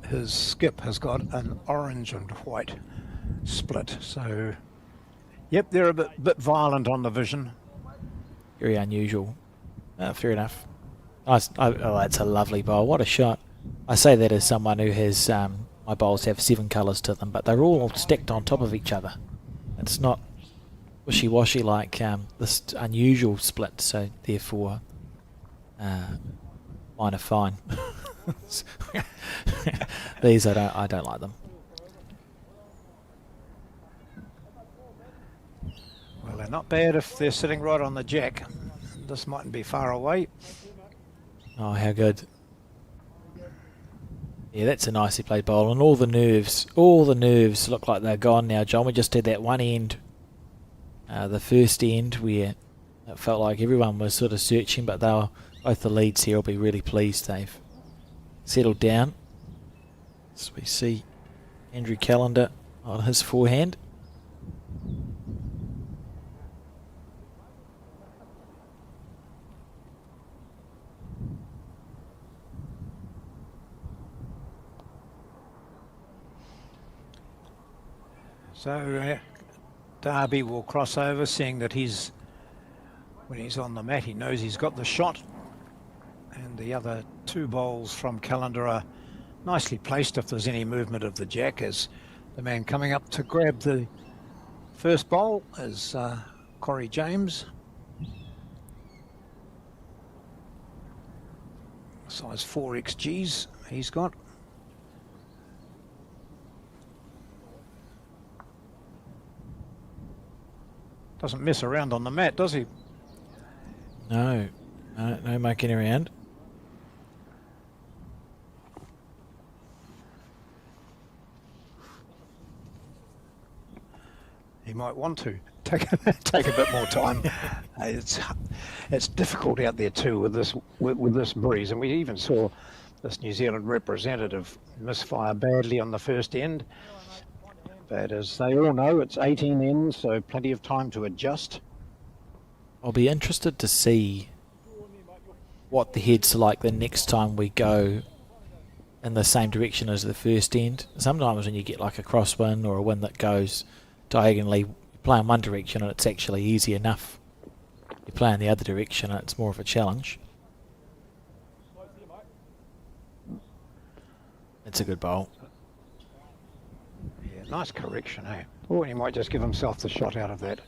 his skip has got an orange and white split. So, yep, they're a bit violent on the vision. Very unusual. Fair enough. Nice. Oh, that's a lovely bowl. What a shot. I say that as someone who has, my bowls have 7 colours to them, but they're all stacked on top of each other. It's not wishy-washy like this unusual split, so therefore mine are fine. These I don't like them. Well, they're not bad if they're sitting right on the jack. This mightn't be far away. Oh, how good. Yeah, that's a nicely played bowl, and all the nerves look like they're gone now, John. We just had that one end, the first end, where it felt like everyone was sort of searching, but both the leads here will be really pleased they've settled down. So we see Andrew Callender on his forehand. So Darby will cross over, seeing that when he's on the mat, he knows he's got the shot. And the other two bowls from Callender are nicely placed if there's any movement of the jack, as the man coming up to grab the first bowl is Corey James. Size 4 XGs he's got. Doesn't mess around on the mat, does he? No mucking around. He might want to take a bit more time. It's difficult out there too with this breeze, and we even saw this New Zealand representative misfire badly on the first end. But as they all know, it's 18 ends, so plenty of time to adjust. I'll be interested to see what the heads are like the next time we go in the same direction as the first end. Sometimes when you get like a crosswind or a wind that goes diagonally, you play in one direction and it's actually easy enough. You play in the other direction and it's more of a challenge. It's a good bowl. Yeah, nice correction, eh? Oh, and he might just give himself the shot out of that.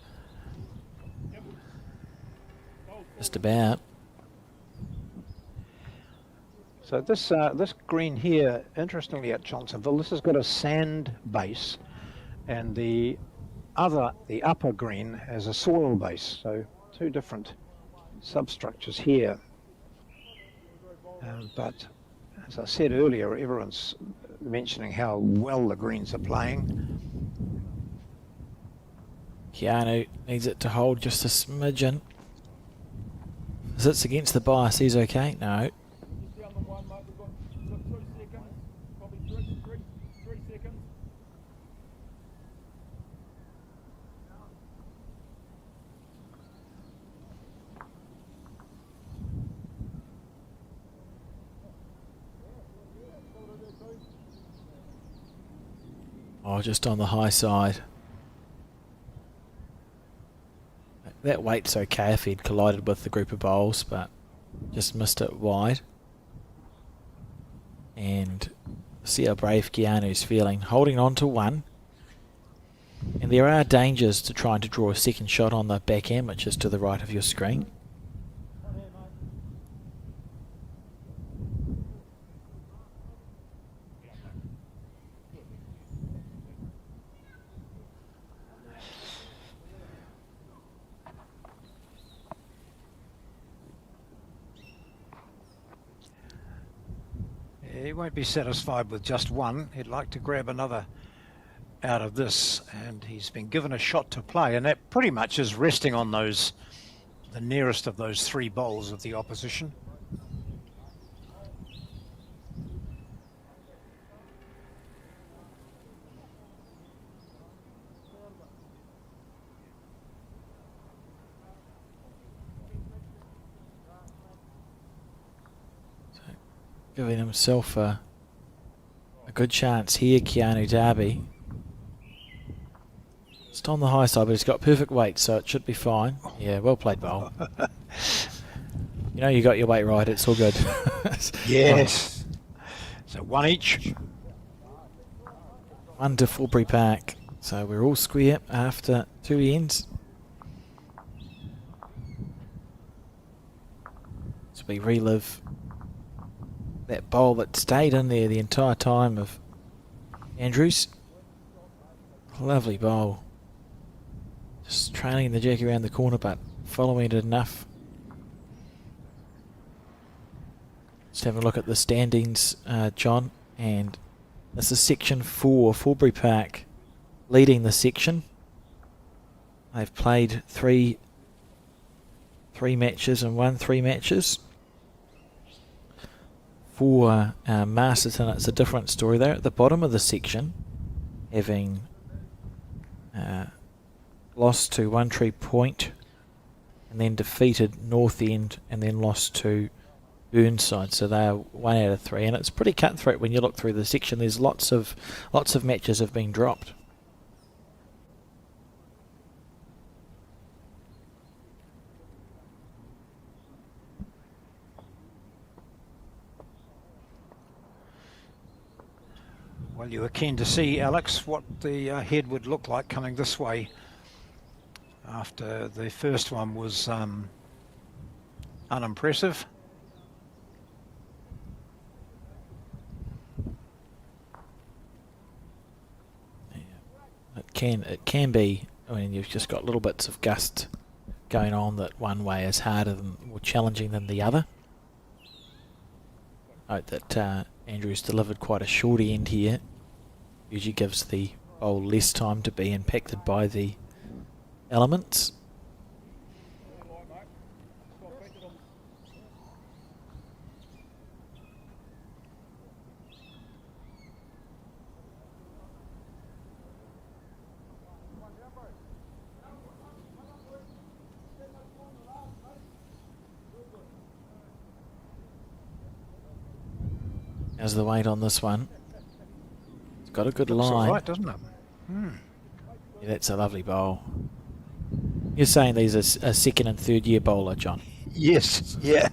Just about. So this green here, interestingly at Johnsonville, this has got a sand base, and the upper green has a soil base. So two different substructures here. But as I said earlier, everyone's mentioning how well the greens are playing. Keanu needs it to hold just a smidgen. Sits against the bias, he's okay? No. Oh, just on the high side. That weight's okay if he'd collided with the group of bowls, but just missed it wide. And see how brave Keanu's feeling, holding on to one. And there are dangers to trying to draw a second shot on the backhand, which is to the right of your screen. He won't be satisfied with just one. He'd like to grab another out of this, and he's been given a shot to play, and that pretty much is resting on the nearest of those three bowls of the opposition. Giving himself a good chance here, Keanu Darby. Just on the high side, but he's got perfect weight, so it should be fine. Yeah, well played, bowl. You know you got your weight right, it's all good. Yes. So one each. One to Forbury Park. So we're all square after two ends. So we relive that bowl that stayed in there the entire time of Andrews. Lovely bowl. Just trailing the jack around the corner, but following it enough. Just having a look at the standings, John, and this is section 4, Forbury Park leading the section. They've played three matches and won 3 matches. For Masterton, it's a different story. They're at the bottom of the section, having lost to One Tree Point, and then defeated North End, and then lost to Burnside. So they are 1 out of 3, and it's pretty cutthroat when you look through the section. There's lots of matches have been dropped. Well, you were keen to see, Alex, what the head would look like coming this way after the first one was unimpressive. It can be. I mean, you've just got little bits of gust going on that one way is harder than, more challenging than the other. Note that Andrew's delivered quite a short end here. Usually gives the bowl less time to be impacted by the elements. How's the weight on this one? It's got a good Looks line. all right, doesn't it? Yeah, that's a lovely bowl. You're saying these are a second and third year bowler, John? Yes, yeah.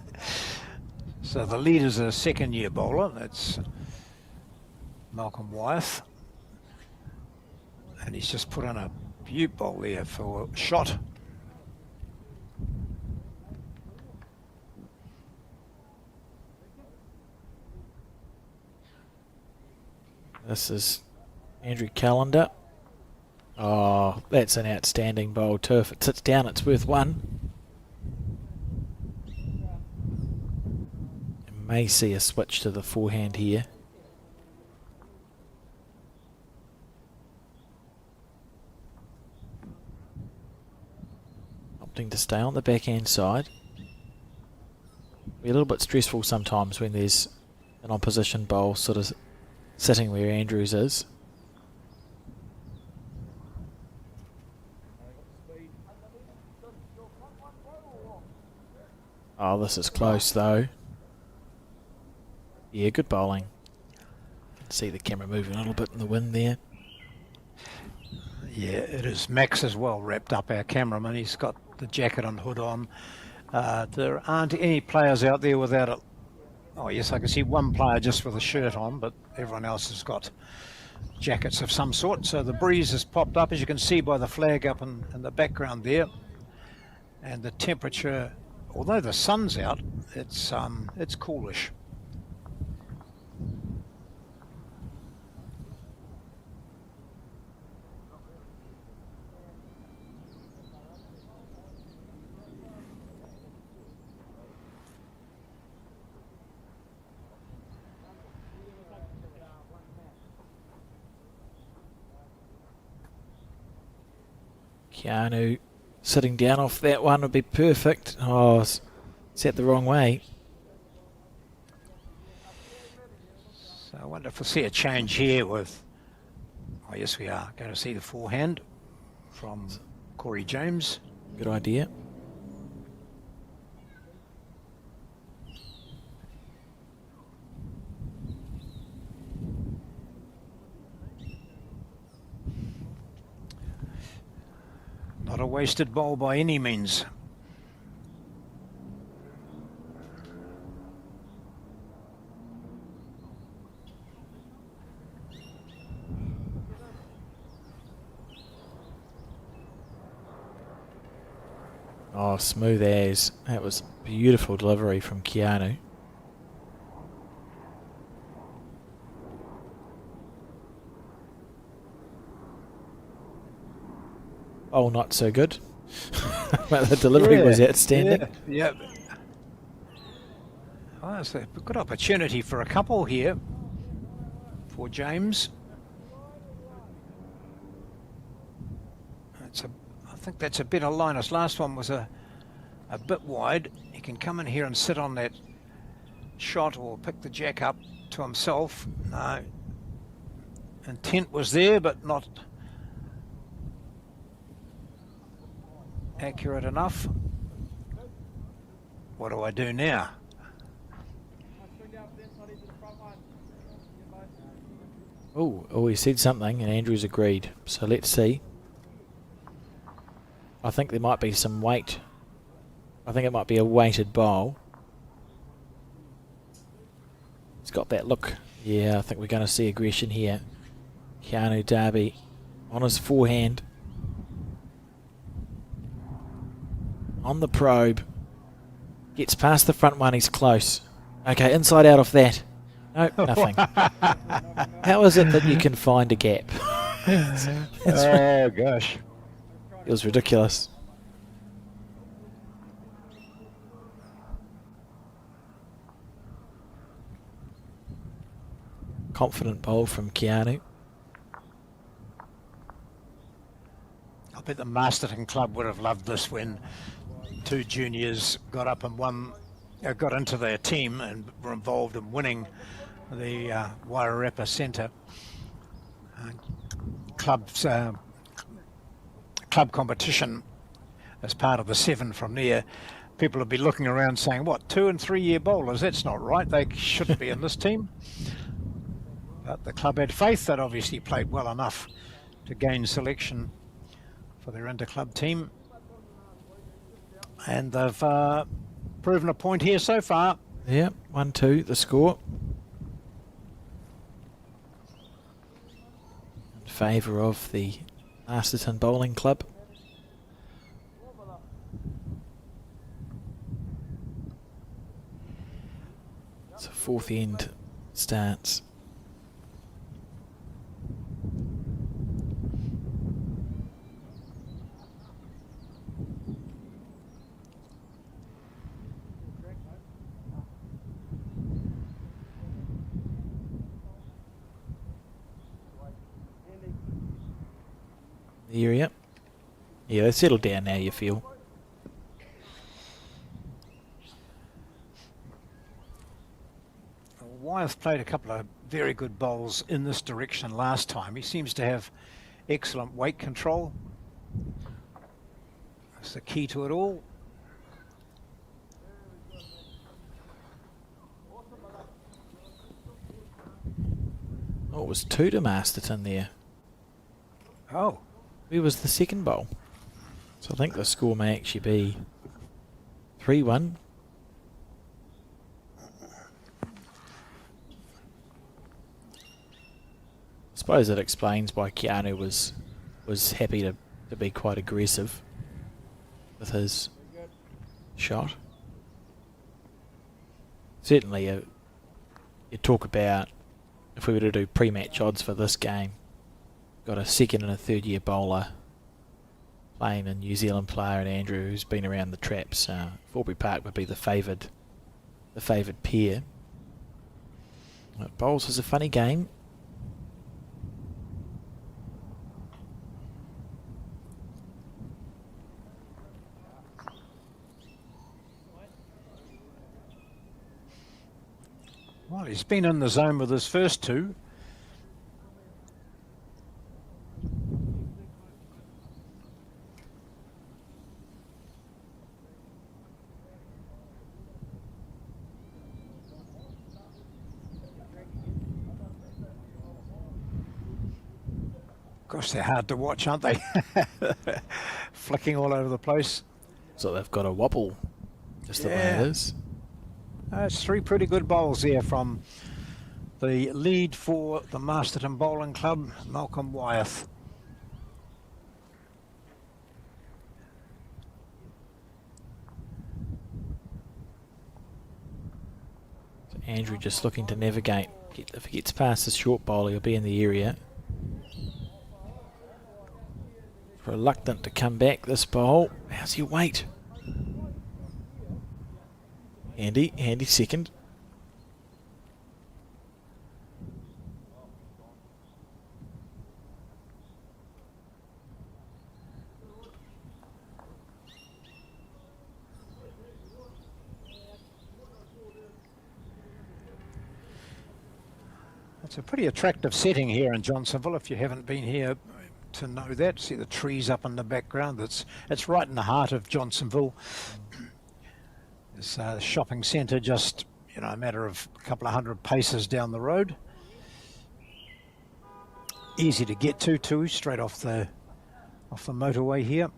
So the leader's a second year bowler. That's Malcolm Wyeth. And he's just put on a butte bowl there for a shot. This is Andrew Callender. Oh, that's an outstanding bowl too. If it sits down, it's worth 1. You may see a switch to the forehand here. Opting to stay on the backhand side. Be a little bit stressful sometimes when there's an opposition bowl sort of sitting where Andrews is. Oh, this is close though. Yeah, good bowling. Can see the camera moving a little bit in the wind there. Yeah, it is. Max as well wrapped up, our cameraman. He's got the jacket and hood on. There aren't any players out there without it. Oh yes, I can see one player just with a shirt on, but everyone else has got jackets of some sort. So the breeze has popped up, as you can see by the flag up in the background there. And the temperature, although the sun's out, it's coolish. Keanu sitting down off that one would be perfect. Oh, set the wrong way. So I wonder if we'll see a change here with... Oh yes, we are going to see the forehand from Corey James. Good idea. Not a wasted bowl by any means. Oh, smooth as. That was beautiful delivery from Keanu. Oh, not so good. But the delivery was outstanding. Yeah. Oh, it's a good opportunity for a couple here for James. I think that's a better line. His last one was a bit wide. He can come in here and sit on that shot or pick the jack up to himself. No. Intent was there, but not accurate enough. What do I do now? Oh, he said something and Andrews agreed. So let's see. I think there might be some weight. I think it might be a weighted bowl. It's got that look. Yeah, I think we're going to see aggression here. Keanu Darby on his forehand. On the probe. Gets past the front one, he's close. Okay, inside out off that. No, nothing. How is it that you can find a gap? Oh, gosh. It was ridiculous. Confident bowl from Keanu. I bet the Masterton club would have loved this when two juniors got up and got into their team and were involved in winning the Wairarapa Centre club competition as part of the 7 from there. People would be looking around saying, what, 2 and 3 year bowlers? That's not right. They shouldn't be in this team. But the club had faith. That obviously played well enough to gain selection for their interclub team. And they've proven a point here so far. Yeah, 1-2 the score. In favour of the Masterton Bowling Club. It's a fourth end stance. The area. Yeah, they've settled down now, you feel. Wyeth played a couple of very good bowls in this direction last time. He seems to have excellent weight control. That's the key to it all. Oh, it was 2 to Masterton there. Oh. Where was the second bowl? So I think the score may actually be 3-1. I suppose it explains why Keanu was happy to be quite aggressive with his shot. Certainly, you talk about if we were to do pre-match odds for this game, got a second and a third year bowler playing a New Zealand player and Andrew who's been around the traps. Forbury Park would be the favoured pair. Bowls is a funny game. Well, he's been in the zone with his first 2. Gosh, they're hard to watch, aren't they? Flicking all over the place. So they've got a wobble, just the way it is. It's 3 pretty good bowls there from the lead for the Masterton Bowling Club, Malcolm Wyeth. So Andrew just looking to navigate. If he gets past his short bowl, he'll be in the area. Reluctant to come back this bowl. How's your weight? Handy second. It's a pretty attractive setting here in Johnsonville. If you haven't been here to know that, see the trees up in the background. It's right in the heart of Johnsonville. There's a shopping centre just, a matter of a couple of hundred paces down the road. Easy to get to too, straight off the motorway here.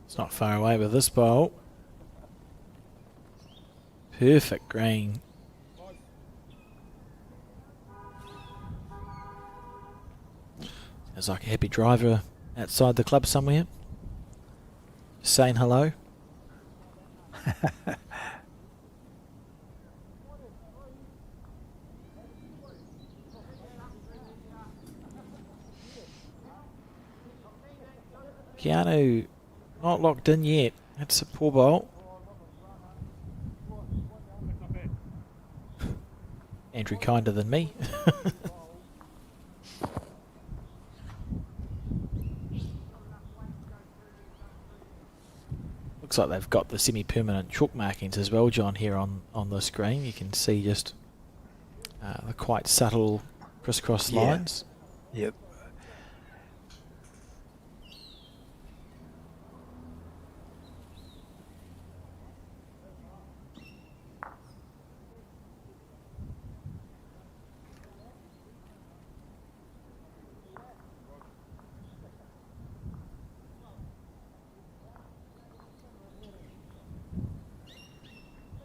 It's not far away with this bowl. Perfect green. There's like a happy driver outside the club somewhere, saying hello. Keanu not locked in yet. That's a poor bowl. Andrew kinder than me. Looks like they've got the semi-permanent chalk markings as well, John, here on the screen. You can see just the quite subtle crisscross lines. Yep.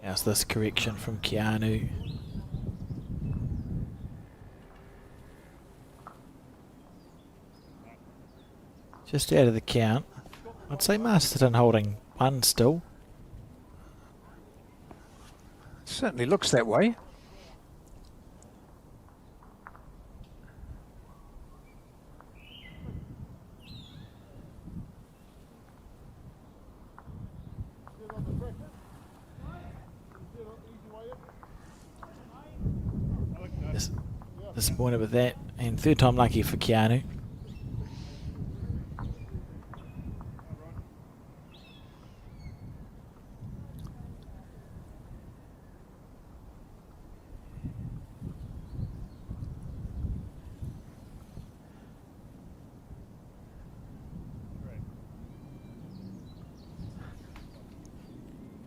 How's this correction from Keanu? Just out of the count. I'd say Masterton holding one still. Certainly looks that way. Disappointed with that, and third time lucky for Keanu.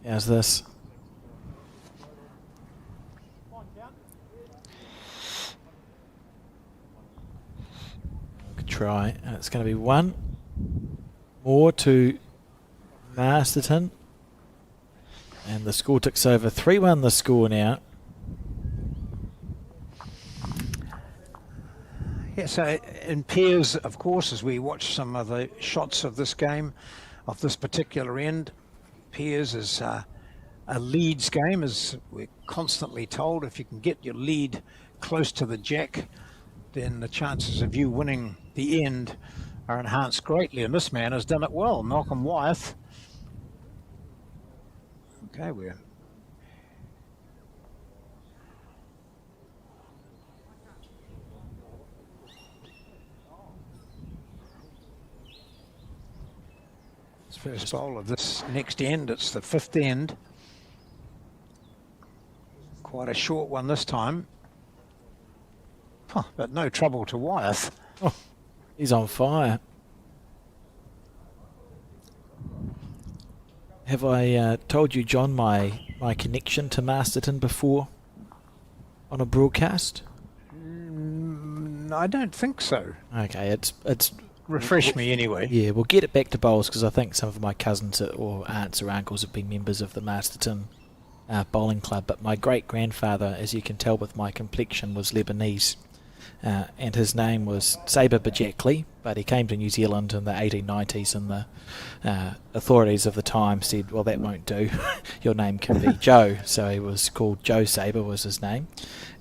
How's this? Try, and it's going to be one more to Masterton, and the score ticks over. 3-1 the score now. Yeah, so in pairs, of course, as we watch some of the shots of this game, of this particular end, pairs is a leads game, as we're constantly told. If you can get your lead close to the jack, then the chances of you winning the end are enhanced greatly, and this man has done it well. Malcolm Wyeth. Okay, we're first bowl of this next end. It's the fifth end. Quite a short one this time. Huh, but no trouble to Wyeth. Oh, he's on fire. Have I told you, John, my connection to Masterton before on a broadcast? I don't think so. Okay, it's refresh me anyway. Yeah, we'll get it back to bowls, because I think some of my cousins or aunts or uncles have been members of the Masterton bowling club. But my great-grandfather, as you can tell with my complexion, was Lebanese. And his name was Saber Bajakli, but he came to New Zealand in the 1890s, and the authorities of the time said, well, that won't do. Your name can be Joe. So he was called Joe Saber was his name.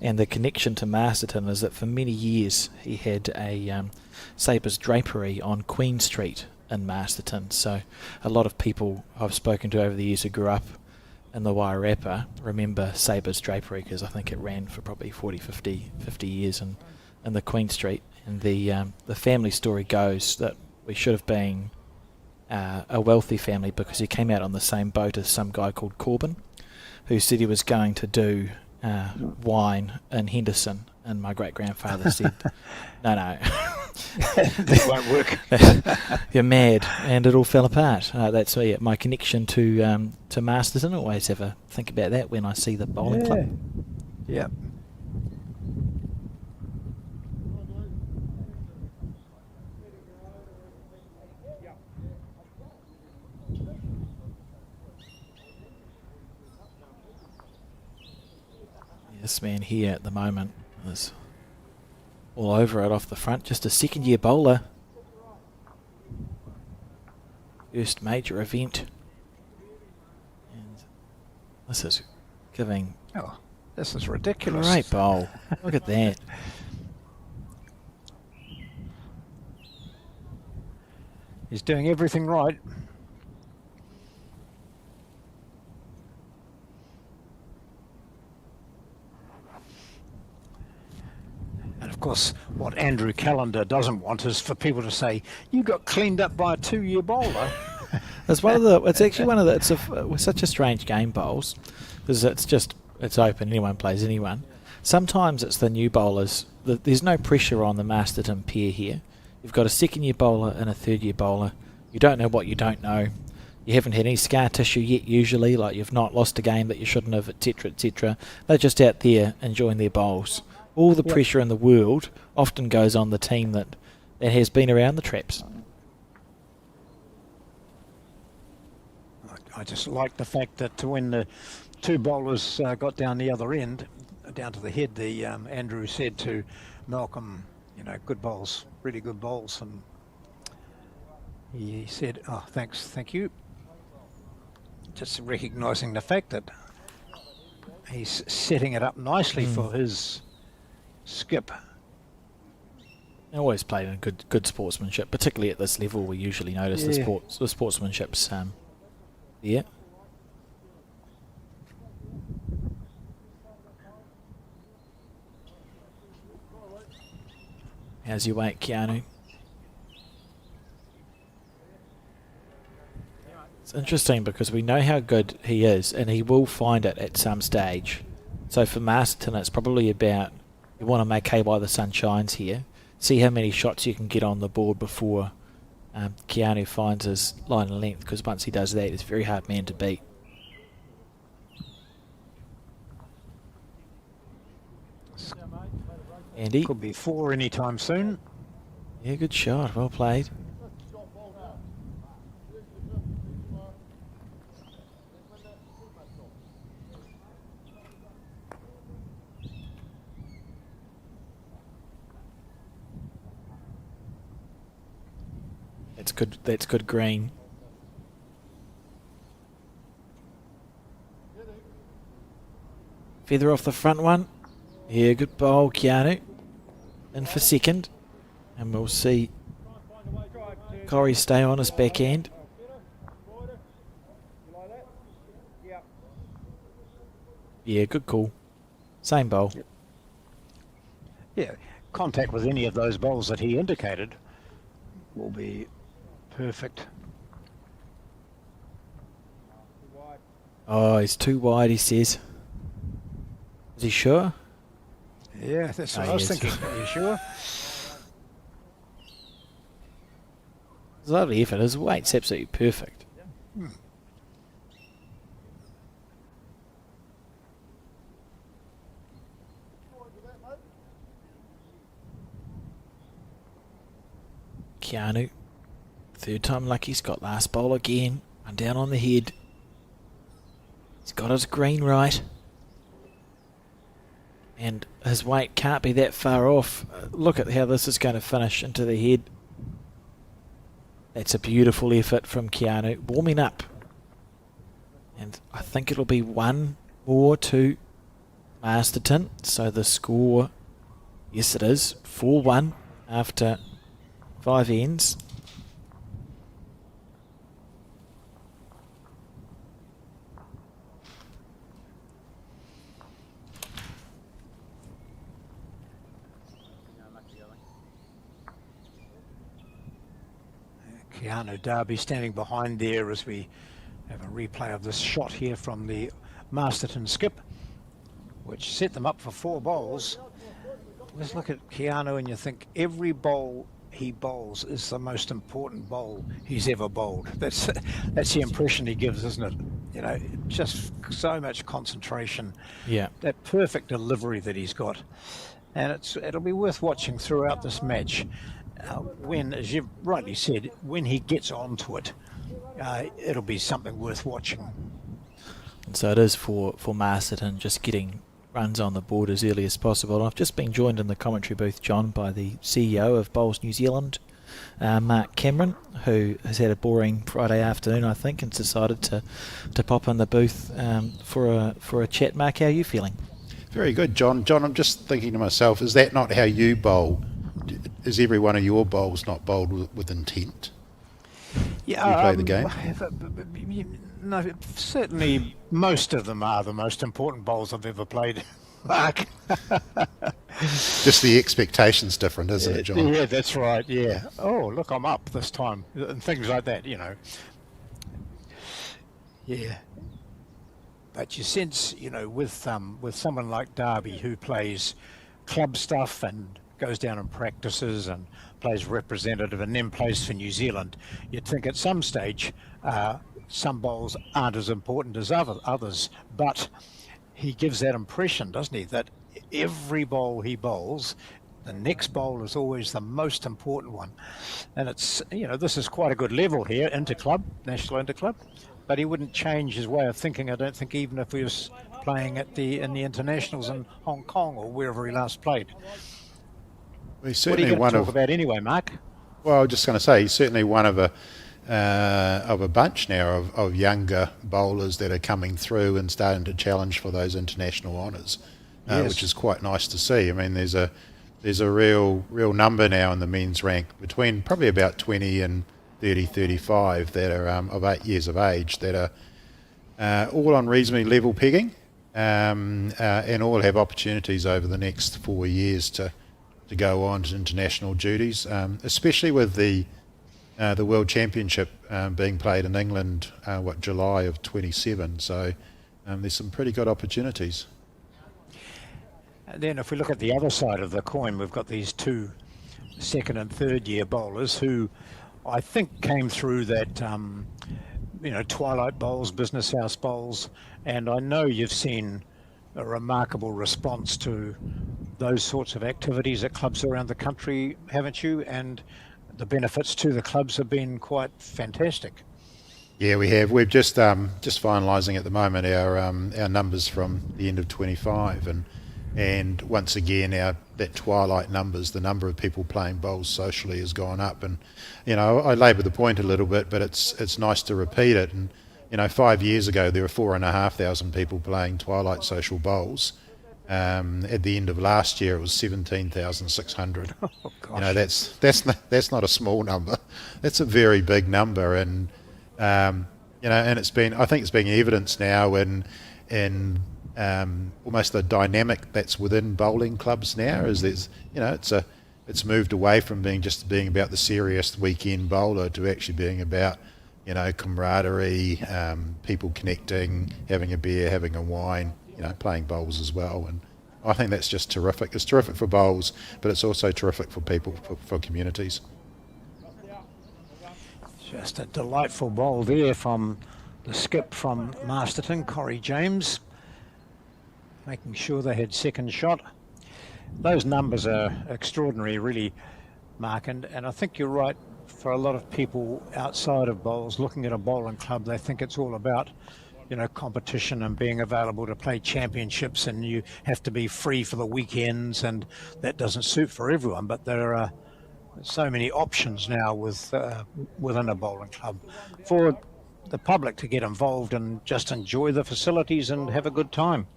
And the connection to Masterton is that for many years he had a Saber's Drapery on Queen Street in Masterton. So a lot of people I've spoken to over the years who grew up in the Wairarapa remember Saber's Drapery, because I think it ran for probably 40, 50 years in the Queen Street. And the family story goes that we should have been a wealthy family, because he came out on the same boat as some guy called Corbin, who said he was going to do wine in Henderson, and my great-grandfather said, no. That won't work. You're mad, and it all fell apart. That's my connection to Masterton. I always have a think about that when I see the bowling club. Yeah. This man here at the moment is all over it off the front. Just a second-year bowler. First major event. And this is giving... Oh, this is ridiculous. Great bowl. Look at that. He's doing everything right. And of course, what Andrew Callender doesn't want is for people to say, you got cleaned up by a 2-year bowler. It's one of the. It's actually one of the. It's such a strange game, bowls, because it's open. Anyone plays anyone. Sometimes it's the new bowlers. There's no pressure on the Masterton pair here. You've got a second-year bowler and a third-year bowler. You don't know what you don't know. You haven't had any scar tissue yet. Usually, like you've not lost a game that you shouldn't have, etc., etc. They're just out there enjoying their bowls. All the pressure in the world often goes on the team that has been around the traps. I just like the fact that when the two bowlers got down the other end, down to the head, Andrew said to Malcolm, good bowls, really good bowls, and he said, oh, thank you. Just recognising the fact that he's setting it up nicely for his skip. They always played in good sportsmanship, particularly at this level. We usually notice the sportsmanship's there. How's your weight, Keanu? It's interesting because we know how good he is, and he will find it at some stage. So for Masterton, it's probably about, you want to make hay while the sun shines here. See how many shots you can get on the board before Keanu finds his line of length, because once he does that, he's a very hard man to beat. Andy? Could be 4 anytime soon. Yeah, good shot. Well played. That's good green. Feather off the front one. Yeah, good bowl, Keanu. In for second. And we'll see Corey stay on his backhand. Yeah, good call. Same bowl. Yeah, contact with any of those bowls that he indicated will be perfect. Oh, he's too wide, he says. Is he sure? Yeah, that's what I was thinking. Are you sure? It's a lovely effort. His weight's absolutely perfect. Keanu, third time lucky, he's got last bowl again. Run down on the head. He's got his green right. And his weight can't be that far off. Look at how this is going to finish into the head. That's a beautiful effort from Keanu. Warming up. And I think it'll be 1 more to Masterton. So the score, yes it is, 4-1 after 5 ends. Keanu Darby standing behind there as we have a replay of this shot here from the Masterton skip, which set them up for 4 bowls. Let's look at Keanu and you think every bowl he bowls is the most important bowl he's ever bowled. That's the impression he gives, isn't it? You know, just so much concentration. Yeah. That perfect delivery that he's got. And it'll be worth watching throughout this match. When, as you've rightly said, when he gets onto it, it'll be something worth watching. And so it is for Masterton just getting runs on the board as early as possible. And I've just been joined in the commentary booth, John, by the CEO of Bowls New Zealand, Mark Cameron, who has had a boring Friday afternoon, I think, and decided to pop in the booth for a chat. Mark, how are you feeling? Very good, John. John, I'm just thinking to myself, is that not how you bowl? Is every one of your bowls not bowled with intent? Yeah, you play the game? No, certainly most of them are the most important bowls I've ever played, Mark. Just the expectation's different, isn't it, John? Yeah, that's right, yeah. Oh, look, I'm up this time, and things like that, you know. Yeah. But you sense, you know, with someone like Darby who plays club stuff and goes down and practices and plays representative and then plays for New Zealand, you'd think at some stage some bowls aren't as important as others, but he gives that impression, doesn't he, that every bowl he bowls, the next bowl is always the most important one. And it's, you know, this is quite a good level here, Interclub, National Interclub, but he wouldn't change his way of thinking, I don't think, even if he was playing in the internationals in Hong Kong or wherever he last played. Well, he's What are you certainly going to talk about anyway, Mark? Well, I was just going to say, he's certainly one of a bunch now of younger bowlers that are coming through and starting to challenge for those international honours, Yes. which is quite nice to see. I mean, there's a real number now in the men's rank between probably about 20 and 30, 35 that are of 8 years of age that are all on reasonably level pegging, and all have opportunities over the next 4 years to go on to international duties, especially with the World Championship being played in England, July of 27. So there's some pretty good opportunities. And then if we look at the other side of the coin, we've got these 2 second and third year bowlers who I think came through that, Twilight bowls, business house bowls, and I know you've seen a remarkable response to those sorts of activities at clubs around the country, haven't you? And the benefits to the clubs have been quite fantastic. Yeah, we have. We're just finalising at the moment our numbers from the end of 25, and once again that twilight numbers, the number of people playing bowls socially has gone up, and I labour the point a little bit, but it's nice to repeat it. And 5 years ago there were 4,500 people playing twilight social bowls. At the end of last year, it was 17,600. Oh, gosh. That's not a small number. That's a very big number, and and I think it's being evidenced now in almost the dynamic that's within bowling clubs now. Is it's moved away from being about the serious weekend bowler to actually being about camaraderie, people connecting, having a beer, having a wine. Playing bowls as well, and I think that's just terrific. It's terrific for bowls, but it's also terrific for people, for communities. Just a delightful bowl there from the skip from Masterton, Corey James, making sure they had second shot. Those numbers are extraordinary, really, Mark, and I think you're right. For a lot of people outside of bowls, looking at a bowling club, they think it's all about competition and being available to play championships, and you have to be free for the weekends, and that doesn't suit for everyone. But there are so many options now within a bowling club for the public to get involved and just enjoy the facilities and have a good time.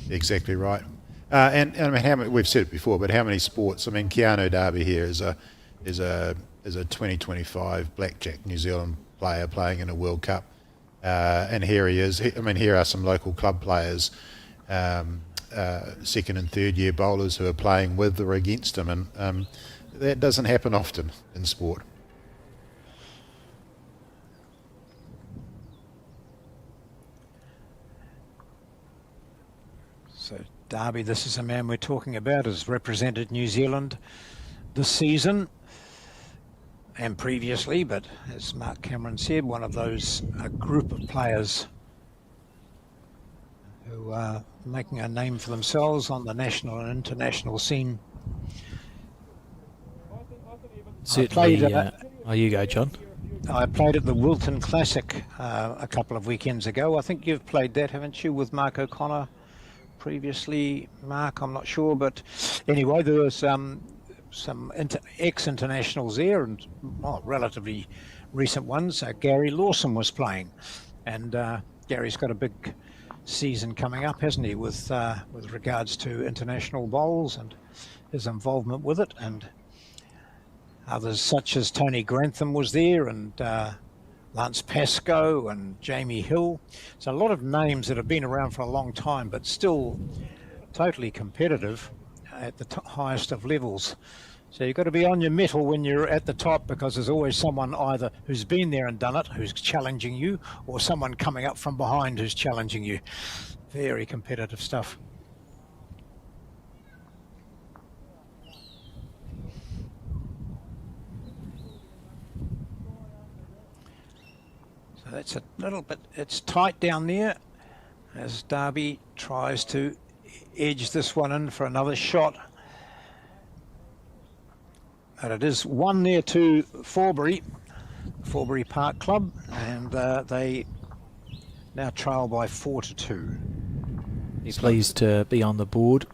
Exactly right. And I mean, we've said it before, but how many sports? I mean, Keanu Darby here is a 2025 blackjack New Zealand player playing in a World Cup. And here he is. Here are some local club players, second and third year bowlers who are playing with or against him, and that doesn't happen often in sport. So Darby, this is a man we're talking about, has represented New Zealand this season and previously, but as Mark Cameron said, one of those group of players who are making a name for themselves on the national and international scene. Certainly. You go, John. I played at the Wilton Classic a couple of weekends ago. I think you've played that, haven't you, with Mark O'Connor previously? Mark, I'm not sure, but anyway, there was some ex-internationals there, and relatively recent ones. Gary Lawson was playing, and Gary's got a big season coming up, hasn't he, with regards to international bowls and his involvement with it, and others such as Tony Grantham was there, and Lance Pascoe and Jamie Hill. So a lot of names that have been around for a long time, but still totally competitive at the highest of levels. So you've got to be on your mettle when you're at the top, because there's always someone either who's been there and done it, who's challenging you, or someone coming up from behind who's challenging you. Very competitive stuff. So that's a little bit, it's tight down there as Darby tries to edge this one in for another shot. And it is 1-0 to Forbury Park Club, and they now trail by 4-2. He's pleased to be on the board.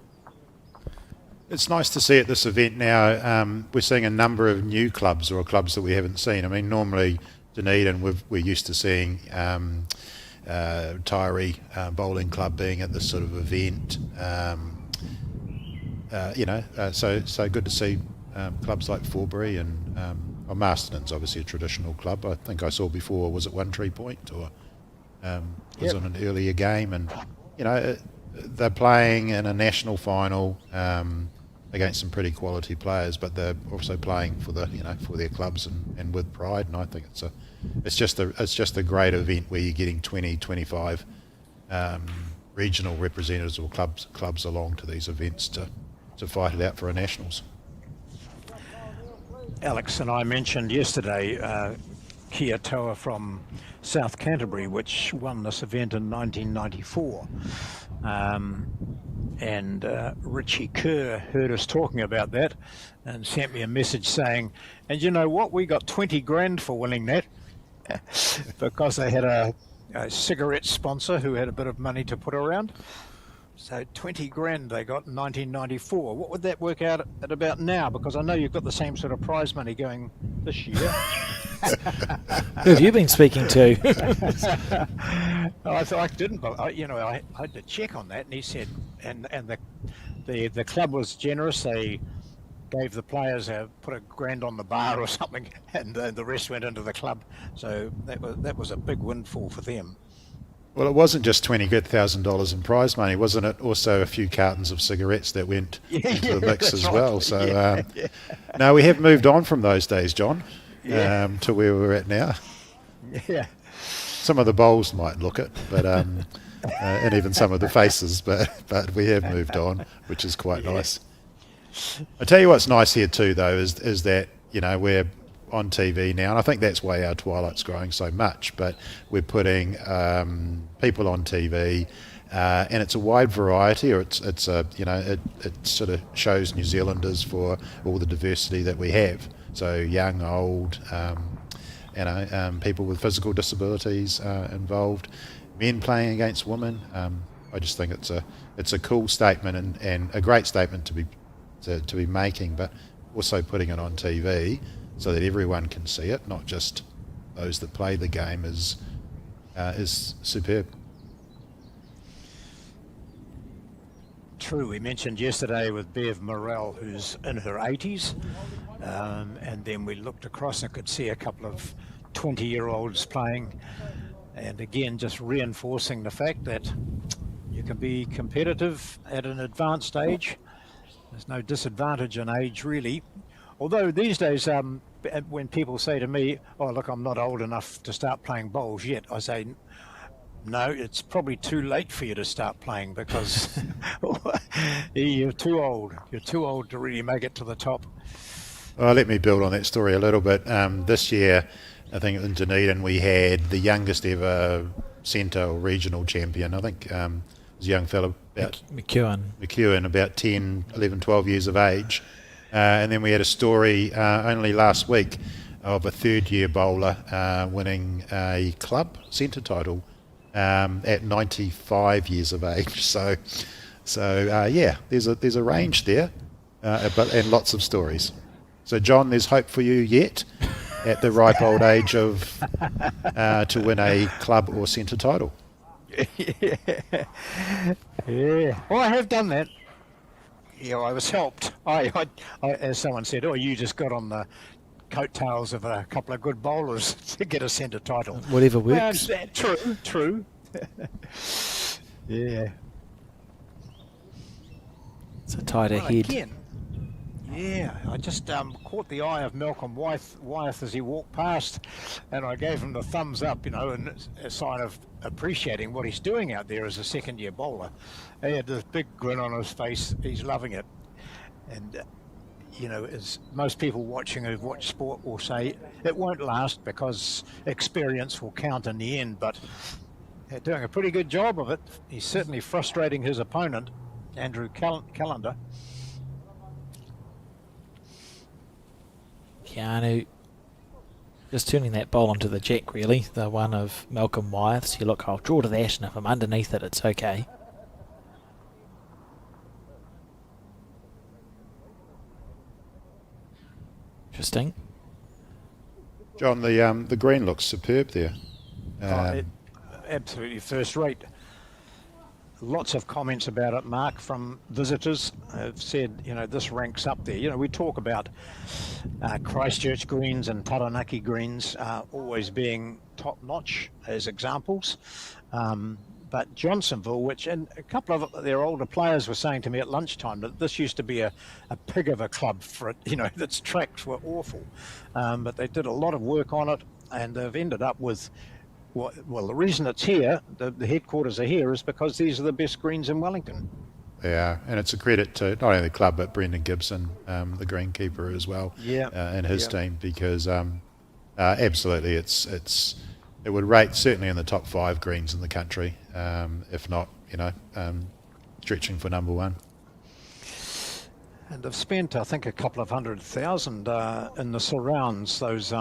It's nice to see at this event now, we're seeing a number of new clubs, or clubs that we haven't seen. I mean, normally Dunedin, we're used to seeing Tyree Bowling Club being at this sort of event. So good to see clubs like Forbury and Masterton's obviously a traditional club. I think I saw before, was it One Tree Point, or was on an earlier game, and they're playing in a national final against some pretty quality players, but they're also playing for for their clubs and with pride. And I think it's just a great event where you're getting 20-25 regional representatives or clubs along to these events to fight it out for our nationals. Alex and I mentioned yesterday Kia Toa from South Canterbury, which won this event in 1994. And Richie Kerr heard us talking about that and sent me a message saying, and you know what, we got 20 grand for winning that, because they had a cigarette sponsor who had a bit of money to put around. So 20 grand they got in 1994. What would that work out at about now? Because I know you've got the same sort of prize money going this year. Who have you been speaking to? I thought I didn't, but I had to check on that, and he said, and the club was generous. They gave the players put $1 grand on the bar or something, and the rest went into the club. So that was a big windfall for them. Well, it wasn't just $20,000 in prize money, wasn't it? Also a few cartons of cigarettes that went into the mix as well. So, no, we have moved on from those days, John, to where we're at now. Yeah. Some of the bowls might look it, but and even some of the faces, but we have moved on, which is quite nice. I tell you what's nice here too, though, is that we're on TV now, and I think that's why our Twilight's growing so much, but we're putting people on TV, and it's a wide variety, or it sort of shows New Zealanders for all the diversity that we have. So young, old, people with physical disabilities involved, men playing against women. I just think it's a cool statement and a great statement to be making, but also putting it on TV so that everyone can see it, not just those that play the game, is superb. True. We mentioned yesterday with Bev Morrell, who's in her 80s, and then we looked across and could see a couple of 20-year-olds playing, and again just reinforcing the fact that you can be competitive at an advanced age. There's no disadvantage in age, really. Although these days, when people say to me, oh, look, I'm not old enough to start playing bowls yet, I say, No, it's probably too late for you to start playing because you're too old. You're too old to really make it to the top. Well, let me build on that story a little bit. This year, I think in Dunedin we had the youngest ever centre or regional champion. I think it was a young fellow, about McEwen, about 10, 11, 12 years of age. And then we had a story only last week of a third-year bowler winning a club centre title at 95 years of age. So yeah, there's a range there, and lots of stories. So John, there's hope for you yet at the ripe old age of to win a club or centre title. Yeah. Well, I have done that. Yeah, I was helped. I as someone said, you just got on the coattails of a couple of good bowlers to get a centre title. Whatever works. True. Yeah. It's a tighter head. Again, yeah, I just caught the eye of Malcolm Wyeth as he walked past, and I gave him the thumbs up, and a sign of appreciating what he's doing out there as a second-year bowler. He had this big grin on his face. He's loving it, and as most people watching who've watched sport will say, it won't last because experience will count in the end. But they're doing a pretty good job of it. He's certainly frustrating his opponent, Andrew Callender. Keanu just turning that bowl onto the jack, really, the one of Malcolm Wyeth. So you look, I'll draw to that, and if I'm underneath it, it's okay. Interesting. John, the green looks superb there. Absolutely first rate. Lots of comments about it, Mark, from visitors have said, this ranks up there. We talk about Christchurch greens and Taranaki greens always being top-notch as examples. But Johnsonville, and a couple of their older players were saying to me at lunchtime that this used to be a pig of a club for it, its tracks were awful. But they did a lot of work on it, and they've ended up with well, the reason it's here, the headquarters are here, is because these are the best greens in Wellington. Yeah, and it's a credit to not only the club but Brendan Gibson, the greenkeeper as well, and his team, because absolutely it would rate certainly in the top 5 greens in the country, if not stretching for number 1. And they've spent, I think, a couple of $100,000 in the surrounds, those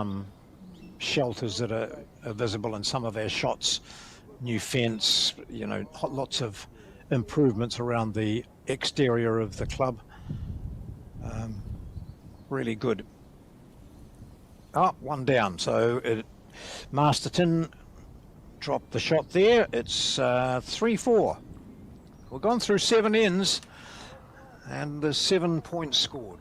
shelters that are visible in some of our shots, new fence, lots of improvements around the exterior of the club. Really good. One down. So Masterton dropped the shot there. It's 3-4. We've gone through 7 ends and there's 7 points scored.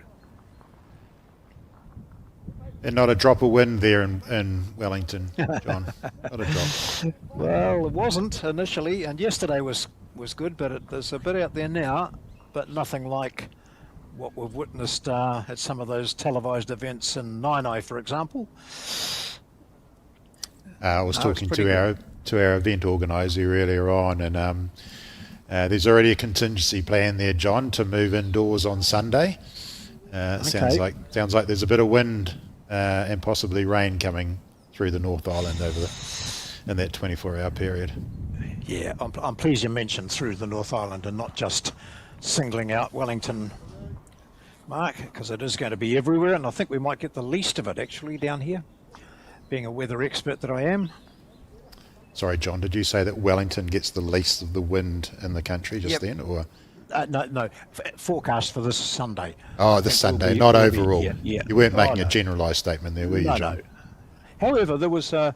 And not a drop of wind there in Wellington, John. Not a drop. Well, it wasn't initially, and yesterday was good, but there's a bit out there now, but nothing like what we've witnessed at some of those televised events in Nainai, for example. I was talking to our event organiser earlier on, and there's already a contingency plan there, John, to move indoors on Sunday. Sounds like there's a bit of wind and possibly rain coming through the North Island in that 24-hour period. Yeah, I'm pleased you mentioned through the North Island and not just singling out Wellington, Mark, because it is going to be everywhere, and I think we might get the least of it actually down here, being a weather expert that I am. Sorry, John, did you say that Wellington gets the least of the wind in the country just then, or? No. Forecast for this Sunday. Oh, this Sunday, not overall. Yeah. You weren't making a generalised statement there, were you, John? No. However, there was a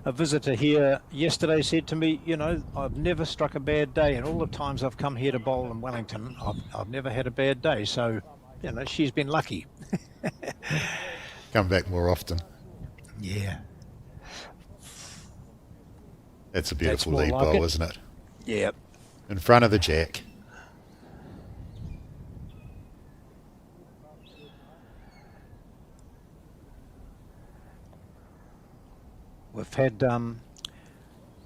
visitor here yesterday said to me, I've never struck a bad day, and all the times I've come here to bowl in Wellington, I've never had a bad day. So, she's been lucky. Come back more often. Yeah. That's a beautiful lead bowl, isn't it? Yeah. In front of the jack. We've had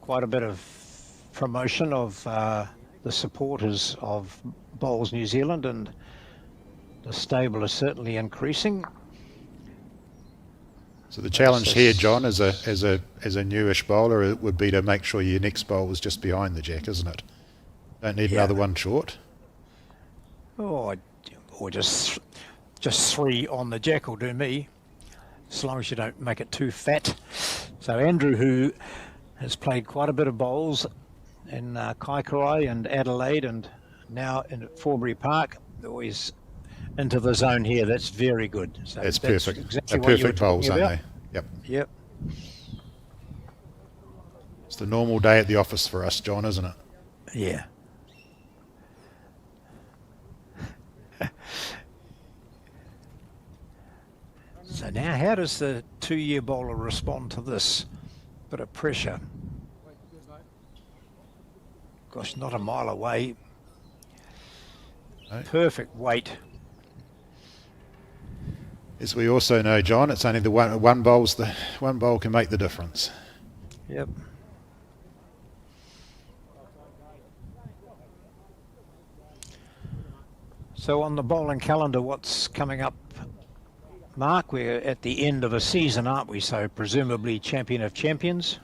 quite a bit of promotion of the supporters of Bowls New Zealand, and the stable is certainly increasing. So the challenge here, John, as a newish bowler, it would be to make sure your next bowl was just behind the jack, isn't it? Don't need another one short. Or just 3 on the jack will do me, as long as you don't make it too fat. So Andrew, who has played quite a bit of bowls in Kaikorai and Adelaide, and now in Forbury Park, always into the zone here. That's very good. So that's perfect. Exactly They're perfect bowls, aren't they? Yep. Yep. It's the normal day at the office for us, John, isn't it? Yeah. So now, how does the 2-year bowler respond to this bit of pressure? Gosh, not a mile away. No. Perfect weight. As we also know, John, it's only the one bowl can make the difference. Yep. So on the bowling calendar, what's coming up, Mark? We're at the end of a season, aren't we? So presumably champion of champions.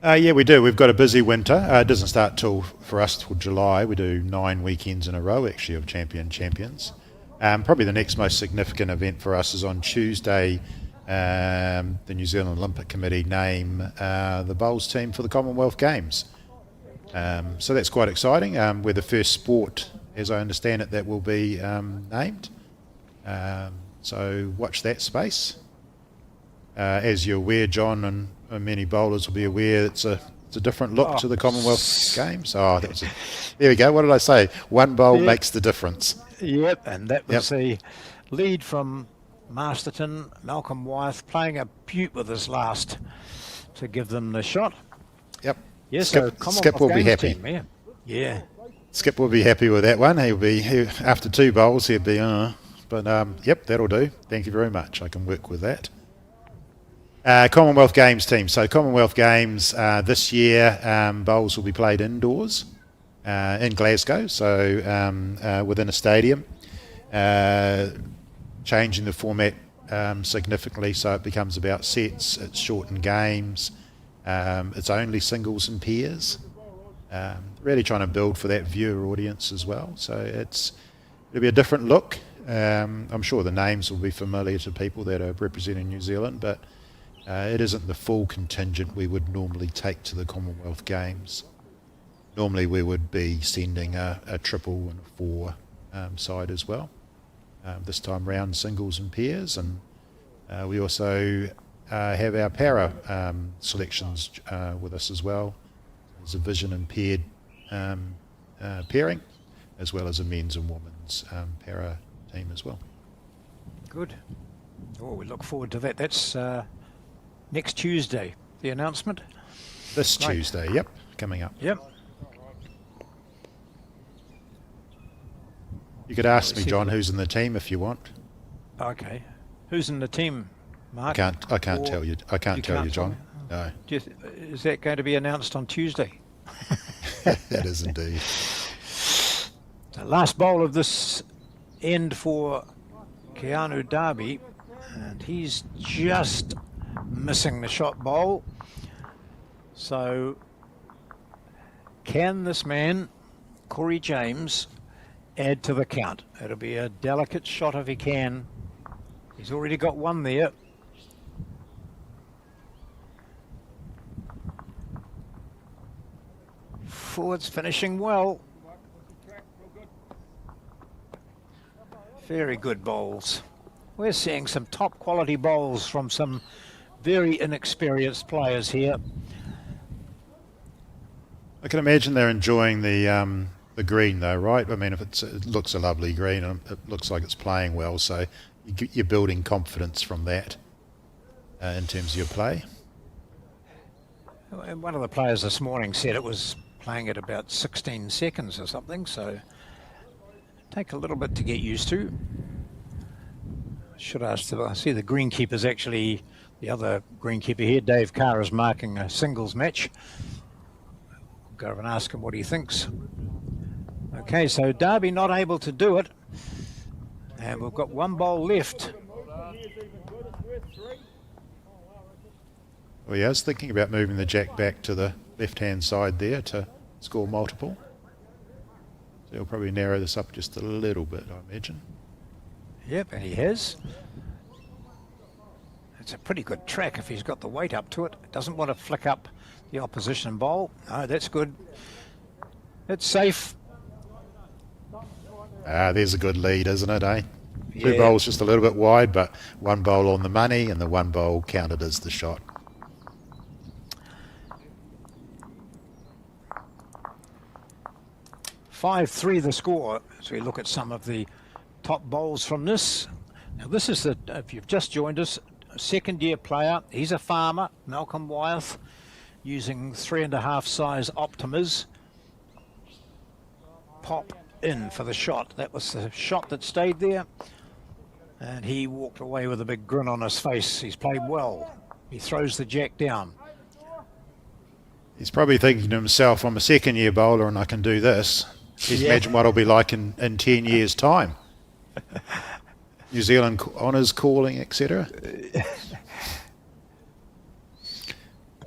Yeah, we do. We've got a busy winter. It doesn't start for us till July. We do 9 weekends in a row, actually, of champions. Probably the next most significant event for us is on Tuesday. The New Zealand Olympic Committee name the bowls team for the Commonwealth Games. So that's quite exciting. We're the first sport, as I understand it, that will be named. So watch that space. As you're aware, John, and many bowlers will be aware, it's a different look to the Commonwealth Games. There we go. What did I say? One bowl makes the difference. Yep, and that was the lead from Masterton. Malcolm Wyeth playing a beaut with his last to give them the shot. Yep. Yes, Skip will be happy. Team, yeah. Skip will be happy with that one. After 2 bowls, he'll be, yep, that'll do. Thank you very much. I can work with that. Commonwealth Games team. So Commonwealth Games this year, bowls will be played indoors in Glasgow, so within a stadium, changing the format significantly, so it becomes about sets, it's shortened games, it's only singles and pairs, really trying to build for that viewer audience as well. So it'll be a different look. I'm sure the names will be familiar to people that are representing New Zealand, but it isn't the full contingent we would normally take to the Commonwealth Games. Normally we would be sending a triple and a 4 side as well. This time round singles and pairs, and we also have our para selections with us as well. There's a vision and paired pairing, as well as a men's and women's para team as well. Good. Oh, we look forward to that. That's next Tuesday, the announcement. This Tuesday, yep, coming up. Yep. You could ask me, John, who's in the team if you want. Okay. Who's in the team, Mark? I can't tell you. I can't tell you, John. No. Is that going to be announced on Tuesday? It is indeed. The last bowl of this end for Keanu Darby, and he's just missing the shot bowl. So can this man, Corey James, add to the count? It'll be a delicate shot if he can. He's already got one there. Forward's finishing well. Very good bowls. We're seeing some top quality bowls from some very inexperienced players here. I can imagine they're enjoying the green though, right? I mean, it looks a lovely green and it looks like it's playing well, so you're building confidence from that in terms of your play. One of the players this morning said it was playing at about 16 seconds or something, so take a little bit to get used to. Should ask I see the greenkeeper's actually, the other greenkeeper here, Dave Carr, is marking a singles match. Go over and ask him what he thinks. Okay, so Derby not able to do it. And we've got one bowl left. Well, yeah, I was thinking about moving the jack back to the left-hand side there to score multiple. So he'll probably narrow this up just a little bit, I imagine. Yep, and he has. It's a pretty good track if he's got the weight up to it. Doesn't want to flick up the opposition bowl. No, that's good. It's safe. There's a good lead, isn't it, eh? Two Yeah. bowls just a little bit wide, but one bowl on the money, and the one bowl counted as the shot. (5-3) the score. So we look at some of the top bowls from this. Now this is the, if you've just joined us, a second-year player. He's a farmer, Malcolm Wyeth, using 3.5 size Optimas. Pop in for the shot. That was the shot that stayed there. And he walked away with a big grin on his face. He's played well. He throws the jack down. He's probably thinking to himself, I'm a second-year bowler and I can do this. Just imagine what it'll be like in 10 years' time. New Zealand honours calling, etc.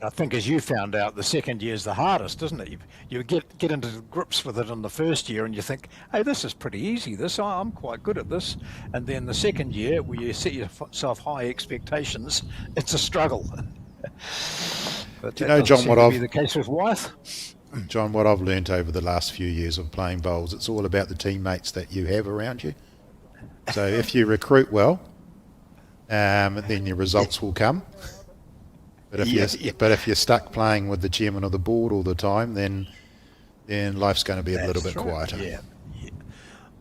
I think, as you found out, the second year is the hardest, isn't it? You get into grips with it in the first year and you think, hey, this is pretty easy. I'm quite good at this. And then the second year, where you set yourself high expectations, it's a struggle. But Do you know, John, what be the case with Wyeth? John, what I've learnt over the last few years of playing bowls, it's all about the teammates that you have around you. So if you recruit well, then your results will come. But if you're stuck playing with the chairman of the board all the time, then life's going to be a little bit quieter. Yeah.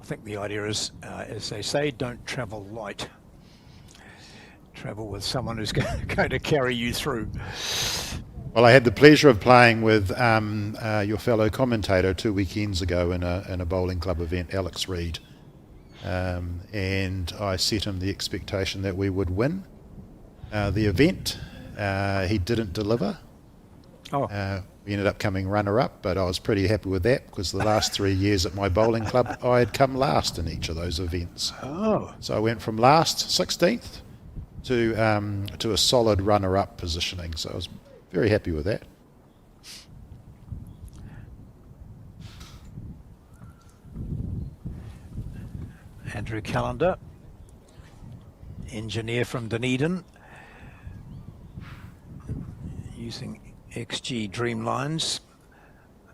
I think the idea is, as they say, don't travel light. Travel with someone who's going to carry you through. Well, I had the pleasure of playing with your fellow commentator 2 weekends ago in a bowling club event, Alex Reid, and I set him the expectation that we would win the event. He didn't deliver. We ended up coming runner-up, but I was pretty happy with that because the last 3 years at my bowling club, I had come last in each of those events. So I went from last, 16th, to a solid runner-up positioning. So I was very happy with that. Andrew Callender, engineer from Dunedin, using XG Dreamlines.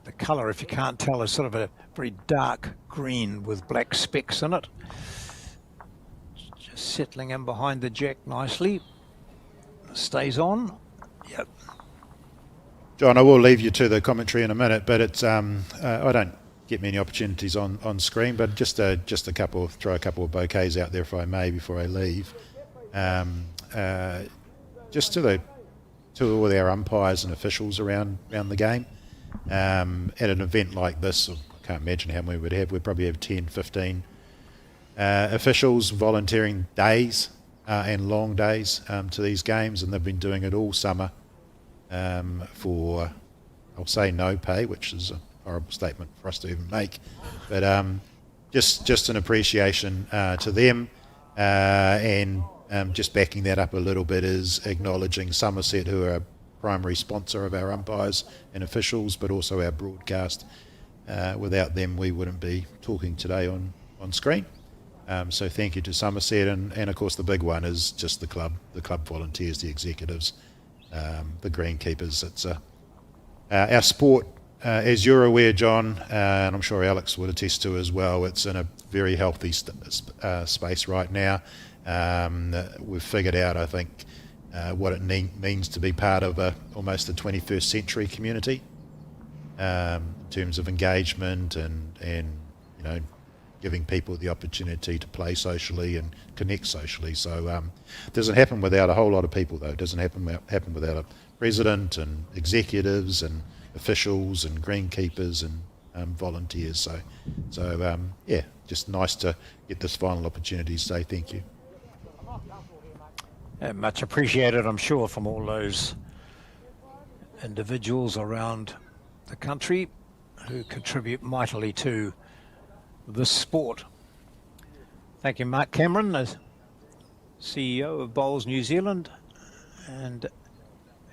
The colour, if you can't tell, is sort of a very dark green with black specks in it. Just settling in behind the jack nicely. Stays on. Yep. John, I will leave you to the commentary in a minute, but it's I don't get many opportunities on screen, but just a couple, throw a couple of bouquets out there if I may before I leave. Just to all our umpires and officials around the game. At an event like this, I can't imagine how many we would have. We'd probably have 10, 15 officials volunteering days and long days to these games, and they've been doing it all summer for, I'll say, no pay, which is a horrible statement for us to even make, but just an appreciation to them, and just backing that up a little bit is acknowledging Somerset, who are a primary sponsor of our umpires and officials, but also our broadcast. Without them, we wouldn't be talking today on screen. So thank you to Somerset, and of course the big one is just the club volunteers, the executives, the greenkeepers. It's our sport, as you're aware, John, and I'm sure Alex would attest to as well, it's in a very healthy space right now. We've figured out, I think, what it means to be part of almost the 21st century community, in terms of engagement and giving people the opportunity to play socially and connect socially. So it doesn't happen without a whole lot of people, though. It doesn't happen without a president and executives and officials and greenkeepers and volunteers. So yeah, just nice to get this final opportunity to say thank you. Much appreciated, I'm sure, from all those individuals around the country who contribute mightily to this sport. Thank you, Mark Cameron, the CEO of Bowls New Zealand, and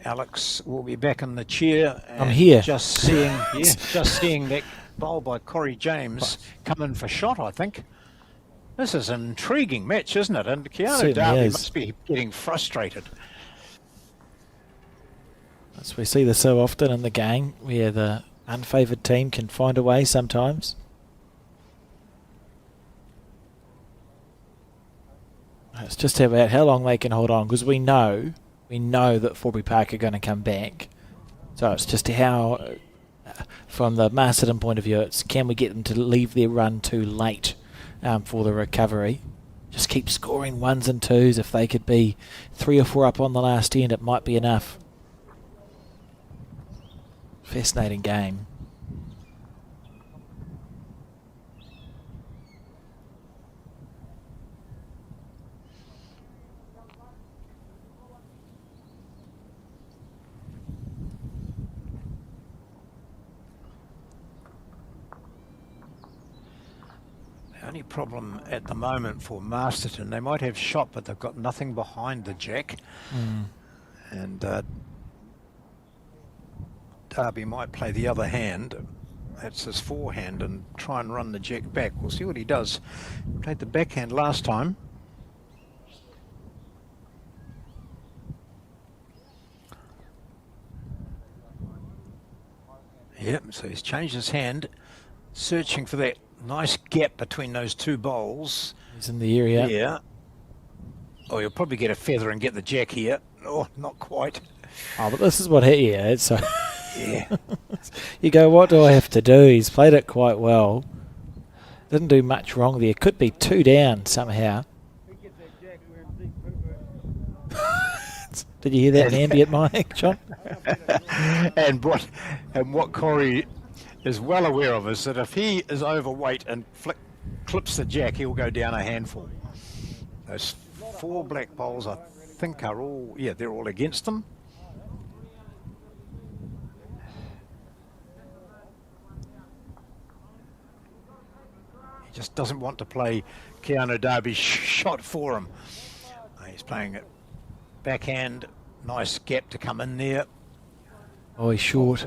Alex will be back in the chair. I'm here. Just seeing, just seeing that bowl by Corey James come in for shot, I think. This is an intriguing match, isn't it? And Keanu Certainly Darby is. must be getting frustrated. As we see this so often in the game, where the unfavoured team can find a way sometimes. It's just about how long they can hold on, because we know that Forbury Park are going to come back. So it's just how, from the Masterton point of view, it's can we get them to leave their run too late for the recovery. Just keep scoring ones and twos. If they could be 3 or 4 up on the last end, it might be enough. Fascinating game. The only problem at the moment for Masterton, they might have shot, but they've got nothing behind the jack. And Darby might play the other hand. That's his forehand, and try and run the jack back. We'll see what he does. He played the backhand last time. Yep, so he's changed his hand, searching for that nice gap between those two bowls. He's in the area. Yeah. Oh, you'll probably get a feather and get the jack here. Oh, not quite. Oh, but this is what hit you. It's Yeah. you go, what do I have to do? He's played it quite well. Didn't do much wrong there. Could be 2 down somehow. Did you hear that ambient mic, John? and what Corey is well aware of is that if he is overweight and clips the jack, he'll go down a handful. Those 4 black bowls, I think, are all, yeah, they're all against them. He just doesn't want to play Keanu Darby's shot for him. He's playing it backhand, nice gap to come in there. Oh, he's short.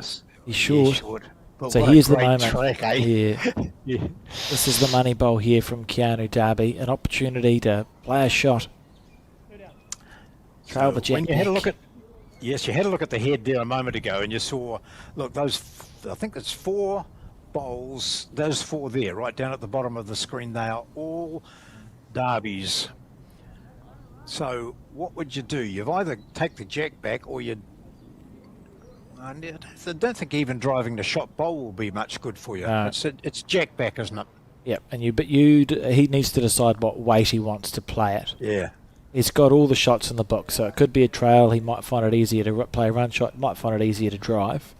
He's short. He's short. But So what a here's the great moment. track, eh? Yeah. Yeah. This is the money bowl here from Keanu Darby. An opportunity to play a shot. Trail the jack When you had a back. look at, yes, you had a look at the head there a moment ago, and you saw, look, those, I think it's 4 bowls, those 4 there, right down at the bottom of the screen, they are all Darbies. So what would you do? You'd either take the jack back, or you'd, I don't think even driving the shot bowl will be much good for you. It's jack back, isn't it? Yep, he needs to decide what weight he wants to play it. Yeah. He's got all the shots in the book, so it could be a trail. He might find it easier to play a run shot, might find it easier to drive.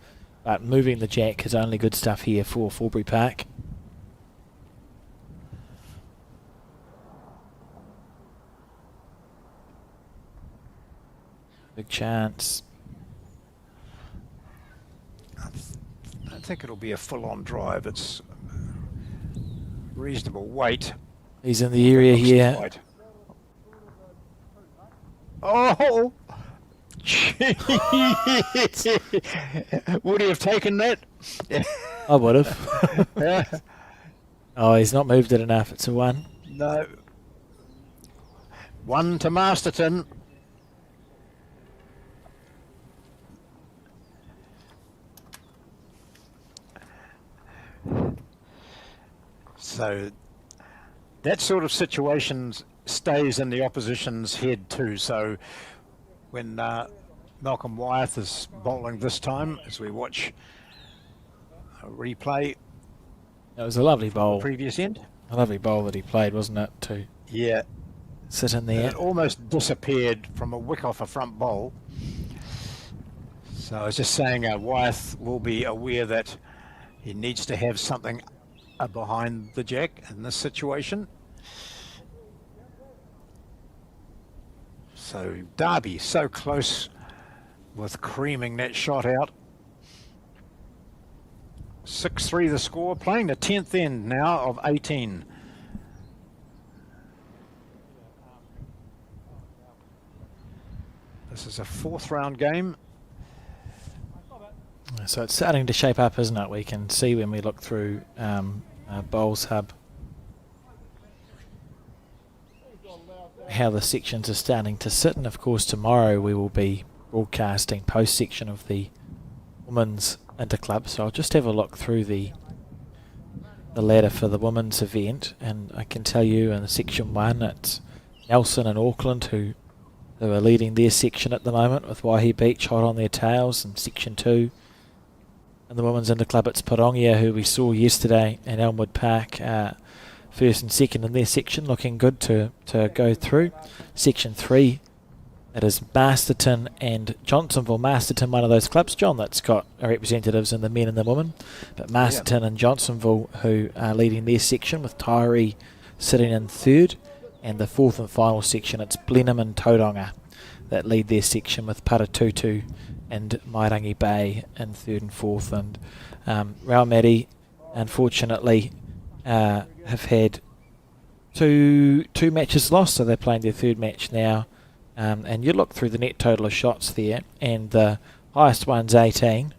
But moving the jack is only good stuff here for Forbury Park. Big chance. I don't think it'll be a full-on drive. It's reasonable weight. He's in the area here. Right. Oh! Would he have taken that? I would have. Yeah. Oh, he's not moved it enough. It's a 1. No. 1 to Masterton. So that sort of situation stays in the opposition's head too. So when Malcolm Wyeth is bowling this time, as we watch a replay, It was a lovely bowl. previous end. A lovely bowl that he played, wasn't it, to Yeah. sit in And there. it almost disappeared from a wick off a front bowl. So I was just saying Wyeth will be aware that he needs to have something behind the jack in this situation. So Darby so close with creaming that shot out. 6-3 the score, playing the 10th end now of 18. This is a 4th round game. So it's starting to shape up, isn't it? We can see when we look through Bowls Hub how the sections are starting to sit, and of course tomorrow we will be broadcasting post-section of the Women's Interclub. So I'll just have a look through the ladder for the women's event, and I can tell you in section 1 it's Nelson and Auckland who are leading their section at the moment, with Waihi Beach hot on their tails. In section 2 in the Women's Interclub it's Parongia, who we saw yesterday in Elmwood Park, first and second in their section, looking good to go through. Section 3, it is Masterton and Johnsonville. Masterton, one of those clubs, John, that's got representatives in the men and the women, but Masterton and Johnsonville who are leading their section, with Tyree sitting in 3rd. And the 4th and final section, it's Blenheim and Tauranga that lead their section, with Paratutu and Mairangi Bay in 3rd and 4th. And Raumeri, unfortunately, have had two matches lost, so they're playing their 3rd match now. And you look through the net total of shots there, and the highest one's 18.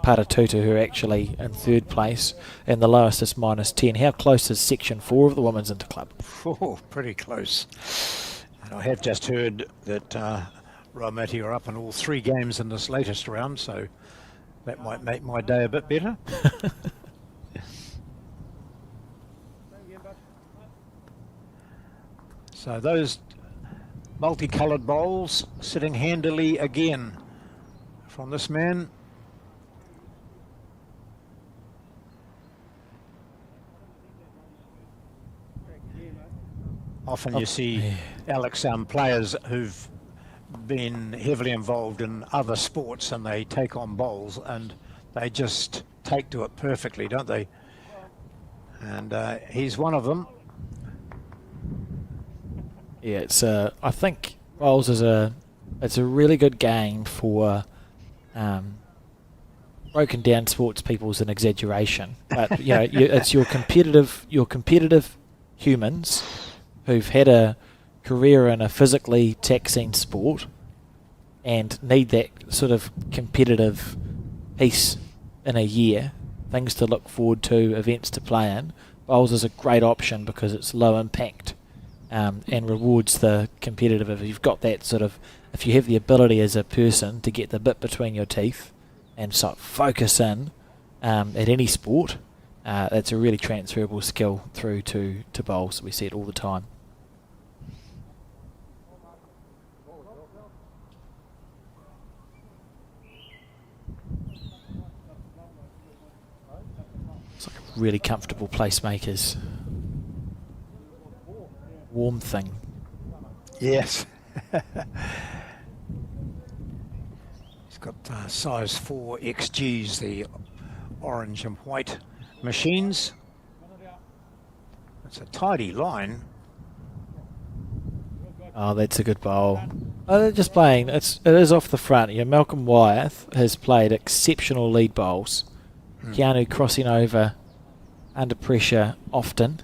Paratutu, who are actually in 3rd place, and the lowest is -10. How close is section 4 of the Women's Interclub? Oh, pretty close. And I have just heard that Raumati are up in all 3 games in this latest round, so that might make my day a bit better. So those multicoloured bowls sitting handily again from this man. Often you see, Alex, players who've been heavily involved in other sports, and they take on bowls and they just take to it perfectly, don't they? And he's one of them. Yeah, it's I think bowls is it's a really good game for broken down sports people's an exaggeration, but you know, it's your competitive humans who've had a career in a physically taxing sport and need that sort of competitive piece in a year, things to look forward to, events to play in. Bowls is a great option because it's low impact and rewards the competitive. If you've got that sort of, if you have the ability as a person to get the bit between your teeth and sort of focus in at any sport, it's a really transferable skill through to bowls. We see it all the time. It's like a really comfortable placemakers. Warm thing. Yes. He's got size 4 XGs, the orange and white machines. It's a tidy line. Oh, that's a good bowl. Oh, they're just playing. It is off the front. Yeah, Malcolm Wyeth has played exceptional lead bowls. Keanu crossing over under pressure often.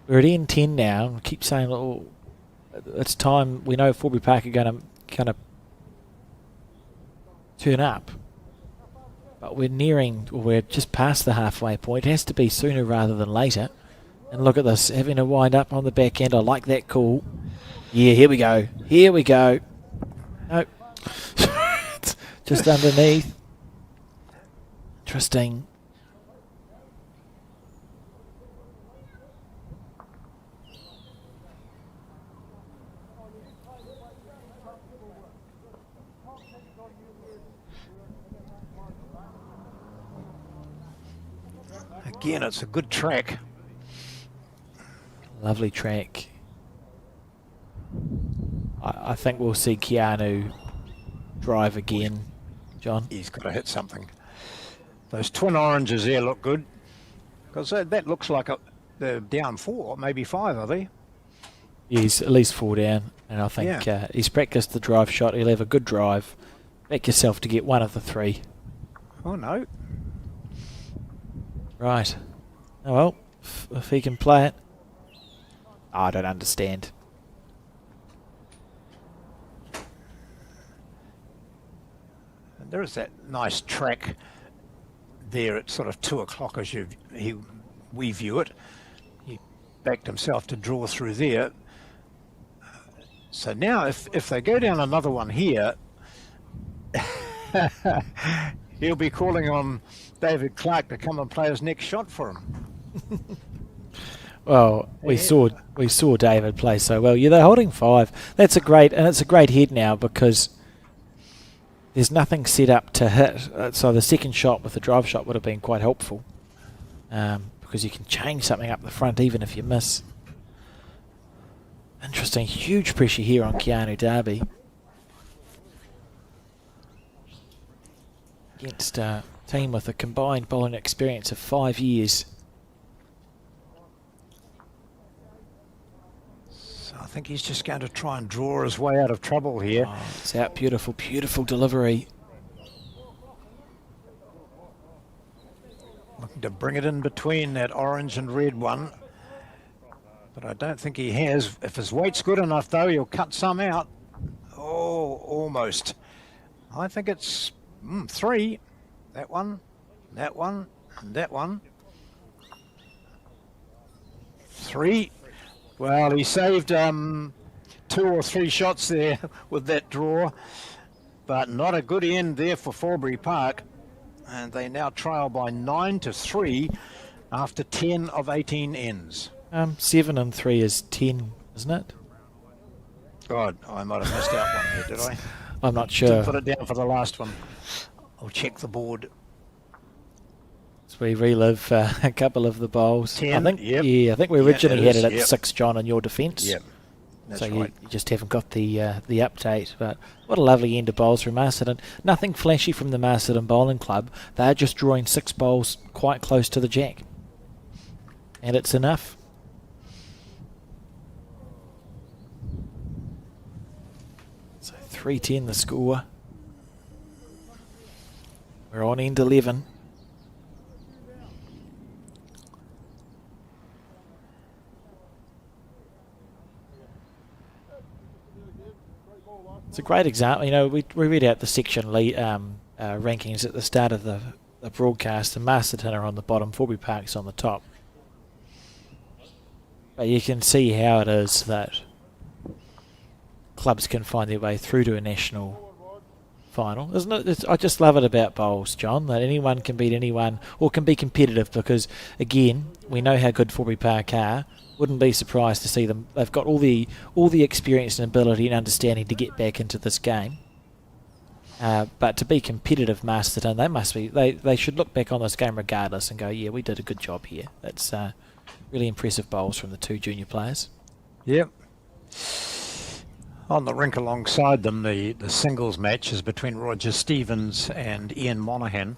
We're at N10 now. We keep saying, oh, it's time. We know Forbury Park are going to turn up. But we're just past the halfway point. It has to be sooner rather than later. And look at this, having a wind up on the back end. I like that call. Yeah, here we go. Here we go. Nope. Just underneath. Interesting. Again, it's a good track. Lovely track. I think we'll see Keanu drive again, John. He's got to hit something. Those twin oranges there look good, because that looks like they're down 4, maybe 5, are they? Yeah, he's at least 4 down, and I think he's practiced the drive shot. He'll have a good drive. Back yourself to get one of the 3. Oh no. Right. Oh well, if he can play it. Oh, I don't understand. And there is that nice track there at sort of 2 o'clock as we view it. He backed himself to draw through there. So now if they go down another one here, he'll be calling on David Clark to come and play his next shot for him. Well, we saw David play so well. Yeah, they're holding 5. It's a great head now because there's nothing set up to hit. So the second shot with the drive shot would have been quite helpful because you can change something up the front even if you miss. Interesting, huge pressure here on Keanu Darby against a team with a combined bowling experience of 5 years. I think he's just going to try and draw his way out of trouble here. Oh, it's out, beautiful, beautiful delivery. Looking to bring it in between that orange and red one. But I don't think he has. If his weight's good enough, though, he'll cut some out. Oh, almost. I think it's 3. That one, that one, and that one. 3. Well, he saved 2 or 3 shots there with that draw, but not a good end there for Forbury Park. And they now trail by 9-3 after 10 of 18 ends. 7 and 3 is 10, isn't it? God, I might have missed out one here, did I? I'm not sure. Didn't put it down for the last one. I'll check the board. As we relive a couple of the bowls. 10, I think, yep. Yeah, I think we originally it had it is, at 6, John, in your defence. Yep, that's so right. you just haven't got the update. But what a lovely end of bowls from Masterton. Nothing flashy from the Masterton Bowling Club. They're just drawing 6 bowls quite close to the jack. And it's enough. So 3-10 the score. We're on end 11. It's a great example. You know, we read out the section rankings at the start of the broadcast, and Masterton are on the bottom, Forbury Park's on the top. But you can see how it is that clubs can find their way through to a national final, isn't it? I just love it about bowls, John, that anyone can beat anyone or can be competitive because, again, we know how good Forbury Park are. Wouldn't be surprised to see them. They've got all the experience and ability and understanding to get back into this game. But to be competitive, Masterton, they should look back on this game regardless and go, yeah, we did a good job here. That's really impressive bowls from the 2 junior players. Yep. On the rink alongside them, the singles match is between Roger Stevens and Ian Monaghan.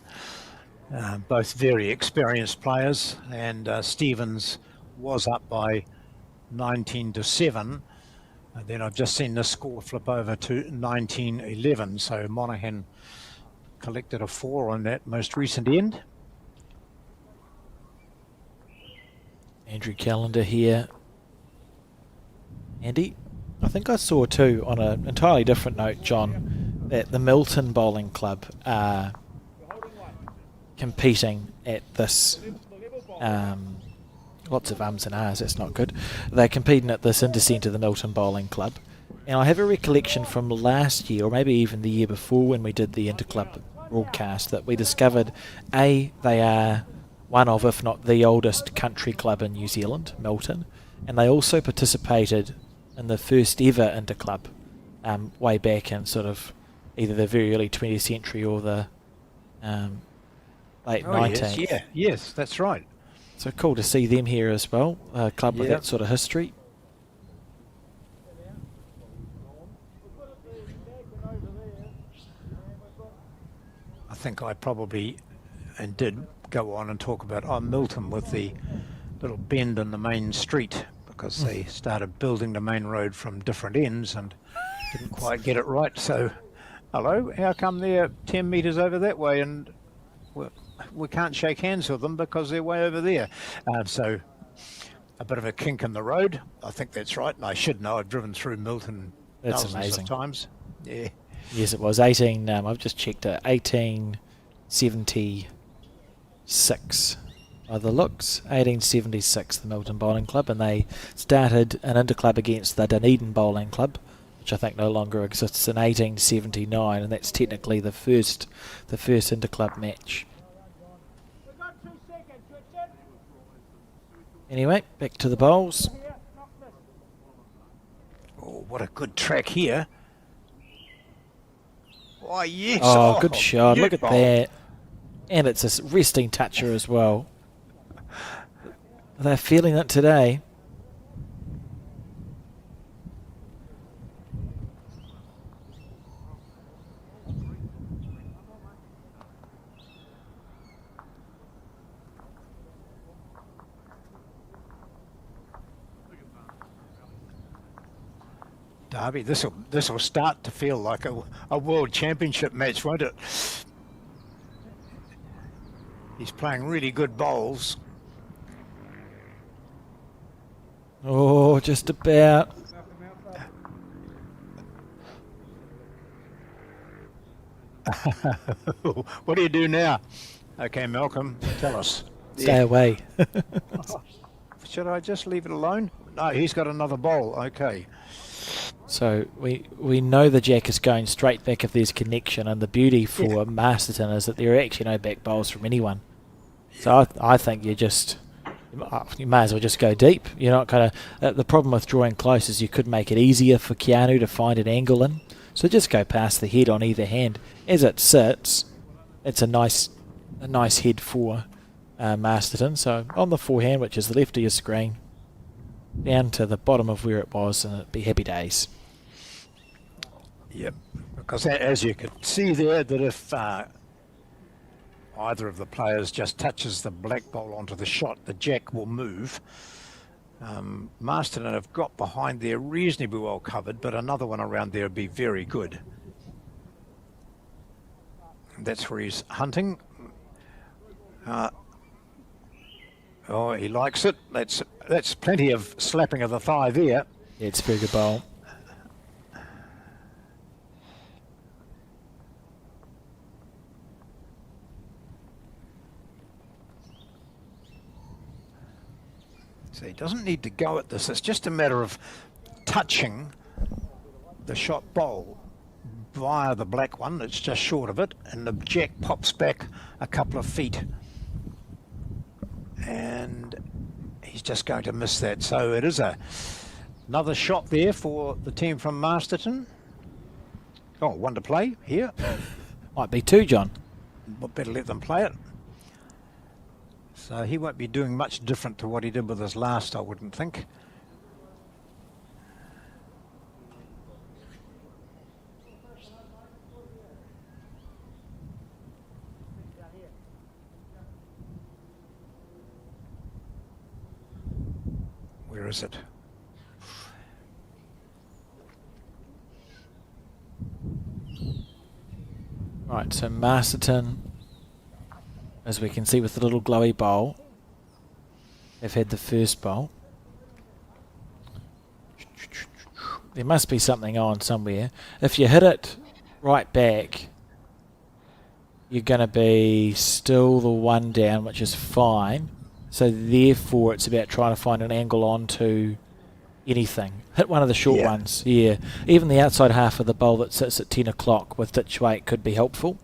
Both very experienced players, and Stevens was up by 19-7. And then I've just seen the score flip over to 19-11. So Monaghan collected a 4 on that most recent end. Andrew Callender here. Andy, I think I saw too, on an entirely different note, John, that the Milton Bowling Club are competing at this... lots of ums and ahs, that's not good. They're competing at this Intercenter, the Milton Bowling Club. And I have a recollection from last year, or maybe even the year before when we did the Interclub broadcast, that we discovered, they are one of, if not the oldest country club in New Zealand, Milton. And they also participated in the first ever Interclub way back in sort of either the very early 20th century or the late 19th. Yes, yes, that's right. So cool to see them here as well, a club with that sort of history. I think I probably and did go on and talk about Milton with the little bend in the main street because they started building the main road from different ends and didn't quite get it right. So, hello, how come they're 10 metres over that way and we can't shake hands with them because they're way over there. So a bit of a kink in the road. I think that's right. And I should know. I've driven through Milton That's thousands amazing. of times. Yeah. Yes, it was 18. I've just checked it. 1876. By the looks, 1876, the Milton Bowling Club, and they started an interclub against the Dunedin Bowling Club, which I think no longer exists, in 1879, and that's technically the first interclub match. We've got 2 seconds, Richard. Anyway, back to the bowls. Here, knock this. Oh, what a good track here. Why, yes. Oh, good shot. Look at beautiful. that. And it's a resting toucher as well. They're feeling it today. Derby, this will start to feel like a world championship match, won't it? He's playing really good bowls. Oh, just about. What do you do now? Okay, Malcolm, tell us. Stay away. Should I just leave it alone? No, he's got another bowl. Okay. So we know the jack is going straight back if there's connection, and the beauty for Masterton is that there are actually no back bowls from anyone. So I think you may as well just go deep. You're not going to. The problem with drawing close is you could make it easier for Keanu to find an angle in. So just go past the head on either hand. As it sits, it's a nice head for Masterton. So on the forehand, which is the left of your screen, down to the bottom of where it was, and it'd be happy days. Yep. Because as you could see there, that if either of the players just touches the black bowl onto the shot, the jack will move. Masterton have got behind there reasonably well covered, but another one around there would be very good. And that's where he's hunting. Oh, he likes it. That's plenty of slapping of the thigh there. Yeah, it's a very good bowl. So he doesn't need to go at this. It's just a matter of touching the shot bowl via the black one. It's just short of it, and the jack pops back a couple of feet. And he's just going to miss that. So it is another shot there for the team from Masterton. Oh, one to play here. Might be two, John. But better let them play it. So he won't be doing much different to what he did with his last, I wouldn't think. Where is it? Right, so Masterton, as we can see with the little glowy bowl, they've had the first bowl. There must be something on somewhere. If you hit it right back, you're going to be still the one down, which is fine. So therefore, it's about trying to find an angle onto anything. Hit one of the short ones. Yeah. Even the outside half of the bowl that sits at 10 o'clock with ditch weight could be helpful.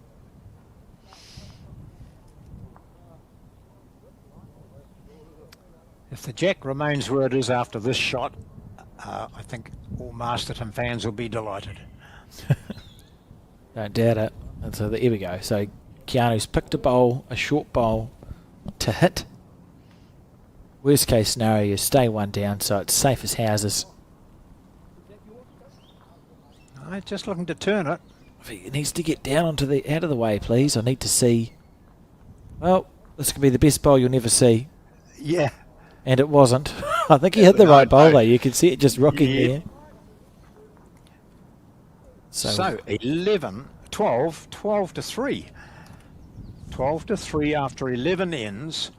If the jack remains where it is after this shot, I think all Masterton fans will be delighted. Don't doubt it. And so here we go. So Keanu's picked a bowl, a short bowl to hit. Worst case scenario, you stay one down, so it's safe as houses. I'm just looking to turn it. He needs to get down onto the out of the way, please. I need to see. Well, this could be the best bowl you'll never see. Yeah. And it wasn't. I think he hit the right bowl though. You can see it just rocking there. So 11, 12 to 3. 12-3 after 11 ends.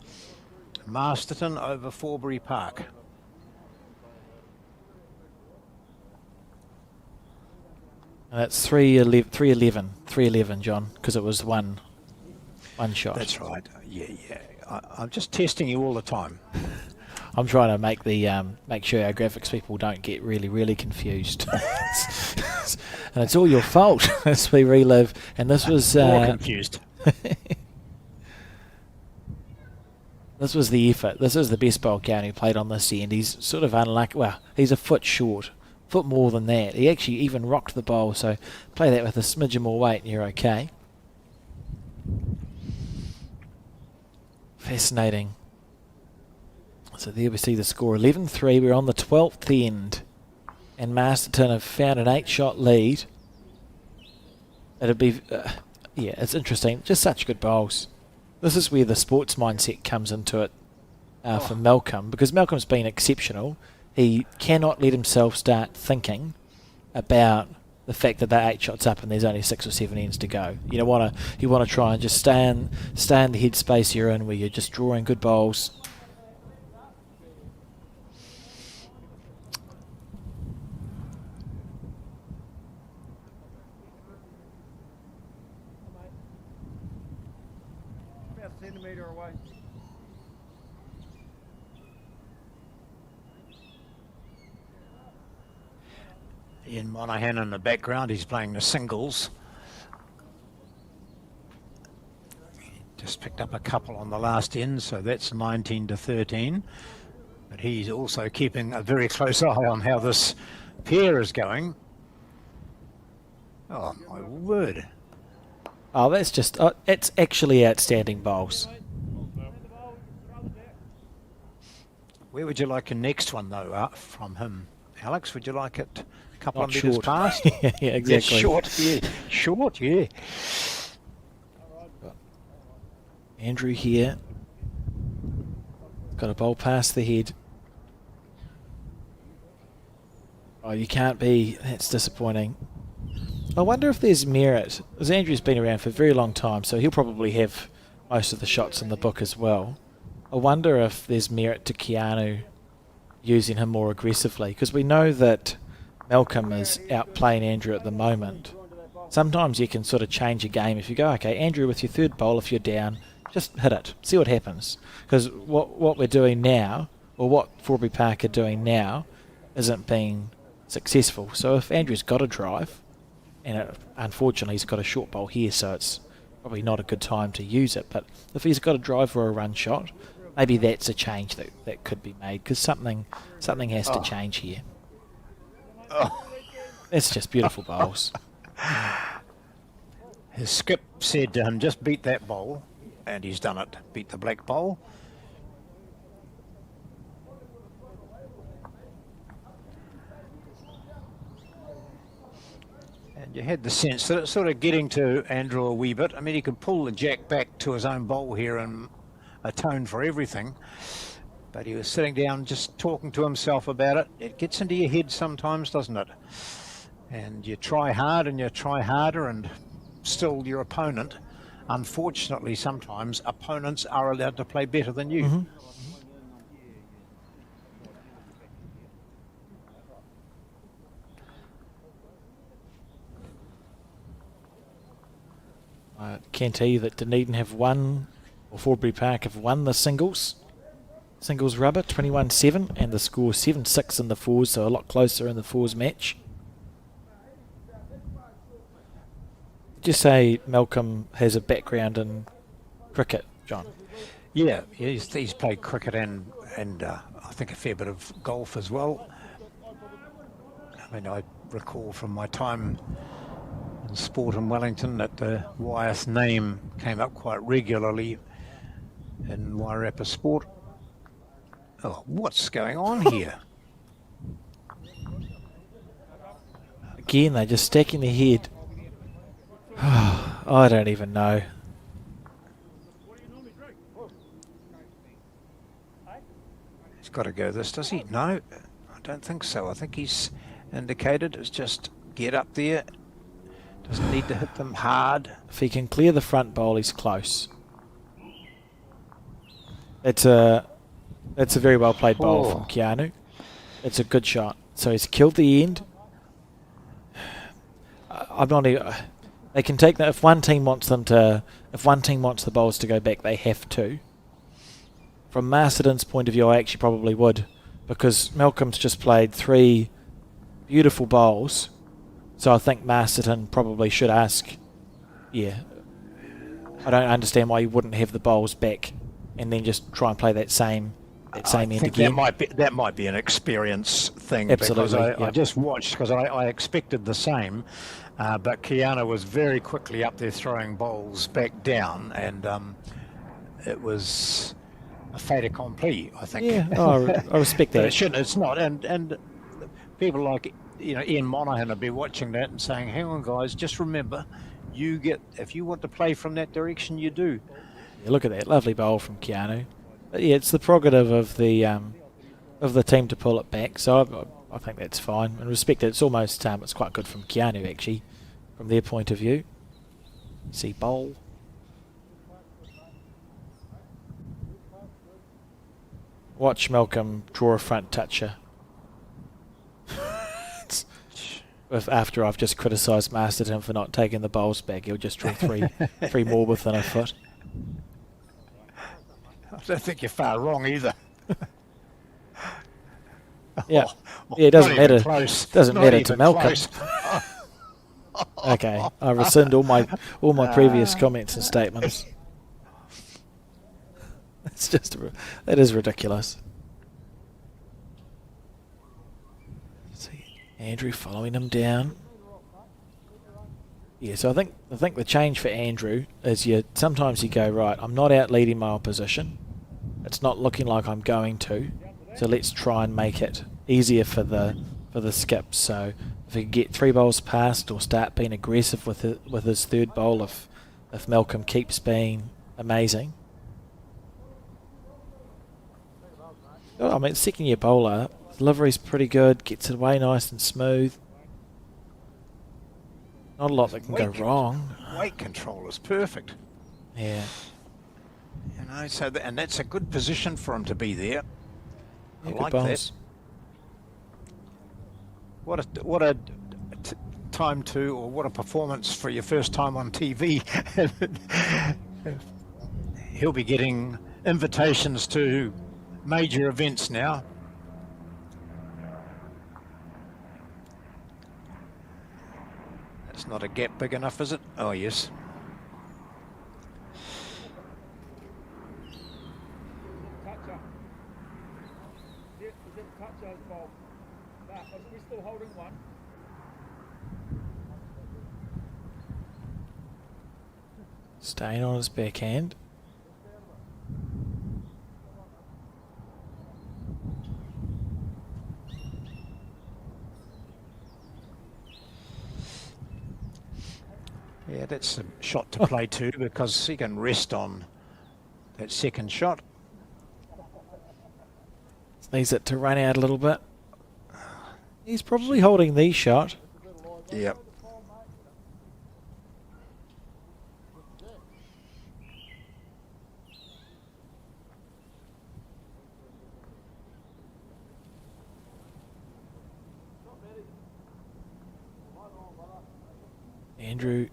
Masterton over Forbury Park. And that's 3-11, John, because it was one shot. That's right. Yeah. I'm just testing you all the time. I'm trying to make sure our graphics people don't get really confused. And it's all your fault as we relive. And this was More confused. This was the effort. This is the best bowl count who played on this end. He's sort of unlucky. Well, he's a foot short. Foot more than that. He actually even rocked the bowl, so play that with a smidgen more weight and you're okay. Fascinating. So there we see the score, 11-3. We're on the 12th end. And Masterton have found an 8-shot lead. It'd be... yeah, it's interesting. Just such good bowls. This is where the sports mindset comes into it for Malcolm, because Malcolm's been exceptional. He cannot let himself start thinking about the fact that they're 8 shots up and there's only 6 or 7 ends to go. You want to try and just stay in the headspace you're in, where you're just drawing good bowls. About a centimetre away. Ian Monaghan in the background, he's playing the singles. Just picked up a couple on the last end, so that's 19-13. But he's also keeping a very close eye on how this pair is going. Oh my word. Oh, that's just... it's actually outstanding bowls. Where would you like your next one, though, from him? Alex, would you like it a couple Not of metres short. past? Yeah, exactly. Yeah, short, yeah. Short, yeah. Andrew here. Got a bowl past the head. Oh, you can't be... That's disappointing. I wonder if there's merit. As Andrew's been around for a very long time, so he'll probably have most of the shots in the book as well. I wonder if there's merit to Keanu using him more aggressively, because we know that Malcolm is outplaying Andrew at the moment. Sometimes you can sort of change a game if you go, okay, Andrew, with your third bowl, if you're down, just hit it, see what happens. Because what we're doing now, or what Forbury Park are doing now, isn't being successful. So if Andrew's got a drive, and unfortunately he's got a short bowl here, so it's probably not a good time to use it, but if he's got a drive or a run shot, maybe that's a change that could be made, because something has to change here. It's just beautiful bowls. His skip said to him, just beat that bowl, and he's done it. Beat the black bowl. And you had the sense that it's sort of getting to Andrew a wee bit. I mean, he could pull the jack back to his own bowl here and atone for everything. But he was sitting down just talking to himself about it. It gets into your head sometimes, doesn't it? And you try hard and you try harder, and still your opponent, unfortunately sometimes opponents are allowed to play better than you. Mm-hmm. I can tell you that Dunedin have won, or Forbury Park have won the singles rubber, 21-7, and the score 7-6 in the fours, so a lot closer in the fours match. Just say Malcolm has a background in cricket, John. Yeah, he's played cricket and I think a fair bit of golf as well. I mean, I recall from my time in sport in Wellington that the Wyeth name came up quite regularly in Wairarapa sport. Oh, what's going on here? Again, they're just stacking their head. I don't even know. He's got to go this, does he? No, I don't think so. I think he's indicated it's just get up there. Doesn't need to hit them hard. If he can clear the front bowl, he's close. That's a very well played bowl Oh. from Keanu. It's a good shot. So he's killed the end. I'm not even, they can take that if one team wants the bowls to go back, they have to. From Masterton's point of view, I actually probably would, because Malcolm's just played 3 beautiful bowls. So I think Masterton probably should ask. Yeah, I don't understand why you wouldn't have the bowls back and then just try and play that same end again. That might be an experience thing. Absolutely, Because I yeah. just watched, because I expected the same, but Keanu was very quickly up there throwing bowls back down, and it was a fait accompli, I think. Yeah, I respect But that. it shouldn't. It's not. And people like Ian Monaghan will be watching that and saying, "Hang on, guys, just remember, if you want to play from that direction, you do." Yeah, look at that lovely bowl from Keanu. But yeah, it's the prerogative of the team to pull it back. So I think that's fine. And respect it. It's almost it's quite good from Keanu actually, from their point of view. See bowl. Watch Malcolm draw a front toucher. After I've just criticised Masterton for not taking the bowls back, he'll just draw three more within a foot. I don't think you're far wrong either. Yeah, Oh, yeah, it doesn't not even matter. close. Doesn't Not matter to even Malcolm. close. Okay, I rescind all my previous comments and statements. That is ridiculous. Let's see, Andrew following him down. Yeah, so I think the change for Andrew is sometimes you go, right, I'm not out leading my opposition. It's not looking like I'm going to. So let's try and make it easier for the skips. So if he can get 3 bowls past or start being aggressive with his third bowl, if Malcolm keeps being amazing. Oh, I mean, second year bowler, delivery's pretty good, gets it away nice and smooth. Not a lot that can go wrong. Weight control is perfect. Yeah. And that's a good position for him to be there. I Yeah, good like bowls. that. What a time or what a performance for your first time on TV. He'll be getting invitations to major events now. That's not a gap big enough, is it? Oh, yes. Toucher. Is it Toucher's ball? Nah, we're still holding one. Staying on his backhand. Yeah, that's a shot to play too, because he can rest on that second shot. Needs it to run out a little bit. He's probably holding the shot. Yep. Andrew.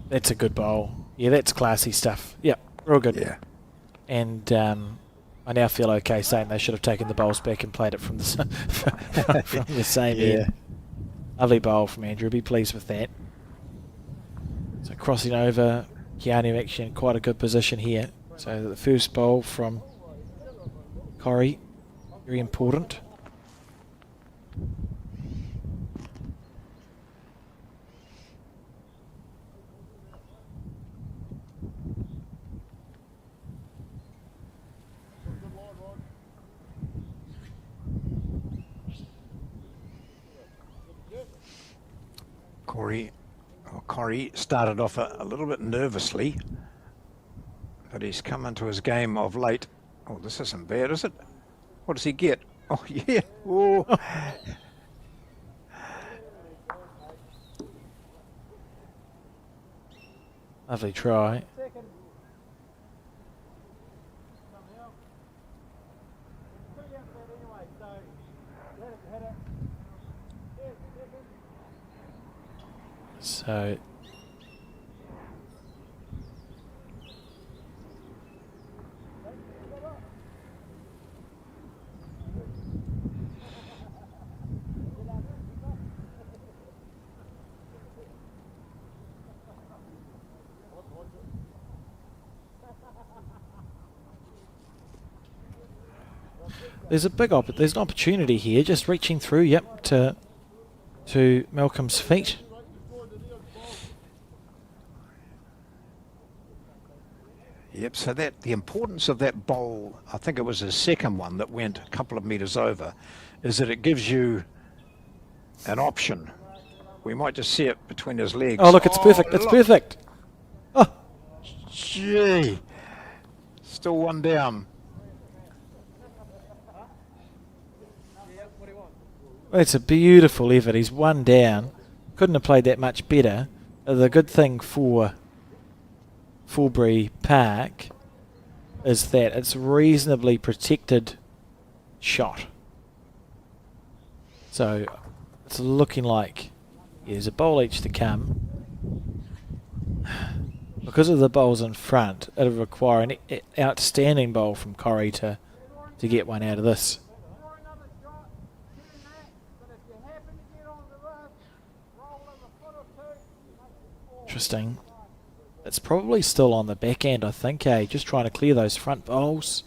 That's a good bowl. Yeah, that's classy stuff. Yep, real good. Yeah. And I now feel okay saying they should have taken the bowls back and played it from the same end. Lovely bowl from Andrew. Be pleased with that. So crossing over, Keanu actually in quite a good position here. So the first bowl from Corey, very important. Corey started off a little bit nervously, but he's come into his game of late. Oh, this isn't bad, is it? What does he get? Oh, yeah. Oh. Lovely try. counts that anyway, so let it hit it. Yes, second. So there's a big there's an opportunity here, just reaching through, yep, to Malcolm's feet. Yep, so that the importance of that bowl, I think it was the second one that went a couple of metres over, is that it gives you an option. We might just see it between his legs. Oh, look, it's perfect. It's look. perfect. Oh, Gee, still one down. it's a beautiful effort. He's one down. Couldn't have played that much better. The good thing for Forbury Park is that it's reasonably protected shot. So it's looking like there's a bowl each to come. Because of the bowls in front, it'll require an outstanding bowl from Corrie to get one out of this. Interesting. It's probably still on the back end, I think, eh? Just trying to clear those front bowls.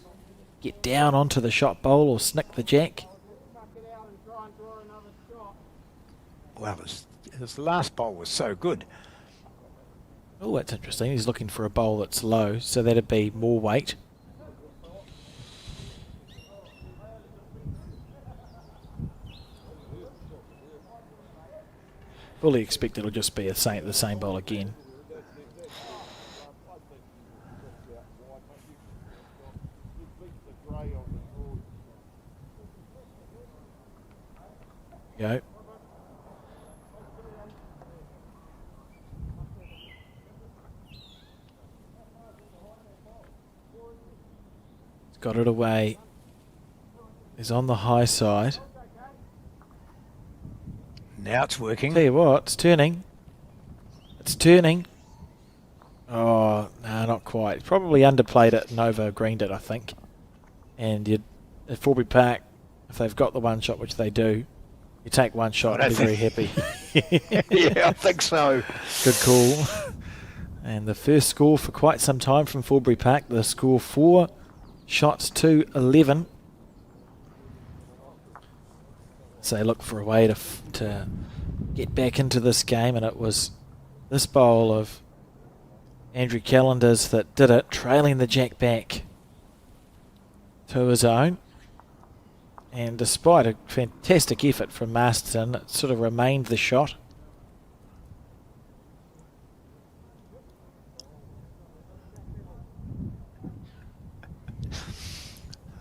Get down onto the shot bowl or snick the jack. Well, his last bowl was so good. Oh, that's interesting. He's looking for a bowl that's low, so that'd be more weight. Fully expect it'll just be the same bowl again. Go. He's got it away. He's on the high side. Now it's working. Tell you what, it's turning. It's turning. Oh, no, not quite. Probably underplayed it and over-greened it, I think. And at Forbury Park, if they've got the one shot, which they do, you take one shot and be very happy. Yeah, I think so. Good call. And the first score for quite some time from Forbury Park, the score 4 shots to 11. So they look for a way to get back into this game, and it was this bowl of Andrew Callender's that did it, trailing the jack back to his own. And despite a fantastic effort from Masterton, it sort of remained the shot.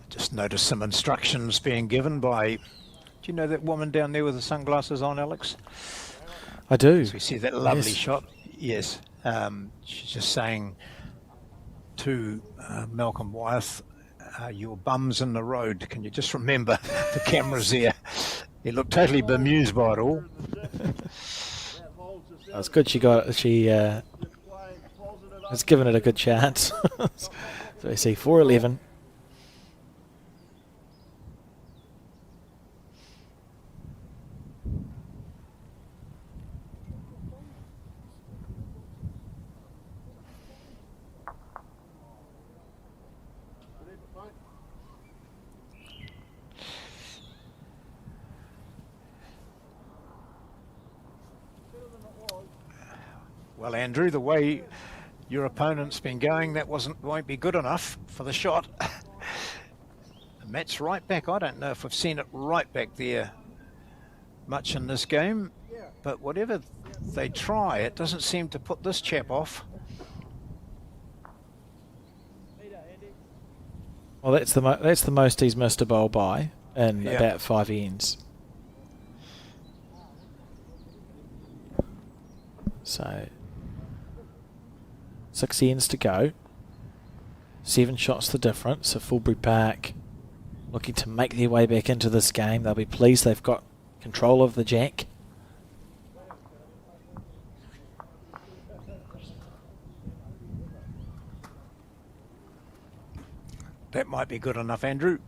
Just noticed some instructions being given by... Do you know that woman down there with the sunglasses on, Alex? I do. So we see that lovely Yes. shot. Yes. She's just saying to Malcolm Wyeth, your bum's in the road. Can you just remember the camera's there? He looked totally bemused by it all. It's good she has given it a good chance. So we see 4-11. Well, Andrew, the way your opponent's been going, that won't be good enough for the shot. And Matt's right back. I don't know if we've seen it right back there much in this game, but whatever they try, it doesn't seem to put this chap off. Well, that's the most he's missed a bowl by in about 5 ends. So 6 ends to go. 7 shots the difference. So Forbury Park looking to make their way back into this game. They'll be pleased they've got control of the jack. That might be good enough, Andrew.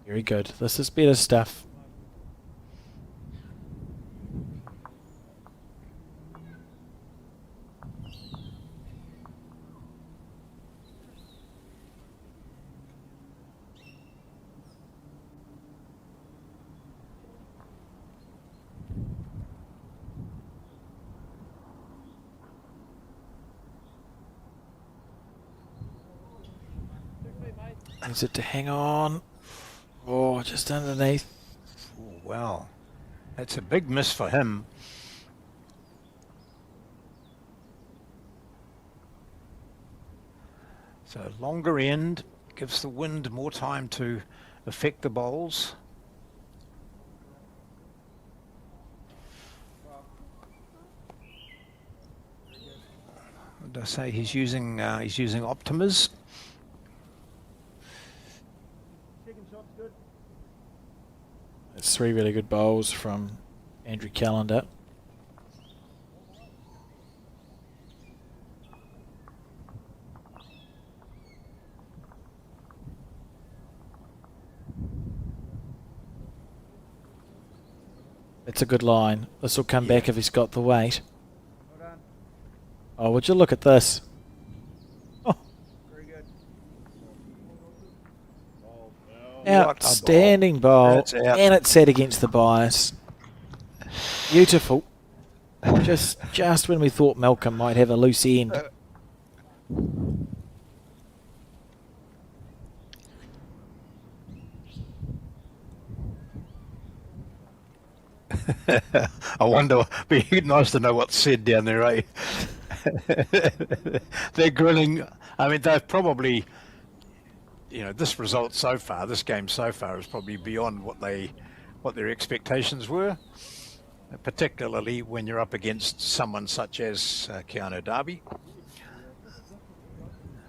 Very good. This is better stuff. Needs it to hang on. Oh, just underneath. Oh, wow. That's a big miss for him. So longer end gives the wind more time to affect the bowls. What did I say? He's using Optimas. It's 3 really good bowls from Andrew Callender. It's a good line. This will come back if he's got the weight. Oh, would you look at this? Oh. Outstanding bowl, and it's set against the bias. Beautiful. Just when we thought Malcolm might have a loose end. I wonder, it'd be nice to know what's said down there, eh? They're grilling. I mean, they've probably, you know, this result so far, this game so far is probably beyond what their expectations were, particularly when you're up against someone such as Keanu Darby.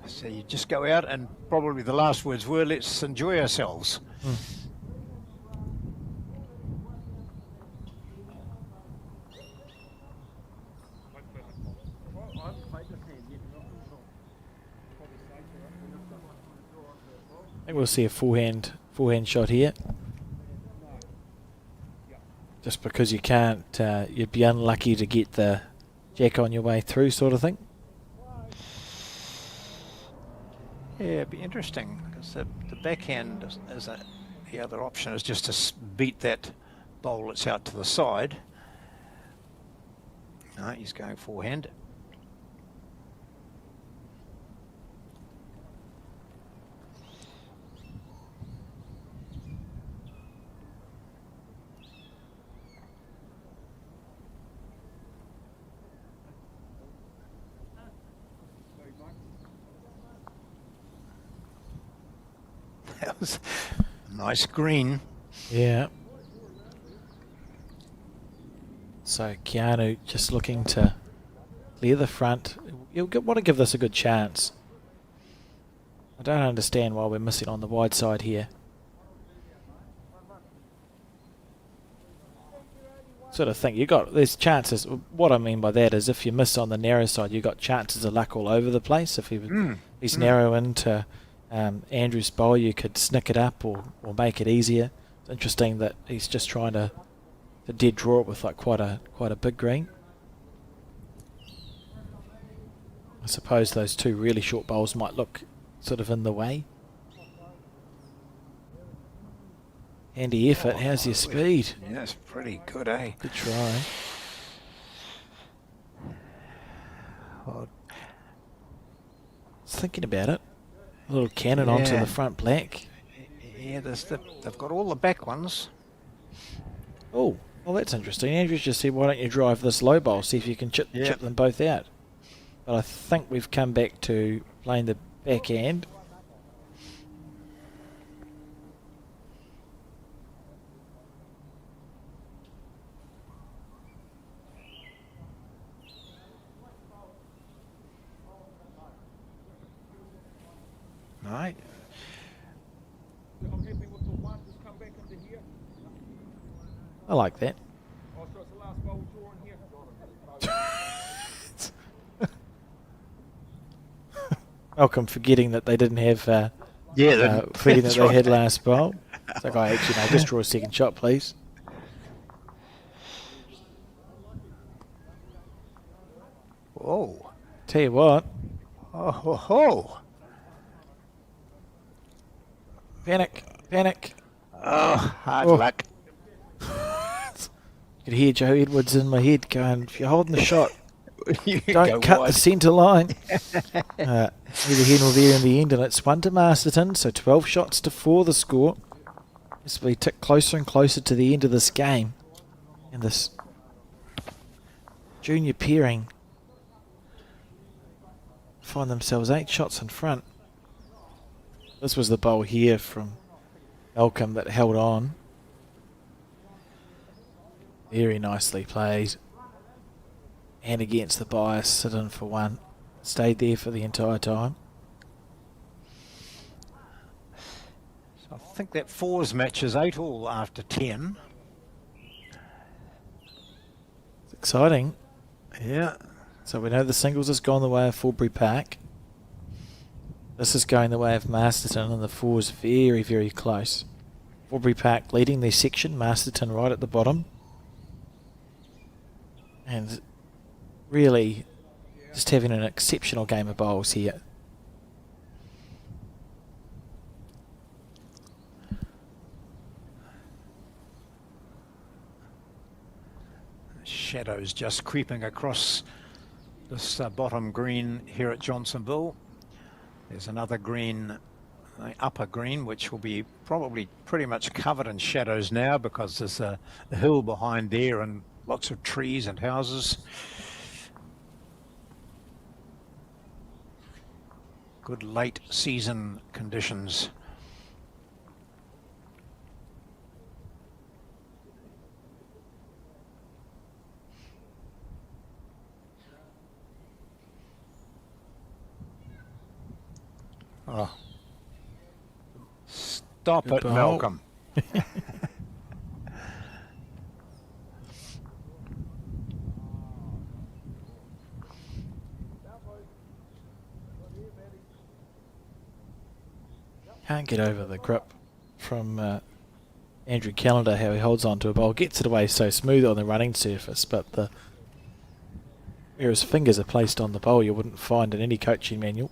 So you just go out and probably the last words were, let's enjoy ourselves. I think we'll see a forehand shot here. Just because you can't, you'd be unlucky to get the jack on your way through, sort of thing. Yeah, it'd be interesting because the backhand is the other option is just to beat that bowl that's out to the side. No, he's going forehand. That was a nice green. Yeah. So Keanu just looking to clear the front. You'll want to give this a good chance. I don't understand why we're missing on the wide side here. Sort of think there's chances. What I mean by that is if you miss on the narrow side, you got chances of luck all over the place. If he's narrow into Andrew's bowl, you could snick it up or make it easier. It's interesting that he's just trying to dead draw it with like quite a big green. I suppose those two really short bowls might look sort of in the way. Handy effort. How's your speed? Yeah, that's pretty good, eh? Good try. Well, Just thinking about it. A little cannon onto the front black. yeah, they've got all the back ones. Oh, well that's interesting. Andrew's just said, why don't you drive this low bowl, see if you can chip them both out. But I think we've come back to playing the backhand. Right. happy with the one that's come back into here? I like that. Oh, so it's the last bowl drawn here? Malcolm forgetting that they didn't have Yeah, feeding that that's they right. had last bowl. It's like, actually, no, just draw a second shot, please. Oh. Tell you what, Oh, ho, ho. panic. Oh, hard Oh. luck. You could hear Joe Edwards in my head going, if you're holding the shot, You don't go cut wide. the centre line. Neither here nor there in the end, and it's 1 to Masterton, so 12 shots to 4 the score. As we tick closer and closer to the end of this game. And this junior pairing find themselves 8 shots in front. This was the bowl here from Malcolm that held on. Very nicely played. And against the bias, sit in for 1. Stayed there for the entire time. So I think that fours matches 8-all after 10. It's exciting. Yeah. So we know the singles has gone the way of Forbury Park. This is going the way of Masterton, and the fours very, very close. Forbury Park leading their section, Masterton right at the bottom. And really just having an exceptional game of bowls here. Shadows just creeping across this bottom green here at Johnsonville. There's another green, the upper green, which will be probably pretty much covered in shadows now because there's a hill behind there and lots of trees and houses. Good late season conditions. Oh. Stop Good it, ball. Malcolm. Can't get over the grip from Andrew Callender, how he holds on to a bowl, gets it away so smooth on the running surface, but where his fingers are placed on the bowl you wouldn't find in any coaching manual.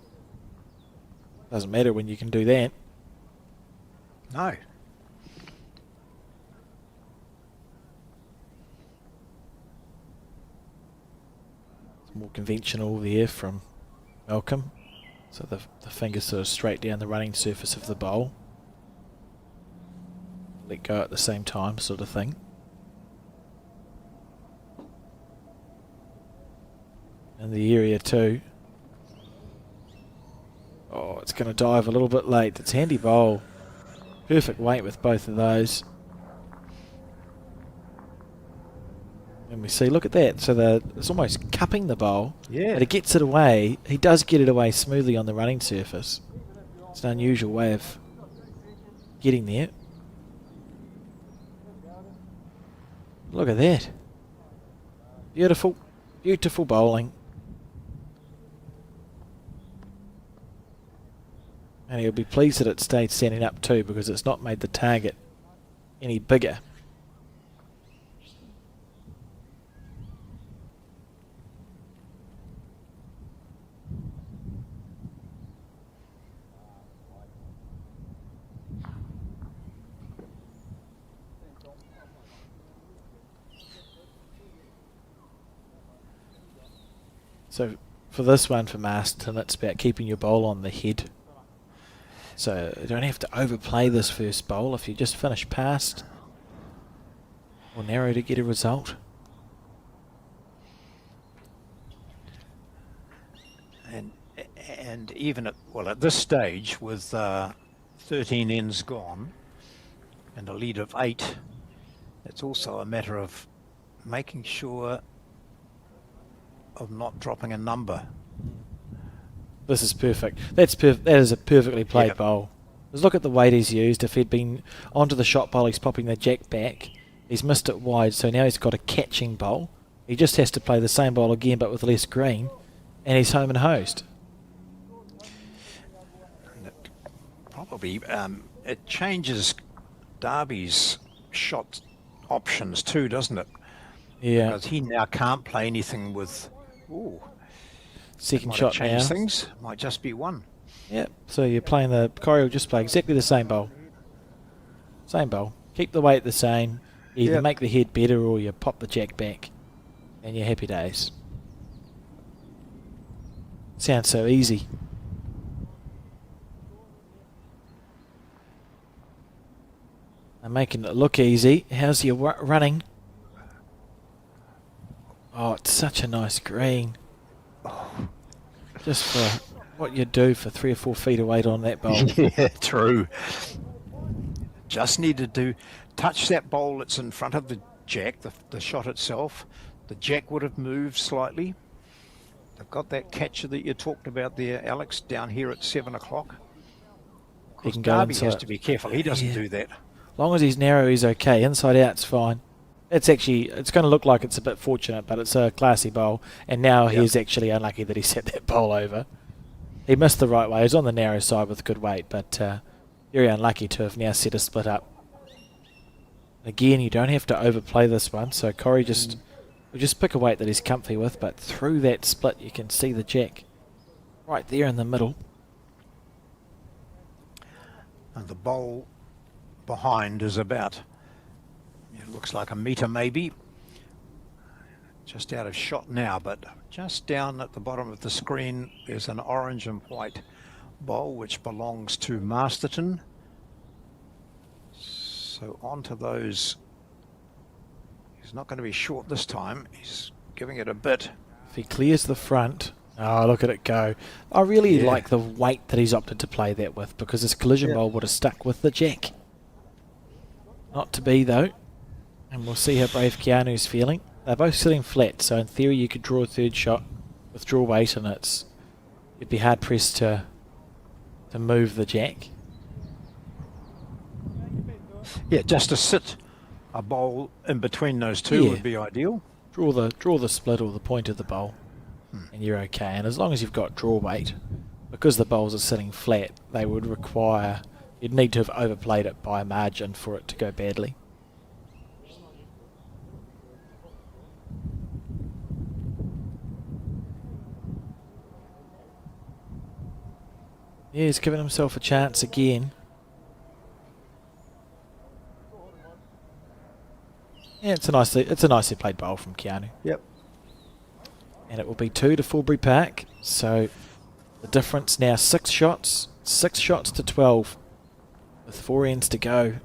Doesn't matter when you can do that. No. It's more conventional there from Malcolm. So the fingers sort of straight down the running surface of the bowl. Let go at the same time, sort of thing. In the area too. Oh, it's going to dive a little bit late. It's handy bowl. Perfect weight with both of those. And we see, look at that. So it's almost cupping the bowl. Yeah. But he gets it away. He does get it away smoothly on the running surface. It's an unusual way of getting there. Look at that. Beautiful, beautiful bowling. And he'll be pleased that it stayed standing up too, because it's not made the target any bigger. So for this one for Masterton, it's about keeping your bowl on the head. So you don't have to overplay this first bowl. If you just finish past or narrow to get a result. And even at this stage with 13 ends gone and a lead of 8, it's also a matter of making sure of not dropping a number. This is perfect. That is a perfectly played Yeah. bowl. Just look at the weight he's used. If he'd been onto the shot bowl, he's popping the jack back. He's missed it wide, so now he's got a catching bowl. He just has to play the same bowl again, but with less green, and he's home and host. Probably it changes Darby's shot options too, doesn't it? Yeah. Because he now can't play anything with. Ooh, Second might shot have changed now. Things might just be one. Yep. So you're playing the Corey will just play exactly the same bowl. Same bowl. Keep the weight the same. You either Yep. make the head better or you pop the jack back, and you're happy days. Sounds so easy. I'm making it look easy. How's your running? Oh, it's such a nice green. Just for what you do for 3 or 4 feet of weight on that bowl. Yeah, true. Just needed to touch that bowl that's in front of the jack, the shot itself. The jack would have moved slightly. They've got that catcher that you talked about there, Alex, down here at 7 o'clock. He can go Darby has inside. to be careful. He doesn't Yeah. do that. As long as he's narrow, he's okay. Inside out, it's fine. It's going to look like it's a bit fortunate, but it's a classy bowl. And now he's actually unlucky that he set that bowl over. He missed the right way. He was on the narrow side with good weight, but very unlucky to have now set a split up. Again, you don't have to overplay this one, so Corey will just pick a weight that he's comfy with, but through that split you can see the jack right there in the middle. And the bowl behind is about, it looks like a metre maybe. Just out of shot now, but just down at the bottom of the screen there's an orange and white bowl which belongs to Masterton. So onto those. He's not going to be short this time. He's giving it a bit. If he clears the front, oh, look at it go. I really like the weight that he's opted to play that with, because his collision bowl would have stuck with the jack. Not to be, though. And we'll see how brave Keanu's feeling. They're both sitting flat, so in theory you could draw a third shot with draw weight, and you'd be hard pressed to move the jack. Yeah, just to sit a bowl in between those two would be ideal. Draw the split or the point of the bowl, and you're okay. And as long as you've got draw weight, because the bowls are sitting flat, they would require, you'd need to have overplayed it by a margin for it to go badly. Yeah, he's given himself a chance again. Yeah, it's a nicely played bowl from Keanu. Yep. And it will be 2 to Forbury Park. So the difference now 6 shots. 6 shots to 12 with 4 ends to go.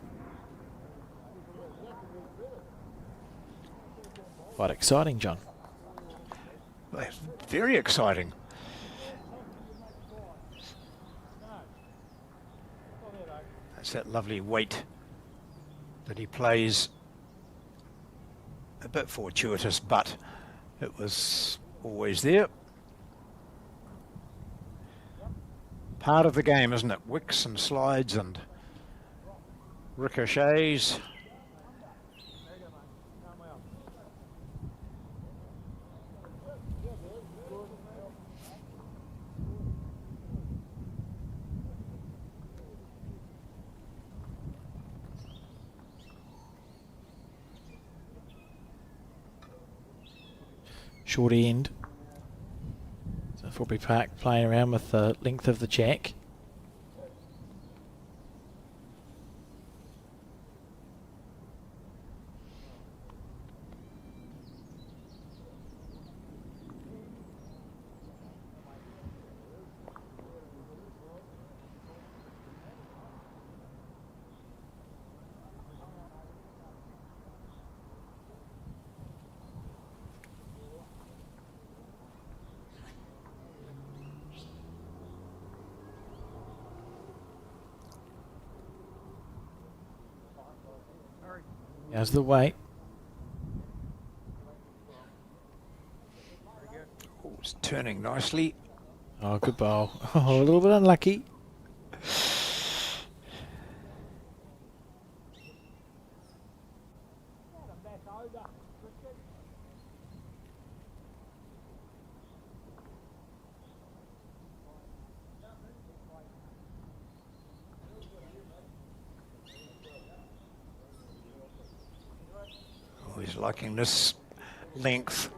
Quite exciting, John. Very exciting. That's that lovely weight that he plays. A bit fortuitous, but it was always there. Part of the game, isn't it? Wicks and slides and ricochets. Short end. So Forbury Park playing around with the length of the jack. How's the weight? Oh, it's turning nicely. Oh, good bowl. Oh, a little bit unlucky. Oh, he's liking this length.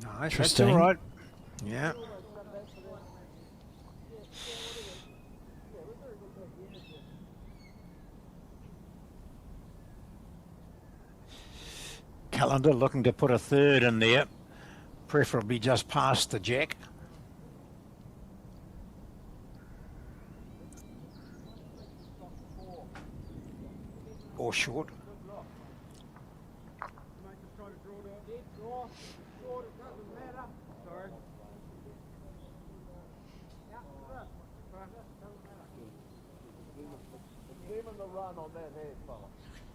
Nice, that's Interesting. all right. Yeah. Calendar looking to put a third in there, preferably just past the jack. Or short. Examine the run on that hand, fella.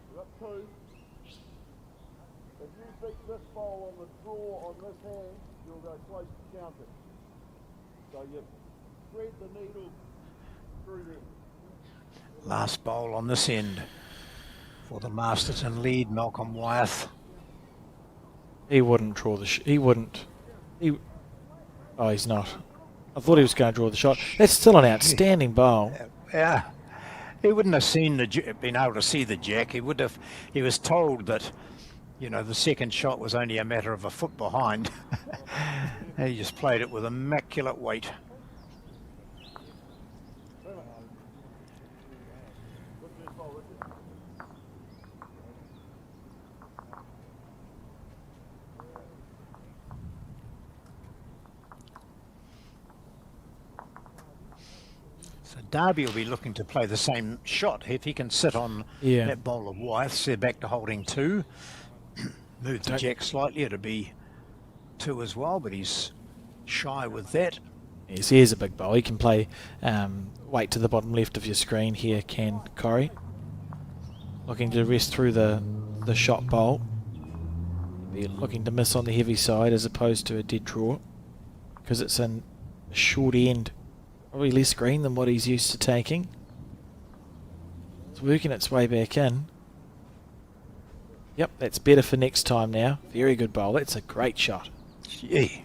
You've got two. If you beat this bowl on the draw on this hand, you'll go close to counting. So you thread the needle through there. Last bowl on this end for the Masterton lead, Malcolm Wyeth. He wouldn't draw the he wouldn't. Oh, he's not. I thought he was going to draw the shot. That's still an outstanding bowl. Yeah, he wouldn't have seen been able to see the jack. He would have. He was told that, you know, the second shot was only a matter of a foot behind. And he just played it with immaculate weight. So Darby will be looking to play the same shot. If he can sit on that bowl of Wyeth's, they're back to holding two. Move the jack slightly, it'll be two as well, but he's shy with that. Yes, he is a big bowl. He can play weight to the bottom left of your screen here, can Corey. Looking to rest through the shot bowl. Be looking to miss on the heavy side as opposed to a dead draw, because it's a short end. Probably less green than what he's used to taking. It's working its way back in. Yep, that's better for next time now. Very good bowl. That's a great shot. Gee.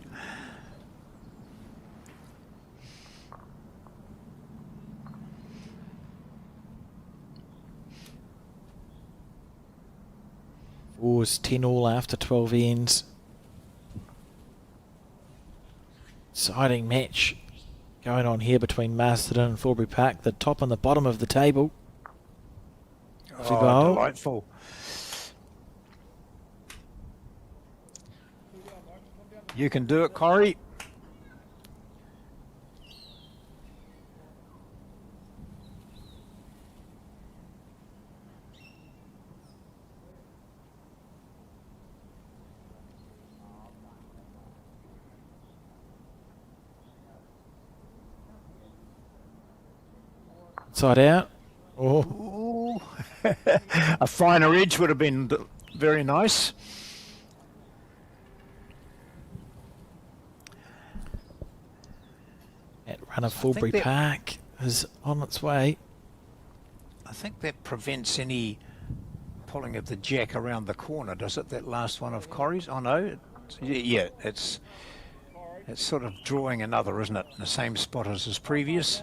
Fours 10 all after 12 ends. Exciting match going on here between Masterton and Forbury Park, the top and the bottom of the table. Oh, delightful. You can do it, Corey. Side out. Oh, a finer edge would have been very nice. That run of Forbury Park is on its way. I think that prevents any pulling of the jack around the corner, does it? That last one of Corey's? Oh no, yeah, it's sort of drawing another, isn't it? In the same spot as his previous.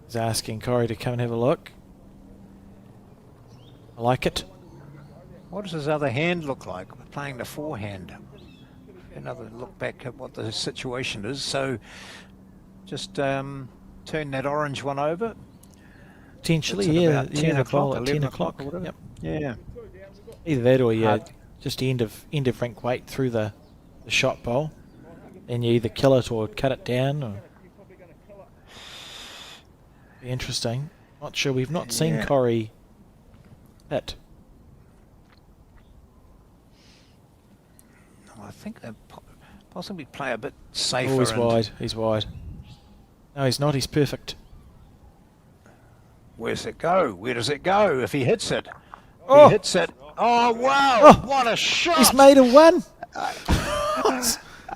He's asking Corey to come and have a look. I like it. What does his other hand look like? We're playing the forehand. Another look back at what the situation is. So just turn that orange one over. Potentially, yeah. About 10 o'clock, 11 o'clock. Or whatever. Yep. Yeah. Either that or you just end of rank weight through the shot bowl, and you either kill it or cut it down. Or Be interesting. Not sure. We've not seen Yeah. Corrie hit. I think they possibly play a bit safer. Oh, he's and- wide. He's wide. No, he's not. He's perfect. Where's it go? Where does it go if he hits it? Oh! He hits it. Oh, wow. Oh! What a shot. He's made a one.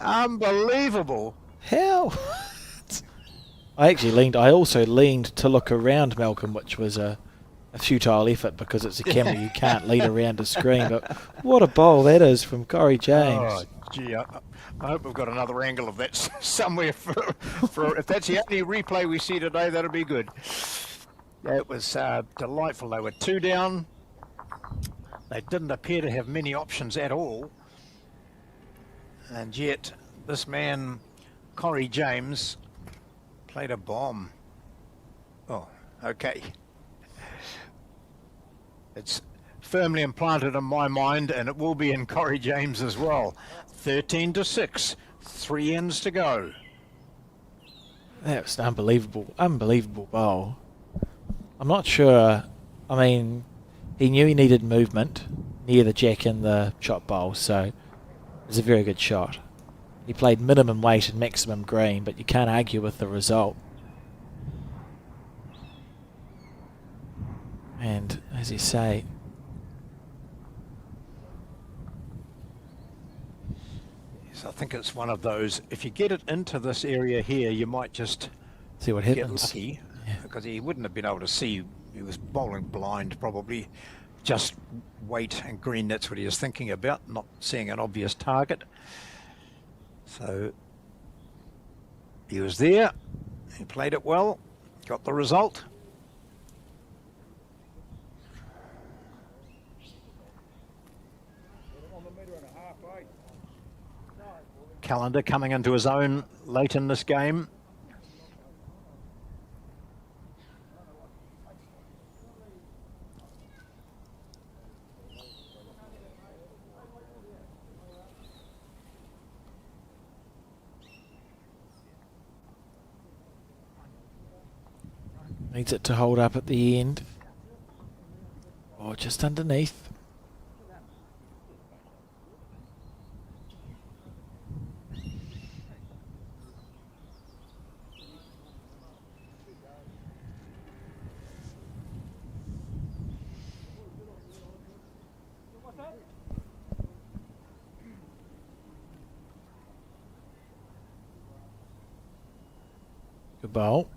Unbelievable. How? I also leaned to look around Malcolm, which was a futile effort because it's a camera. You can't lean around a screen. But what a bowl that is from Corrie James. Oh, gee, I hope we've got another angle of that somewhere for if that's the only replay we see today, that'll be good. It was delightful. They were 2 down. They didn't appear to have many options at all. And yet, this man, Corrie James, played a bomb. Oh, okay. It's firmly implanted in my mind, and it will be in Corrie James as well. 13-6, 3 ends to go. That was an unbelievable bowl. I'm not sure. I mean, he knew he needed movement near the jack and the shot bowl, so it was a very good shot. He played minimum weight and maximum green, but you can't argue with the result. And as you say, yes, I think it's one of those, if you get it into this area here, you might just see what get happens. lucky, Yeah. because he wouldn't have been able to see. He was bowling blind, probably. Just weight and green, that's what he was thinking about, not seeing an obvious target. So he was there, he played it well, got the result. Calendar coming into his own late in this game. Needs it to hold up at the end. Or just underneath. Good bowl.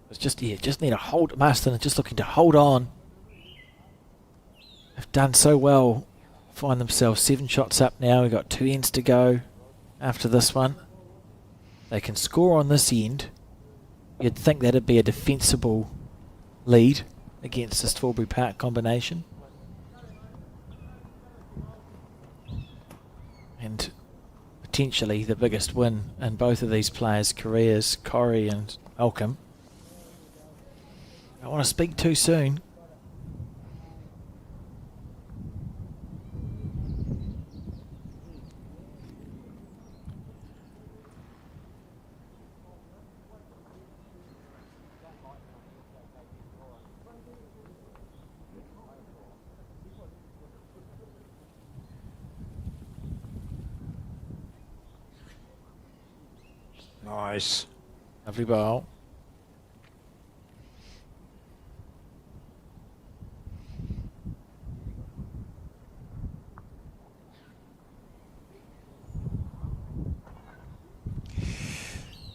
It's just need a hold. Masterton is just looking to hold on. They've done so well. Find themselves 7 shots up now. We've got 2 ends to go after this one. They can score on this end. You'd think that'd be a defensible lead against this Forbury Park combination. And potentially the biggest win in both of these players' careers, Corrie and Malcolm. I want to speak too soon. Nice. Lovely bowl.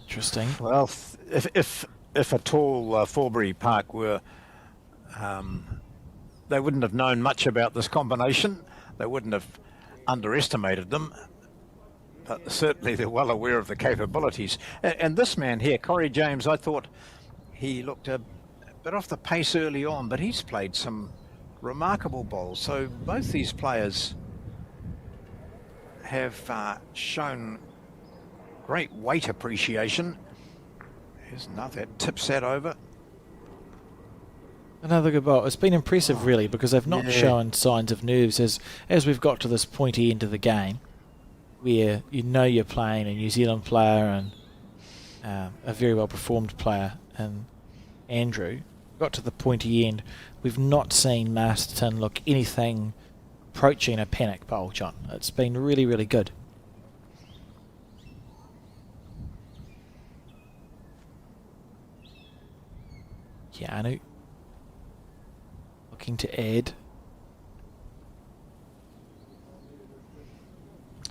Interesting. Well, if at all Forbury Park were, they wouldn't have known much about this combination. They wouldn't have underestimated them. But certainly they're well aware of the capabilities. And this man here, Corrie James, I thought he looked a bit off the pace early on, but he's played some remarkable bowls. So both these players have shown great weight appreciation. Here's another, tips that over. Another good bowl. It's been impressive, really, because they've not shown signs of nerves as we've got to this pointy end of the game, where you know you're playing a New Zealand player and a very well performed player in Andrew, got to the pointy end, we've not seen Masterton look anything approaching a panic bowl, John. It's been really, really good. Keanu looking to add.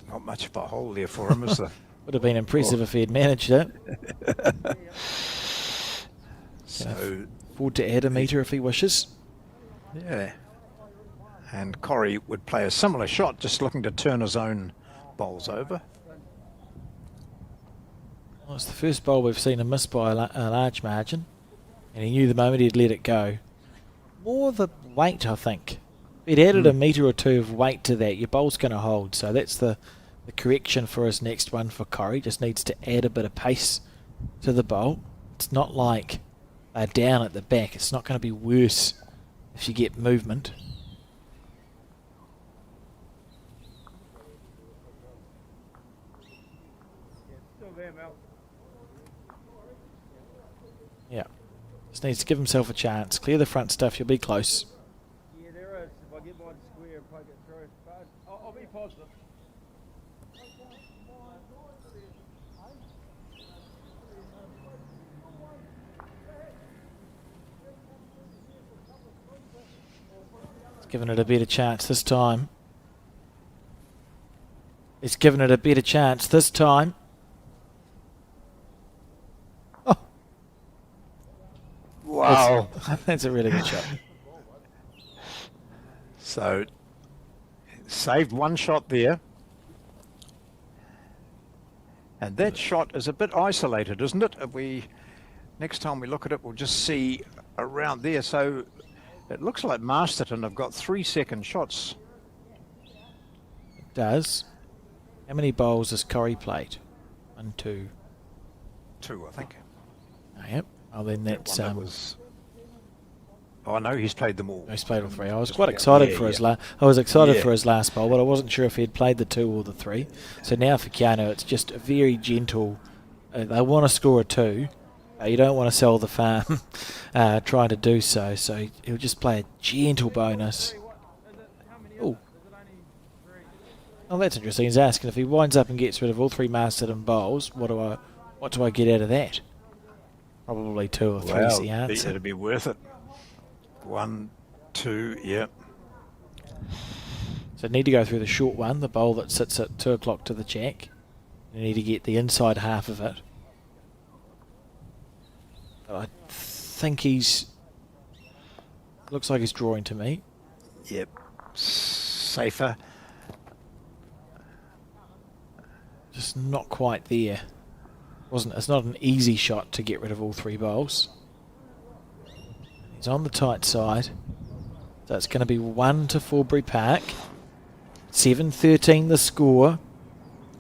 Not much of a hole there for him, is there? Would have been impressive if he had managed it. So Forward to add a metre if he wishes. yeah, and Corrie would play a similar shot, just looking to turn his own bowls over. Well, it's the first bowl we've seen him miss by a large margin, and he knew the moment he'd let it go. More the weight, I think. If he'd added a metre or two of weight to that, your bowl's going to hold. So that's the correction for his next one for Corrie. Just needs to add a bit of pace to the bowl. It's not like they're down at the back. It's not going to be worse if you get movement. Yeah. Just needs to give himself a chance. Clear the front stuff. You'll be close. Yeah, there is. If I get mine square and poke it through. But I'll be positive. He's given it a better chance this time. He's given it a better chance this time. Oh. Wow. That's a really good shot. So saved one shot there. And that shot is a bit isolated, isn't it? If we next time we look at it, we'll just see around there. So it looks like Masterton have got 3-second shots. It does. How many bowls has Corrie played? 1, 2. 2, I think. Oh, yep. Oh, then that's That was. Oh no, he's played them all. he's played all 3. I was quite excited for his I was excited for his last bowl, but I wasn't sure if he'd played the 2 or the 3. So now for Keanu, it's just a very gentle. They want to score a 2. You don't want to sell the farm trying to do so. So he'll just play a gentle bonus. Oh. Oh, that's interesting. He's asking if he winds up and gets rid of all 3 Masterton bowls, what do I get out of that? Probably 2 or 3 is the answer. It'd be worth it. 1, 2, yeah. So need to go through the short one, the bowl that sits at 2 o'clock to the jack. You need to get the inside half of it. But I think looks like he's drawing to me. Yep. Safer. Just not quite there. It's not an easy shot to get rid of all 3 bowls. He's on the tight side. So it's going to be 1 to Forbury Park. 7-13 the score.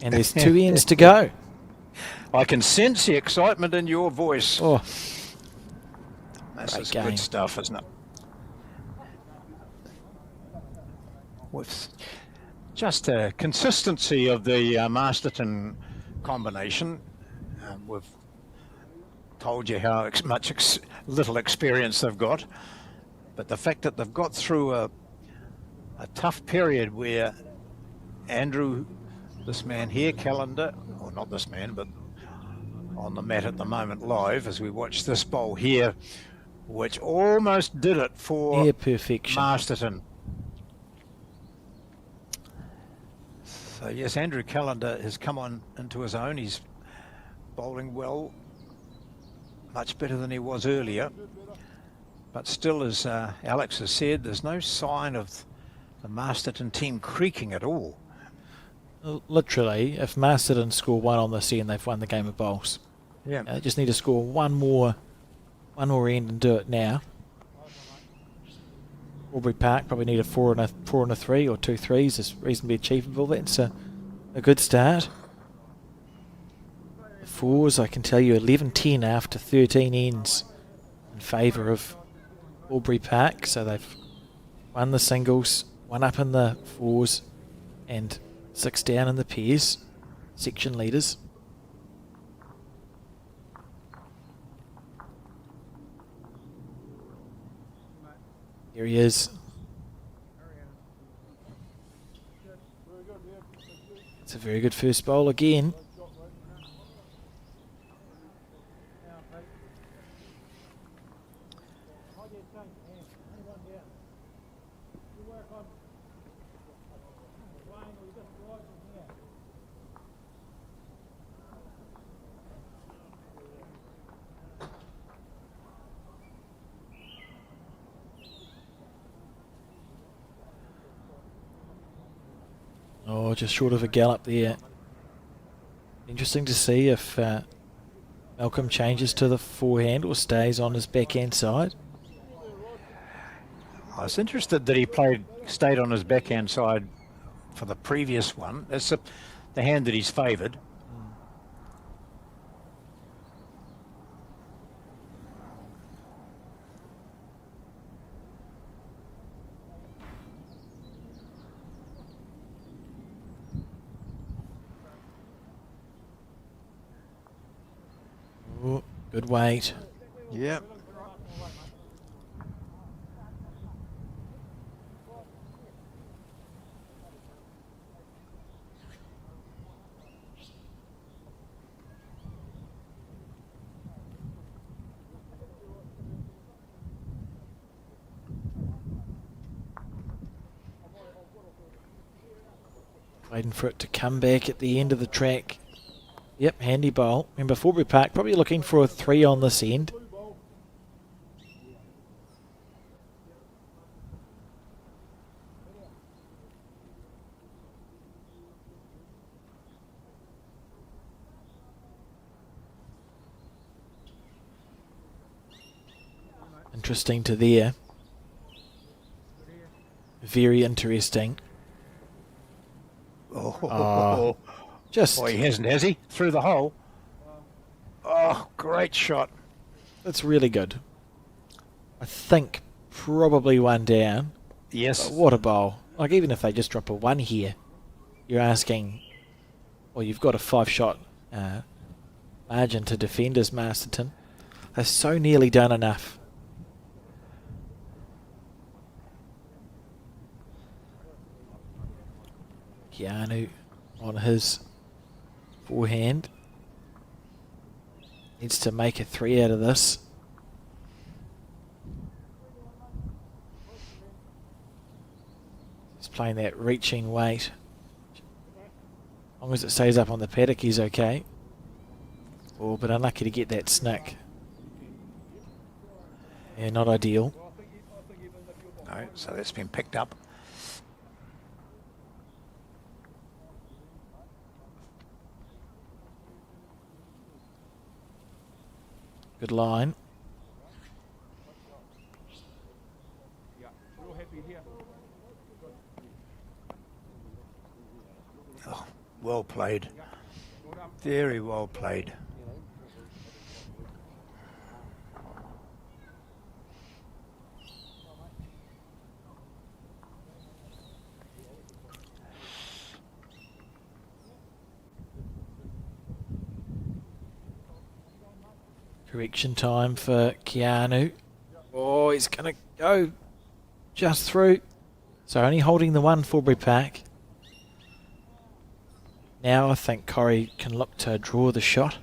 And there's 2 ends to go. I can sense the excitement in your voice. Oh, This great is game. good stuff, isn't it? With just a consistency of the Masterton combination, we've told you how little experience they've got, but the fact that they've got through a tough period where Andrew, this man here, Callender, or not this man, but on the mat at the moment live as we watch this bowl here, which almost did it for near perfection. Masterton. So yes, Andrew Callender has come on into his own. He's bowling well, much better than he was earlier. But still, as Alex has said, there's no sign of the Masterton team creaking at all. Literally, if Masterton score 1 on this end, they've won the game of bowls. Yeah. They just need to score one more end and do it now. Forbury Park probably need a 4 and a 3 or 2 3s is reasonably achievable. That's a good start. The 4s, I can tell you, 11-10 after 13 ends in favour of Forbury Park. So they've won the singles, 1 up in the 4s, and 6 down in the pairs, section leaders. Here he is. It's a very good first bowl again. Oh, just short of a gallop there. Interesting to see if Malcolm changes to the forehand or stays on his backhand side. I was interested that he stayed on his backhand side for the previous one. That's the hand that he's favoured. Ooh, good weight. Yep. Waiting for it to come back at the end of the track. Yep, handy bowl. Remember, Forbury Park probably looking for a 3 on this end. Interesting to there. Very interesting. Oh, Just, oh, he hasn't, has he? Through the hole. Oh, great shot. that's really good. I think probably one down. Yes. But what a bowl. Like, even if they just drop a 1 here, you're asking, well, you've got a 5-shot margin to defend as Masterton. They've so nearly done enough. Keanu on his forehand. Needs to make a 3 out of this. He's playing that reaching weight. As long as it stays up on the paddock, he's okay. Oh, but unlucky to get that snick. Yeah, not ideal. No, so that's been picked up. Good line. Oh, well played. Very well played. Correction time for Keanu. Oh, he's going to go just through. So only holding the 1 Forbury Park. Now I think Corrie can look to draw the shot.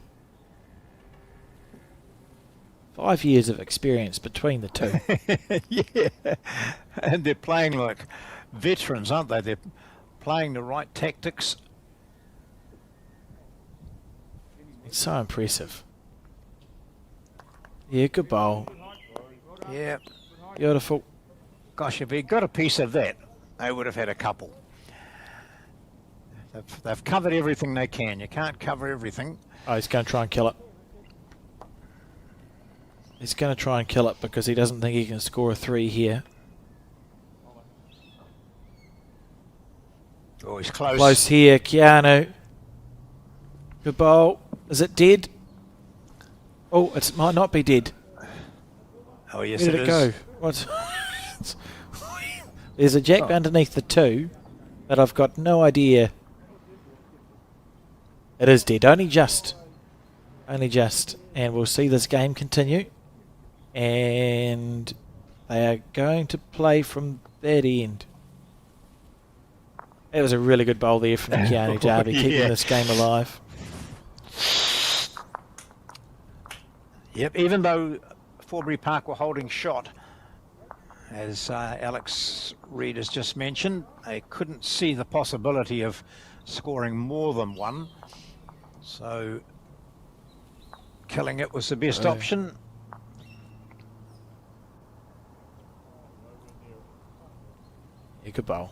5 years of experience between the two. Yeah, and they're playing like veterans, aren't they? They're playing the right tactics. It's so impressive. Yeah, good bowl. Yeah. Beautiful. Gosh, if he got a piece of that, they would have had a couple. They've covered everything they can. You can't cover everything. Oh, he's going to try and kill it. He's going to try and kill it because he doesn't think he can score a 3 here. Oh, he's close. Close here, Keanu. Good bowl. Is it dead? Oh, it might not be dead. Oh, yes, Where did it go? What? There's a jack underneath the 2, but I've got no idea. It is dead. Only just. Only just. And we'll see this game continue. And They are going to play from that end. It was a really good bowl there from Keanu Darby, keeping this game alive. Yep, even though Forbury Park were holding shot, as Alex Reid has just mentioned, they couldn't see the possibility of scoring more than one. So killing it was the best option. Yeah, good bowl.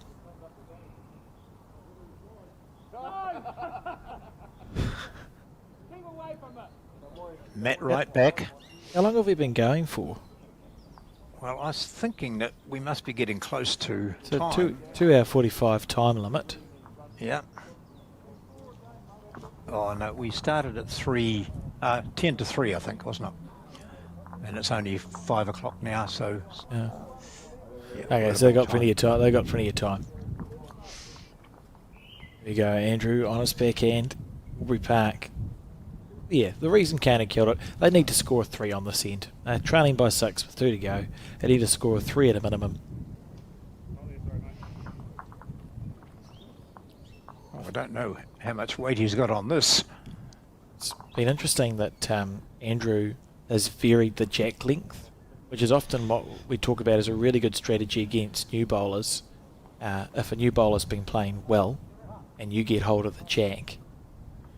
Matt right back. How long have we been going for? Well, I was thinking that we must be getting close to So time. 2 hour 45 time limit. Yeah. Oh no, we started at 10 to 3, I think, wasn't it? And it's only 5 o'clock now, so. Yeah. Yeah, Okay, so they got plenty of time. They got plenty of time. There you go, Andrew on his backhand. Forbury Park. Yeah, the reason Cannon killed it, they need to score 3 on this end. Trailing by 6 with 2 to go. They need to score 3 at a minimum. Well, I don't know how much weight he's got on this. It's been interesting that Andrew has varied the jack length, which is often what we talk about as a really good strategy against new bowlers. If a new bowler's been playing well and you get hold of the jack,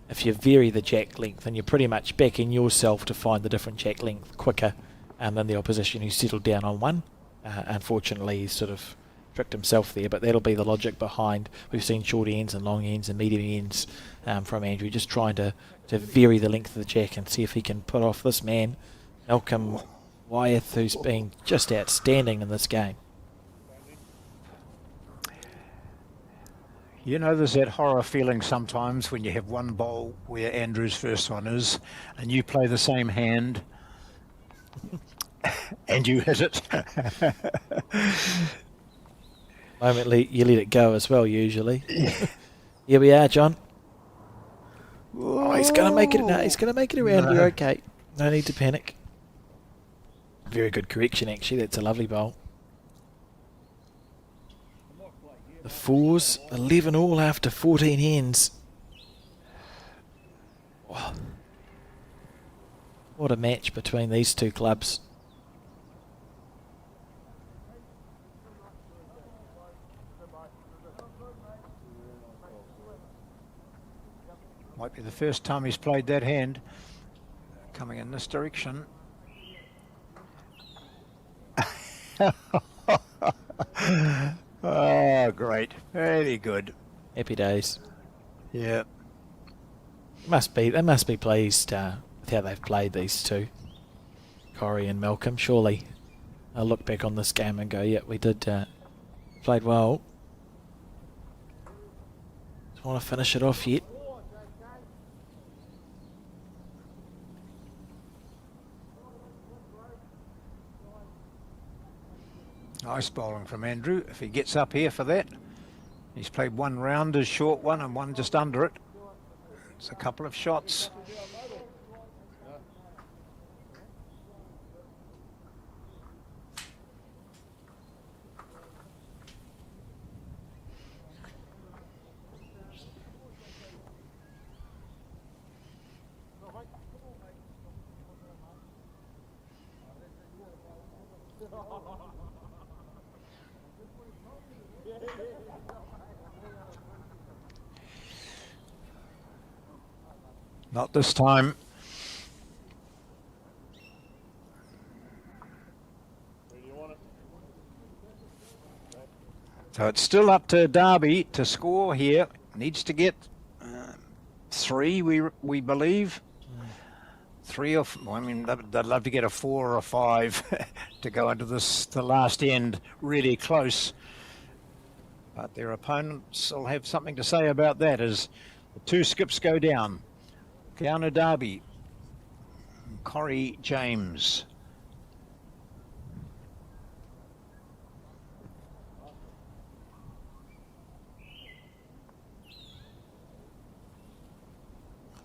if you vary the jack length, then you're pretty much backing yourself to find the different jack length quicker than the opposition who settled down on one. Unfortunately, he's sort of tricked himself there, but that'll be the logic behind. We've seen short ends and long ends and medium ends from Andrew, just trying to vary the length of the jack and see if he can put off this man, Malcolm Wyeth, who's been just outstanding in this game. You know, there's that horror feeling sometimes when you have one bowl where Andrew's first one is, and you play the same hand, and you hit it. Moment you let it go as well, usually. Here we are, John. Oh, he's going to make it. No, he's going to make it around. No. We're okay. No need to panic. Very good correction, actually. That's a lovely bowl. The fours, 11 all after 14 ends. Wow. What a match between these two clubs. Might be the first time he's played that hand. Coming in this direction. Oh, great. Very good. Happy days. Yeah. They must be pleased with how they've played, these two, Corey and Malcolm. Surely I'll look back on this game and go, yeah, we did played well. Don't want to finish it off yet. Nice bowling from Andrew. If he gets up here for that, he's played one round as short one and one just under it. It's a couple of shots. Not this time. So it's still up to Derby to score here. Needs to get 3, we believe. 3 or well, I mean, they'd love to get a 4 or a 5 to go into the last end really close. But their opponents will have something to say about that as the 2 skips go down. Keanu Darby, Corey James.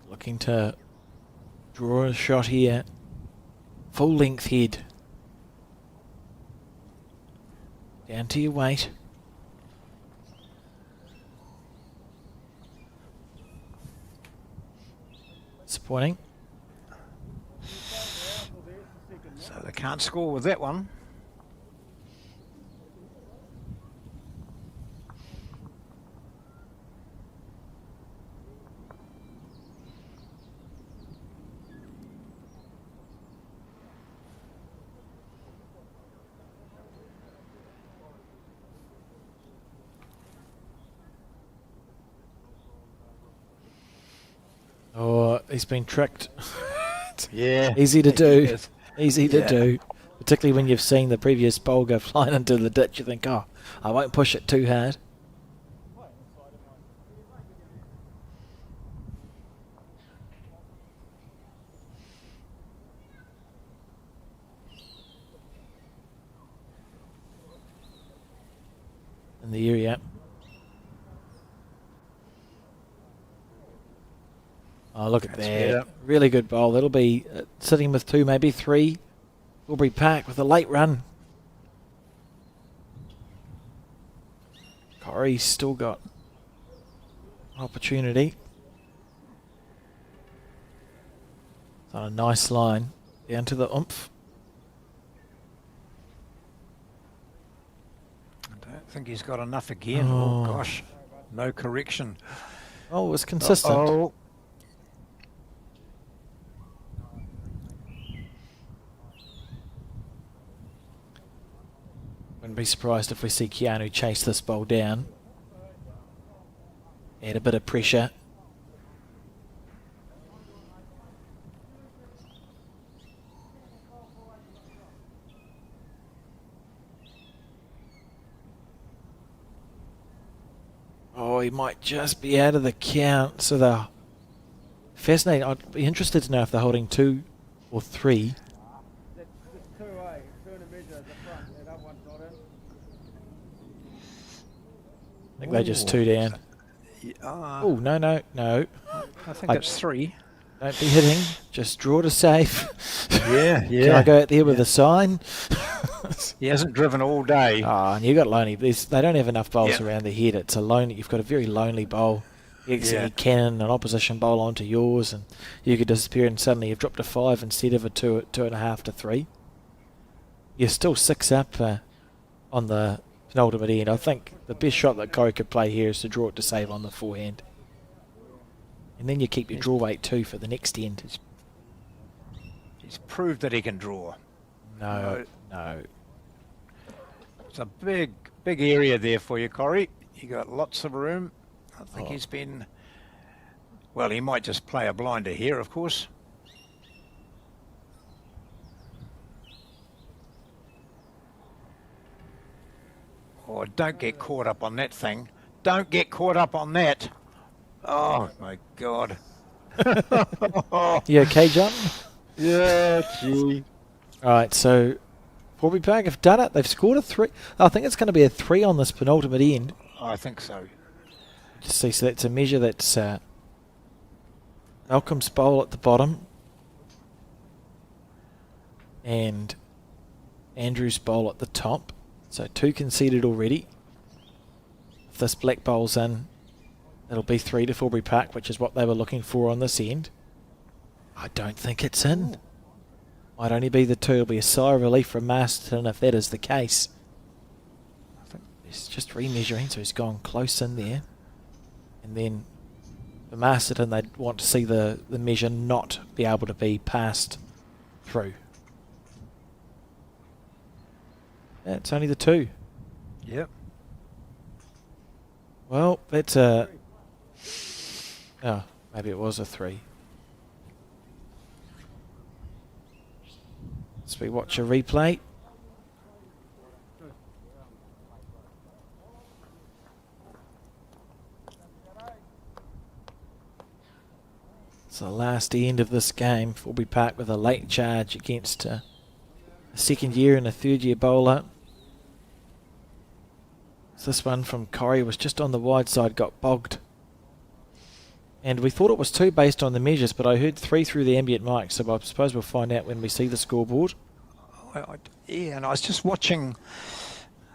Looking to draw a shot here. Full length head. Down to your weight. Disappointing. So they can't score with that one. Oh, he's been tricked. Yeah. Easy to do. Yes. Easy to do. Particularly when you've seen the previous bowl go flying into the ditch, you think, oh, I won't push it too hard. In the area. Oh, look at that. Really good bowl. That'll be sitting with 2, maybe 3. Forbury Park with a late run. Corey's still got opportunity. It's on a nice line. Down to the oomph. I don't think he's got enough again. Oh, gosh. No correction. Oh, it was consistent. Uh-oh. Wouldn't be surprised if we see Keanu chase this ball down. Add a bit of pressure. Oh, he might just be out of the count. So they're fascinating. I'd be interested to know if they're holding 2 or 3. That's 2A. Turn a measure at the front. That one's not in. I think they just 2 down. Oh, no. I think it's 3. Don't be hitting. Just draw to save. Yeah. Can I go out there with a sign? He hasn't driven all day. Oh, and you got lonely. They don't have enough bowls around the head. It's a lonely. You've got a very lonely bowl. You can cannon an opposition bowl onto yours, and you could disappear, and suddenly you've dropped a 5 instead of a 2.5 to 3. You're still 6 up on the penultimate end. I think the best shot that Corey could play here is to draw it to save on the forehand. And then you keep your draw weight too for the next end. He's proved that he can draw. No. It's a big area there for you, Corey. You got lots of room. I think he's been... Well, he might just play a blinder here, of course. Oh, don't get caught up on that thing. Don't get caught up on that. Oh, my God. You okay, John? Yeah, gee. All right, so Forbury Park have done it. They've scored a 3. I think it's going to be a 3 on this penultimate end. I think so. Just see, so that's a measure that's Malcolm's bowl at the bottom and Andrew's bowl at the top. So 2 conceded already. If this black bowl's in, it'll be 3 to Forbury Park, which is what they were looking for on this end. I don't think it's in. Might only be the 2. It'll be a sigh of relief from Masterton if that is the case. I think he's just remeasuring, so he's gone close in there. And then for Masterton, they'd want to see the measure not be able to be passed through. Yeah, it's only the 2. Yep. Well, that's a... Oh, maybe it was a 3. As we watch a replay. It's the last end of this game. Forbury Park with a late charge against a second year and a third year bowler. This one from Corey was just on the wide side, got bogged. And we thought it was 2 based on the measures, but I heard 3 through the ambient mic, so I suppose we'll find out when we see the scoreboard. Yeah, and I was just watching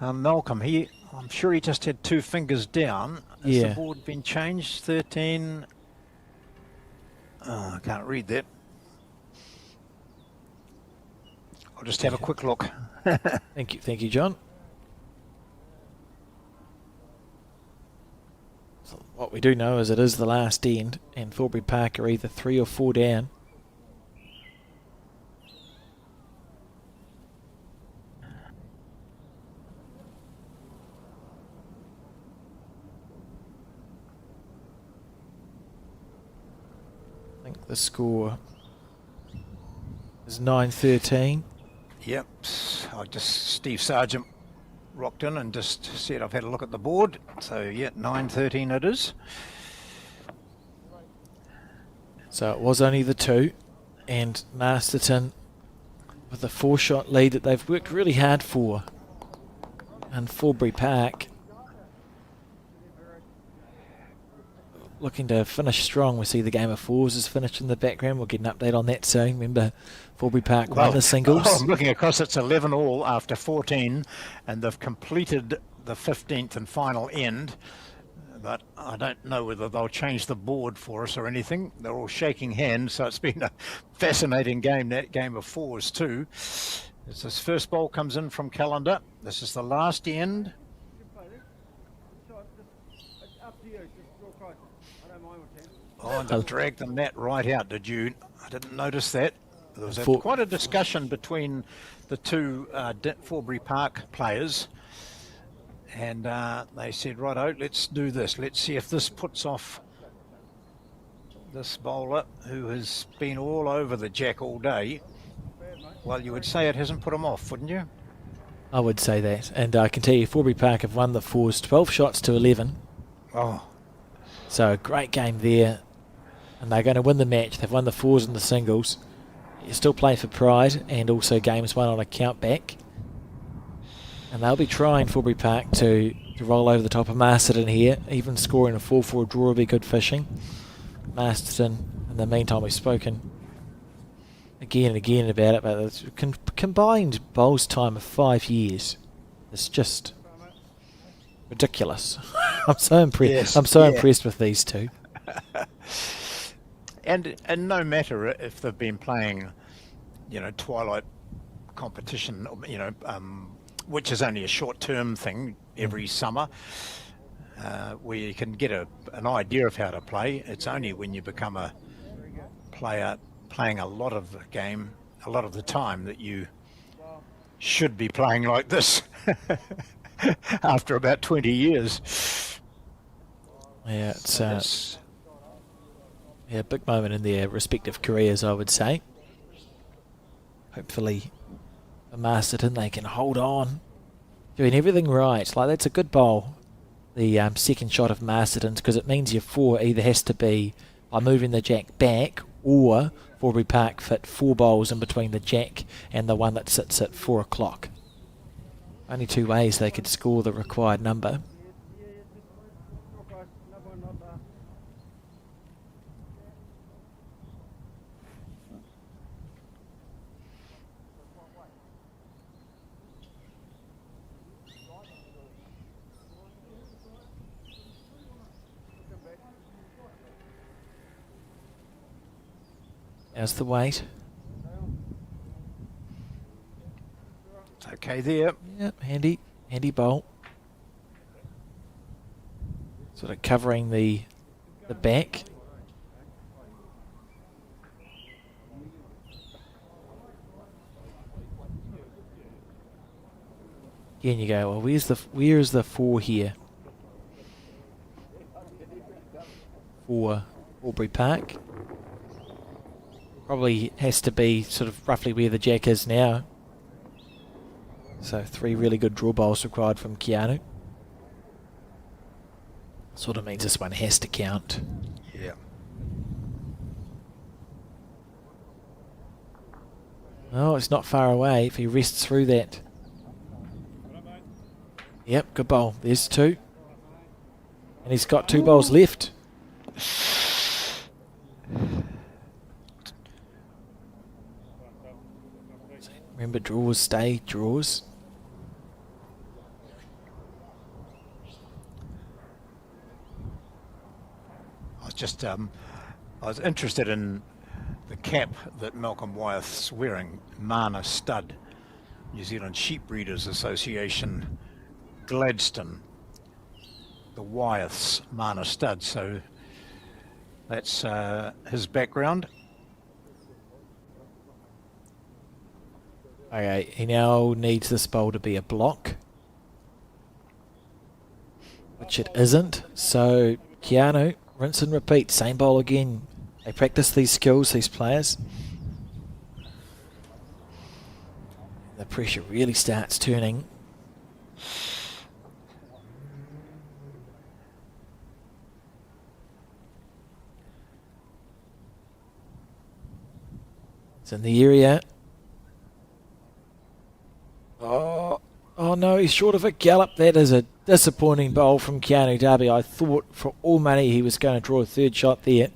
Malcolm, I'm sure he just had 2 fingers down. Has Yeah. the board been changed? 13. Oh, I can't read that. I'll just have a quick look. Thank you, John. So what we do know is it is the last end, and Forbury Park are either 3 or 4 down. I think the score is 9-13. Yep. Steve Sargent rocked in and just said I've had a look at the board. So yeah, 9-13 it is. So it was only the 2, and Masterton with a 4-shot lead that they've worked really hard for. And Forbury Park looking to finish strong. We see the game of 4s is finished in the background. We'll get an update on that soon. Remember, Forbury Park won the singles. I'm looking across, it's 11 all after 14, and they've completed the 15th and final end. But I don't know whether they'll change the board for us or anything. They're all shaking hands, so it's been a fascinating game, that game of 4s too. As this first ball comes in from Calendar, this is the last end. Oh, and they've dragged the net right out. I didn't notice that. There was quite a discussion between the 2 Forbury Park players. And they said, righto, let's do this. Let's see if this puts off this bowler who has been all over the jack all day. Well, you would say it hasn't put him off, wouldn't you? I would say that. And I can tell you, Forbury Park have won the 4s 12 shots to 11. Oh. So great game there. And they're going to win the match. They've won the 4s and the singles. You still play for pride and also games won on a count back. And they'll be trying, Forbury Park, to roll over the top of Masterton here. Even scoring a 4-4 draw would be good fishing. Masterton, in the meantime, we've spoken again and again about it, but the combined bowls time of 5 years. It's just ridiculous. I'm so impressed. Yes, I'm so impressed with these 2. And no matter if they've been playing, twilight competition, which is only a short-term thing every summer, where you can get an idea of how to play. It's only when you become a player playing a lot of the game, a lot of the time, that you should be playing like this after about 20 years. Yeah, it's a big moment in their respective careers, I would say. Hopefully, for Masterton, they can hold on, doing everything right. Like, that's a good bowl, the second shot of Masterton's, because it means your 4 either has to be by moving the jack back, or Forbury Park fit 4 bowls in between the jack and the one that sits at 4 o'clock. Only 2 ways they could score the required number. How's the weight? It's okay there. Yep, handy bowl. Sort of covering the back. Again, you go, well, where is the 4 here? For Forbury Park. Probably has to be sort of roughly where the jack is now. So 3 really good draw bowls required from Keanu. Sort of means this one has to count. Yeah. Oh, it's not far away if he rests through that. Yep, good bowl. There's 2. And he's got 2 bowls left. Remember, draws stay draws. just I was interested in the cap that Malcolm Wyeth's wearing, Mana Stud, New Zealand Sheep Breeders Association, Gladstone, the Wyeth's Mana Stud. So that's his background. Okay, he now needs this bowl to be a block, which it isn't. So Keanu, rinse and repeat, same bowl again. They practice these skills, these players. The pressure really starts turning. It's in the area. Oh no, he's short of a gallop. That is a disappointing bowl from Keanu Darby. I thought for all money he was going to draw a third shot there.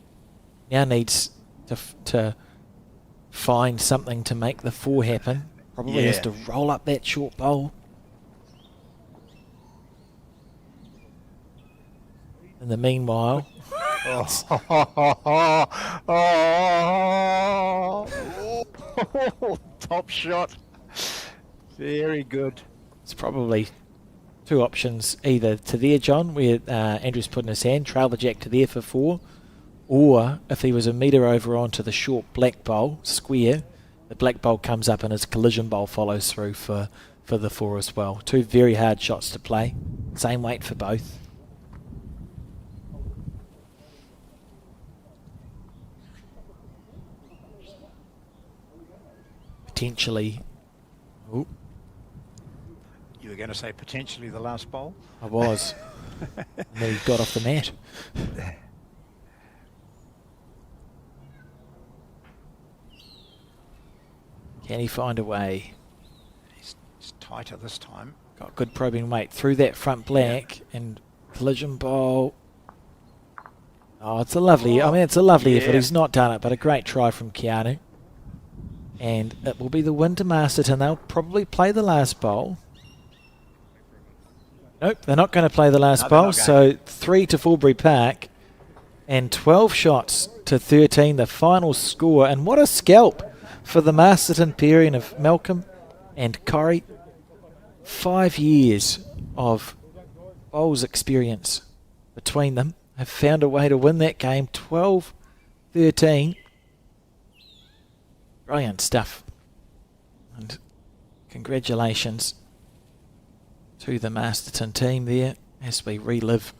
Now needs to find something to make the 4 happen. Probably has to roll up that short bowl. In the meanwhile... Top shot. Very good. It's probably 2 options, either to there, John, where Andrew's putting his hand, trail the jack to there for 4, or if he was a metre over onto the short black bowl, square, the black bowl comes up and his collision bowl follows through for the 4 as well. 2 very hard shots to play. Same weight for both. Potentially... Ooh. You were going to say potentially the last bowl? I was. And then he got off the mat. Can he find a way? He's tighter this time. Got good probing weight through that front black and collision bowl. Oh, it's a lovely, I mean, it's a lovely effort. He's not done it, but a great try from Keanu. And it will be the win to Masterton. They'll probably play the last bowl. Nope, they're not going to play the last bowl. So 3 to Forbury Park and 12 shots to 13, the final score. And what a scalp for the Masterton pairing of Malcolm and Corey. 5 years of bowls experience between them. Have found a way to win that game, 12-13. Brilliant stuff. And congratulations to the Masterton team there as we relive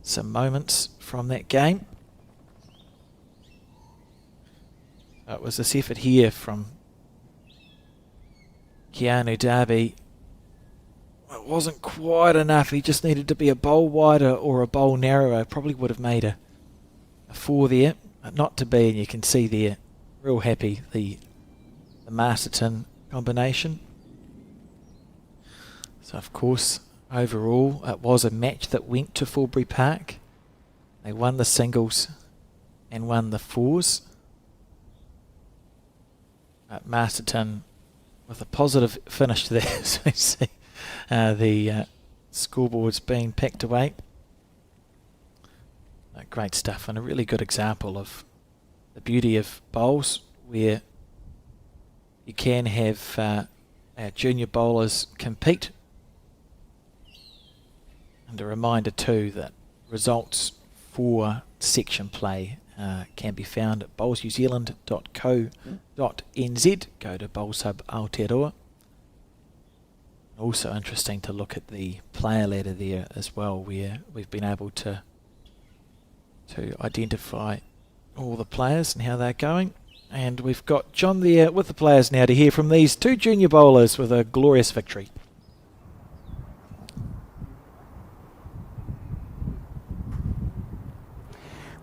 some moments from that game. It was this effort here from Keanu Darby. It wasn't quite enough. He just needed to be a bowl wider or a bowl narrower. Probably would have made a 4 there, but not to be, and you can see there, real happy, the Masterton combination. So of course, overall, it was a match that went to Forbury Park. They won the singles and won the 4s. Masterton with a positive finish there, so you see the scoreboard's being packed away. Great stuff, and a really good example of the beauty of bowls, where you can have our junior bowlers compete. And a reminder too that results for section play can be found at bowlsnewzealand.co.nz. Go to Bowls Hub Aotearoa. Also interesting to look at the player ladder there as well, where we've been able to identify all the players and how they're going. And we've got John there with the players now to hear from these 2 junior bowlers with a glorious victory.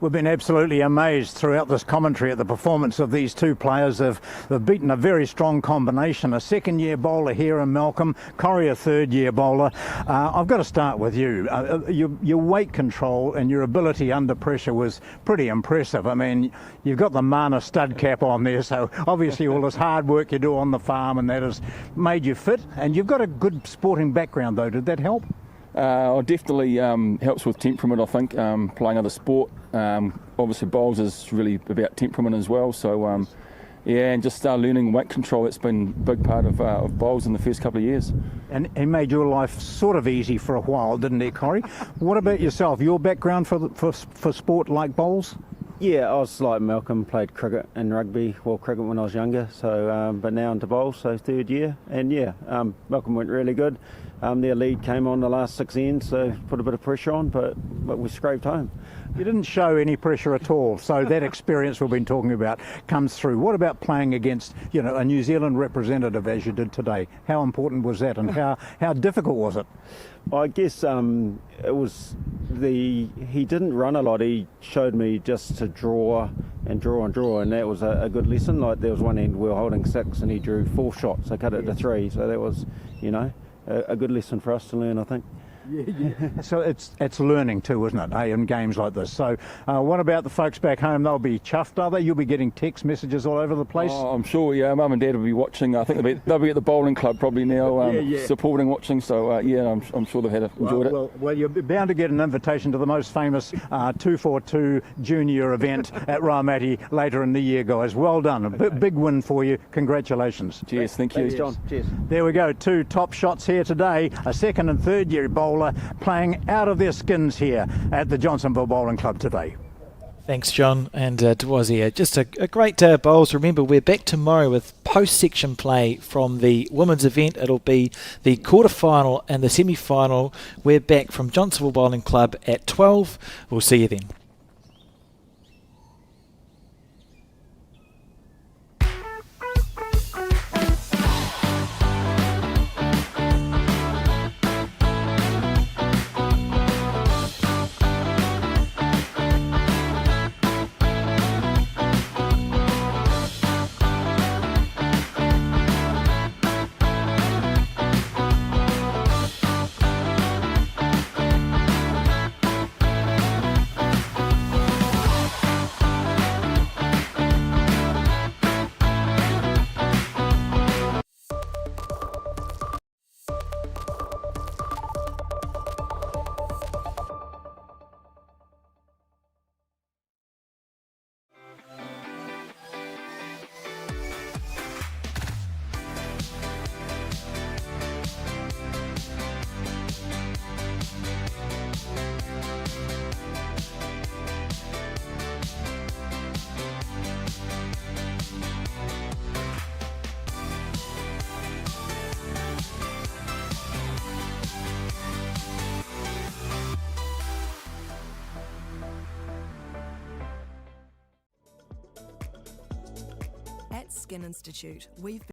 We've been absolutely amazed throughout this commentary at the performance of these 2 players. They've beaten a very strong combination. A second-year bowler here in Malcolm, Corey a third-year bowler. I've got to start with you. Your weight control and your ability under pressure was pretty impressive. I mean, you've got the Mana stud cap on there, so obviously all this hard work you do on the farm and that has made you fit. And you've got a good sporting background, though. Did that help? It definitely helps with temperament, I think, playing other sport. Obviously, bowls is really about temperament as well. So, yeah, and just learning weight control. It's been a big part of bowls in the first couple of years. And he made your life sort of easy for a while, didn't he, Corey? What about yourself? Your background for sport like bowls? Yeah, I was like Malcolm, played cricket and rugby, well, cricket when I was younger, so but now into bowls, so third year. And yeah, Malcolm went really good. Their lead came on the last 6 ends, so put a bit of pressure on, but we scraped home. You didn't show any pressure at all, so that experience we've been talking about comes through. What about playing against, a New Zealand representative as you did today? How important was that, and how difficult was it? I guess it was he didn't run a lot. He showed me just to draw and draw and draw, and that was a good lesson. Like there was one end we were holding 6 and he drew 4 shots, so cut it to 3. So that was, a good lesson for us to learn, I think. Yeah. So it's learning too, isn't it, in games like this? So what about the folks back home? They'll be chuffed, are they? You'll be getting text messages all over the place. Oh, I'm sure, yeah. Mum and Dad will be watching. I think they'll be at the bowling club probably now, supporting, watching. So, yeah, I'm sure they've enjoyed it. Well, you're bound to get an invitation to the most famous 242 junior event at Raumati later in the year, guys. Well done. A big win for you. Congratulations. Cheers, thank you. Thanks, John. Cheers. There we go. 2 top shots here today. A second and third year bowler playing out of their skins here at the Johnsonville Bowling Club today. Thanks, John. And Dwazia, just a great day of bowls. Remember, we're back tomorrow with post-section play from the women's event. It'll be the quarter-final and the semi-final. We're back from Johnsonville Bowling Club at 12. We'll see you then. At Skin Institute, we've